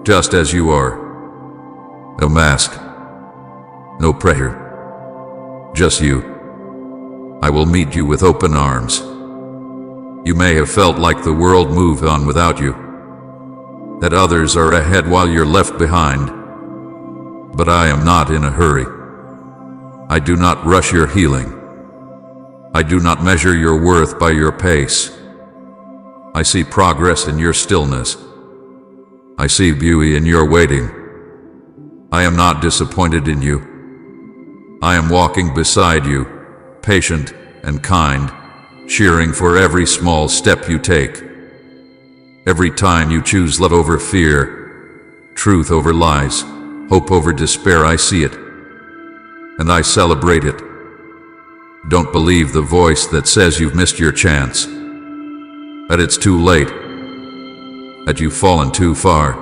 just as you are. No mask, no prayer, just you. I will meet you with open arms. You may have felt like the world moved on without you, that others are ahead while you're left behind. But I am not in a hurry. I do not rush your healing. I do not measure your worth by your pace. I see progress in your stillness. I see beauty in your waiting. I am not disappointed in you. I am walking beside you, patient and kind, cheering for every small step you take. Every time you choose love over fear, truth over lies, hope over despair, I see it, and I celebrate it. Don't believe the voice that says you've missed your chance, that it's too late, that you've fallen too far.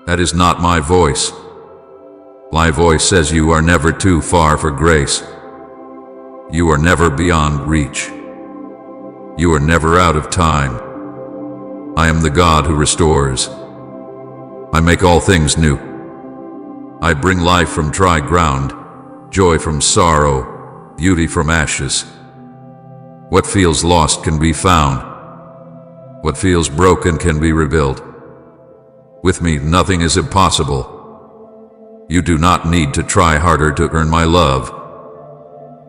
That is not my voice. My voice says you are never too far for grace. You are never beyond reach. You are never out of time. I am the God who restores. I make all things new. I bring life from dry ground, joy from sorrow, beauty from ashes. What feels lost can be found. What feels broken can be rebuilt. With me, nothing is impossible. You do not need to try harder to earn my love.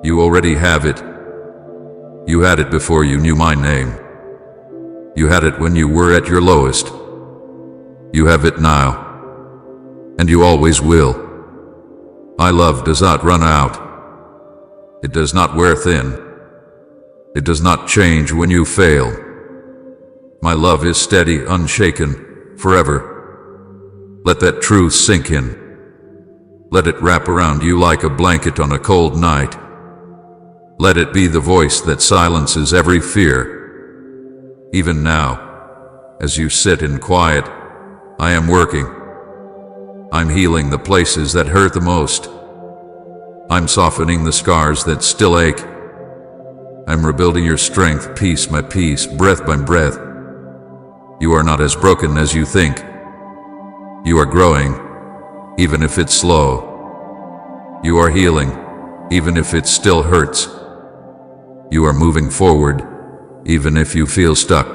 You already have it. You had it before you knew my name. You had it when you were at your lowest. You have it now, and you always will. My love does not run out. It does not wear thin. It does not change when you fail. My love is steady, unshaken, forever. Let that truth sink in. Let it wrap around you like a blanket on a cold night. Let it be the voice that silences every fear. Even now, as you sit in quiet, I am working. I'm healing the places that hurt the most. I'm softening the scars that still ache. I'm rebuilding your strength, piece by piece, breath by breath. You are not as broken as you think. You are growing, even if it's slow. You are healing, even if it still hurts. You are moving forward, even if you feel stuck.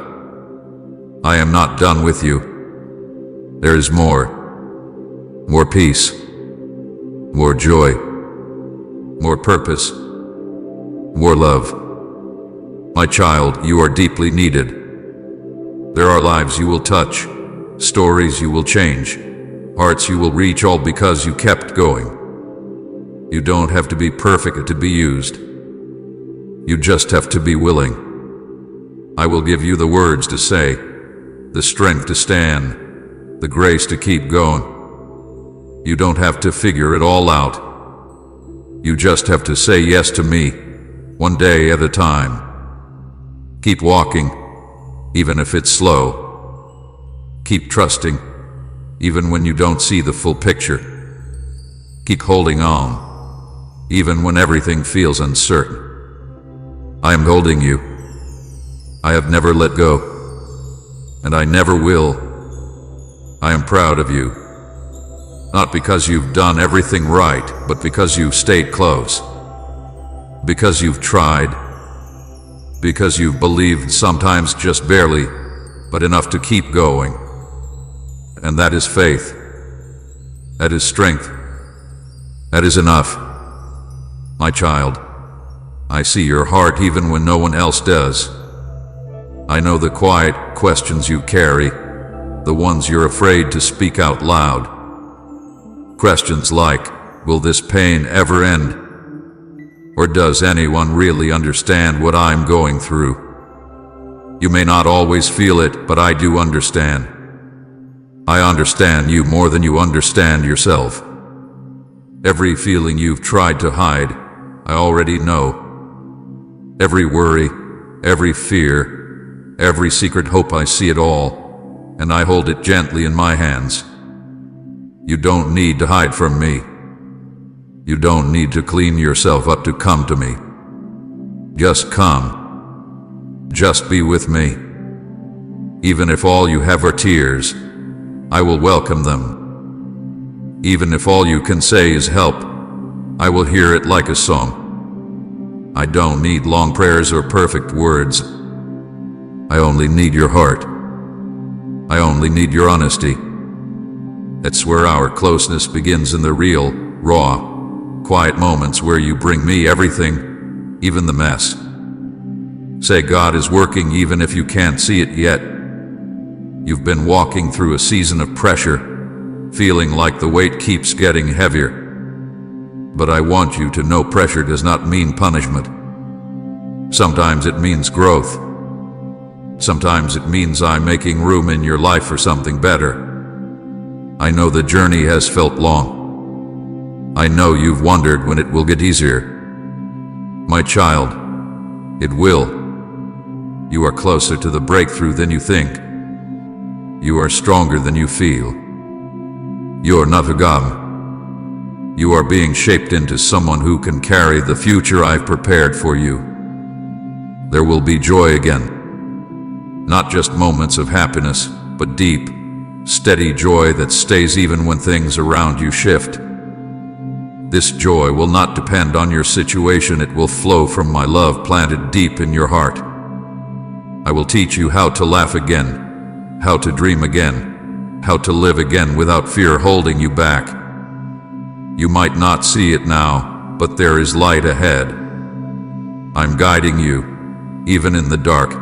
I am not done with you. There is more. More peace. More joy. More purpose. More love. My child, you are deeply needed. There are lives you will touch, stories you will change, hearts you will reach, all because you kept going. You don't have to be perfect to be used. You just have to be willing. I will give you the words to say, the strength to stand, the grace to keep going. You don't have to figure it all out. You just have to say yes to me, one day at a time. Keep walking, even if it's slow. Keep trusting, even when you don't see the full picture. Keep holding on, even when everything feels uncertain. I am holding you. I have never let go, and I never will. I am proud of you. Not because you've done everything right, but because you've stayed close. Because you've tried. Because you've believed, sometimes just barely, but enough to keep going. And that is faith. That is strength. That is enough. My child, I see your heart even when no one else does. I know the quiet questions you carry, the ones you're afraid to speak out loud. Questions like, will this pain ever end? Or does anyone really understand what I'm going through? You may not always feel it, but I do understand. I understand you more than you understand yourself. Every feeling you've tried to hide, I already know. Every worry, every fear, every secret hope, I see it all, and I hold it gently in my hands. You don't need to hide from me. You don't need to clean yourself up to come to me. Just come. Just be with me. Even if all you have are tears, I will welcome them. Even if all you can say is help, I will hear it like a song. I don't need long prayers or perfect words. I only need your heart. I only need your honesty. That's where our closeness begins, in the real, raw, quiet moments where you bring me everything, even the mess. Say God is working even if you can't see it yet. You've been walking through a season of pressure, feeling like the weight keeps getting heavier. But I want you to know pressure does not mean punishment. Sometimes it means growth. Sometimes it means I'm making room in your life for something better. I know the journey has felt long. I know you've wondered when it will get easier. My child, it will. You are closer to the breakthrough than you think. You are stronger than you feel. You are not forgotten. You are being shaped into someone who can carry the future I've prepared for you. There will be joy again. Not just moments of happiness, but deep, steady joy that stays even when things around you shift. This joy will not depend on your situation. It will flow from my love planted deep in your heart. I will teach you how to laugh again, how to dream again, how to live again without fear holding you back. You might not see it now, but there is light ahead. I'm guiding you, even in the dark.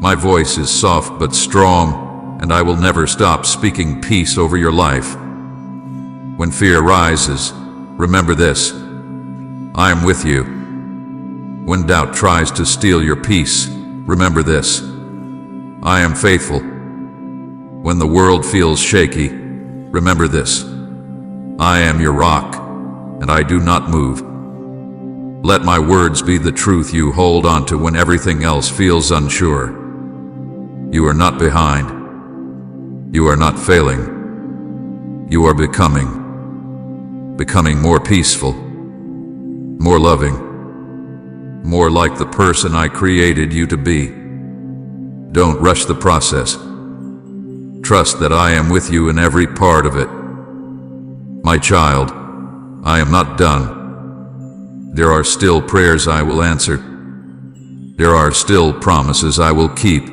My voice is soft but strong, and I will never stop speaking peace over your life. When fear rises, remember this: I am with you. When doubt tries to steal your peace, remember this: I am faithful. When the world feels shaky, remember this: I am your rock, and I do not move. Let my words be the truth you hold on to when everything else feels unsure. You are not behind. You are not failing. You are becoming more peaceful, more loving, more like the person I created you to be. Don't rush the process. Trust that I am with you in every part of it. My child, I am not done. There are still prayers I will answer. There are still promises I will keep.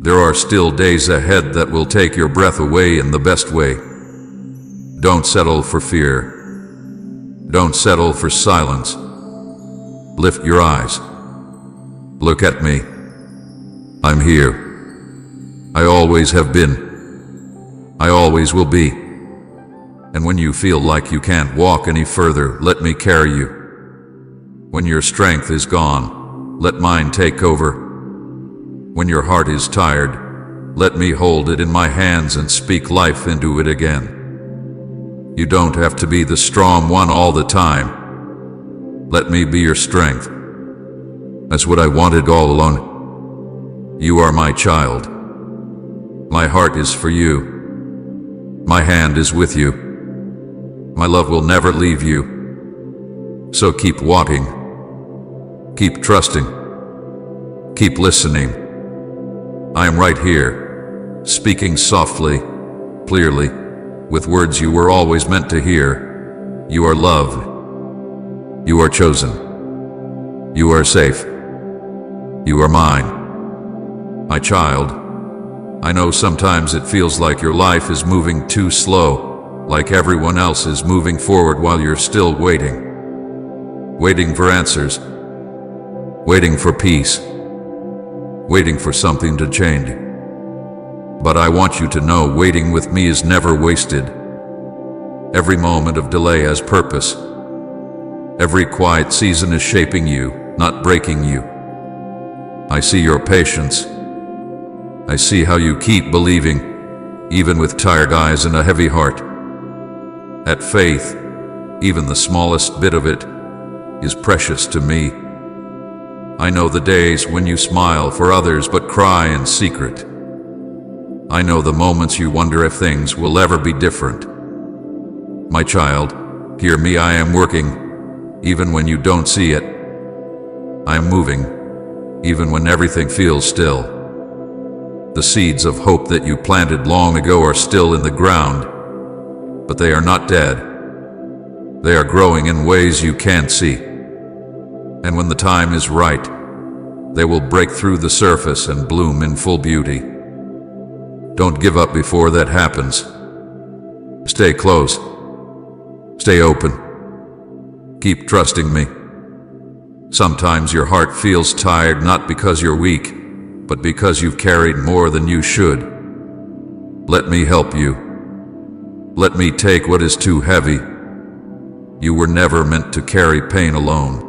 There are still days ahead that will take your breath away in the best way. Don't settle for fear. Don't settle for silence. Lift your eyes. Look at me. I'm here. I always have been. I always will be. And when you feel like you can't walk any further, let me carry you. When your strength is gone, let mine take over. When your heart is tired, let me hold it in my hands and speak life into it again. You don't have to be the strong one all the time. Let me be your strength. That's what I wanted all along. You are my child. My heart is for you. My hand is with you. My love will never leave you. So keep walking. Keep trusting. Keep listening. I am right here, speaking softly, clearly, with words you were always meant to hear. You are loved. You are chosen. You are safe. You are mine. My child, I know sometimes it feels like your life is moving too slow, like everyone else is moving forward while you're still waiting. Waiting for answers. Waiting for peace. Waiting for something to change. But I want you to know waiting with me is never wasted. Every moment of delay has purpose. Every quiet season is shaping you, not breaking you. I see your patience. I see how you keep believing, even with tired eyes and a heavy heart. That faith, even the smallest bit of it, is precious to me. I know the days when you smile for others but cry in secret. I know the moments you wonder if things will ever be different. My child, hear me, I am working, even when you don't see it. I am moving, even when everything feels still. The seeds of hope that you planted long ago are still in the ground, but they are not dead. They are growing in ways you can't see. And when the time is right, they will break through the surface and bloom in full beauty. Don't give up before that happens. Stay close. Stay open. Keep trusting me. Sometimes your heart feels tired not because you're weak, but because you've carried more than you should. Let me help you. Let me take what is too heavy. You were never meant to carry pain alone.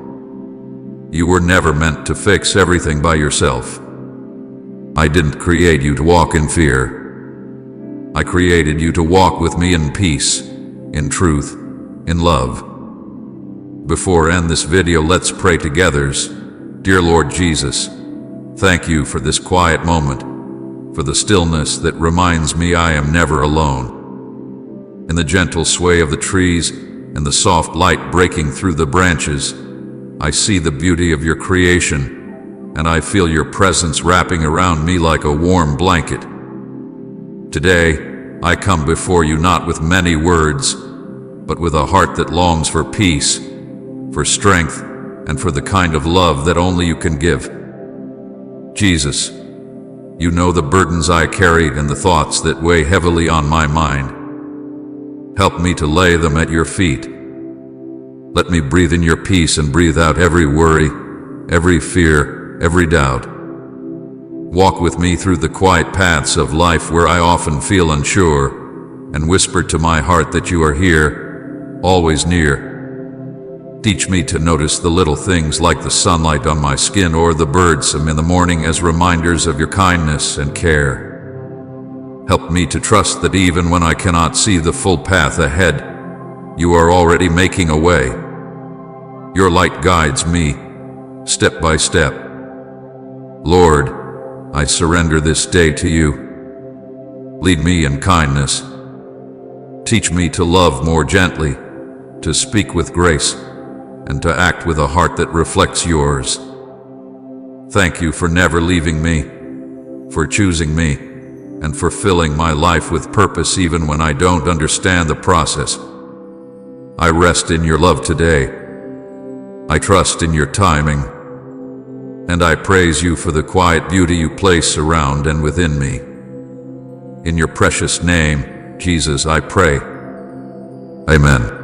You were never meant to fix everything by yourself. I didn't create you to walk in fear. I created you to walk with me in peace, in truth, in love. Before I end this video, let's pray together. Dear Lord Jesus, thank you for this quiet moment, for the stillness that reminds me I am never alone. In the gentle sway of the trees and the soft light breaking through the branches, I see the beauty of your creation, and I feel your presence wrapping around me like a warm blanket. Today, I come before you not with many words, but with a heart that longs for peace, for strength, and for the kind of love that only you can give. Jesus, you know the burdens I carried and the thoughts that weigh heavily on my mind. Help me to lay them at your feet. Let me breathe in your peace and breathe out every worry, every fear, every doubt. Walk with me through the quiet paths of life where I often feel unsure, and whisper to my heart that you are here, always near. Teach me to notice the little things like the sunlight on my skin or the birds in the morning as reminders of your kindness and care. Help me to trust that even when I cannot see the full path ahead, you are already making a way. Your light guides me, step by step. Lord, I surrender this day to you. Lead me in kindness. Teach me to love more gently, to speak with grace, and to act with a heart that reflects yours. Thank you for never leaving me, for choosing me, and for filling my life with purpose even when I don't understand the process. I rest in your love today. I trust in your timing, and I praise you for the quiet beauty you place around and within me. In your precious name, Jesus, I pray. Amen.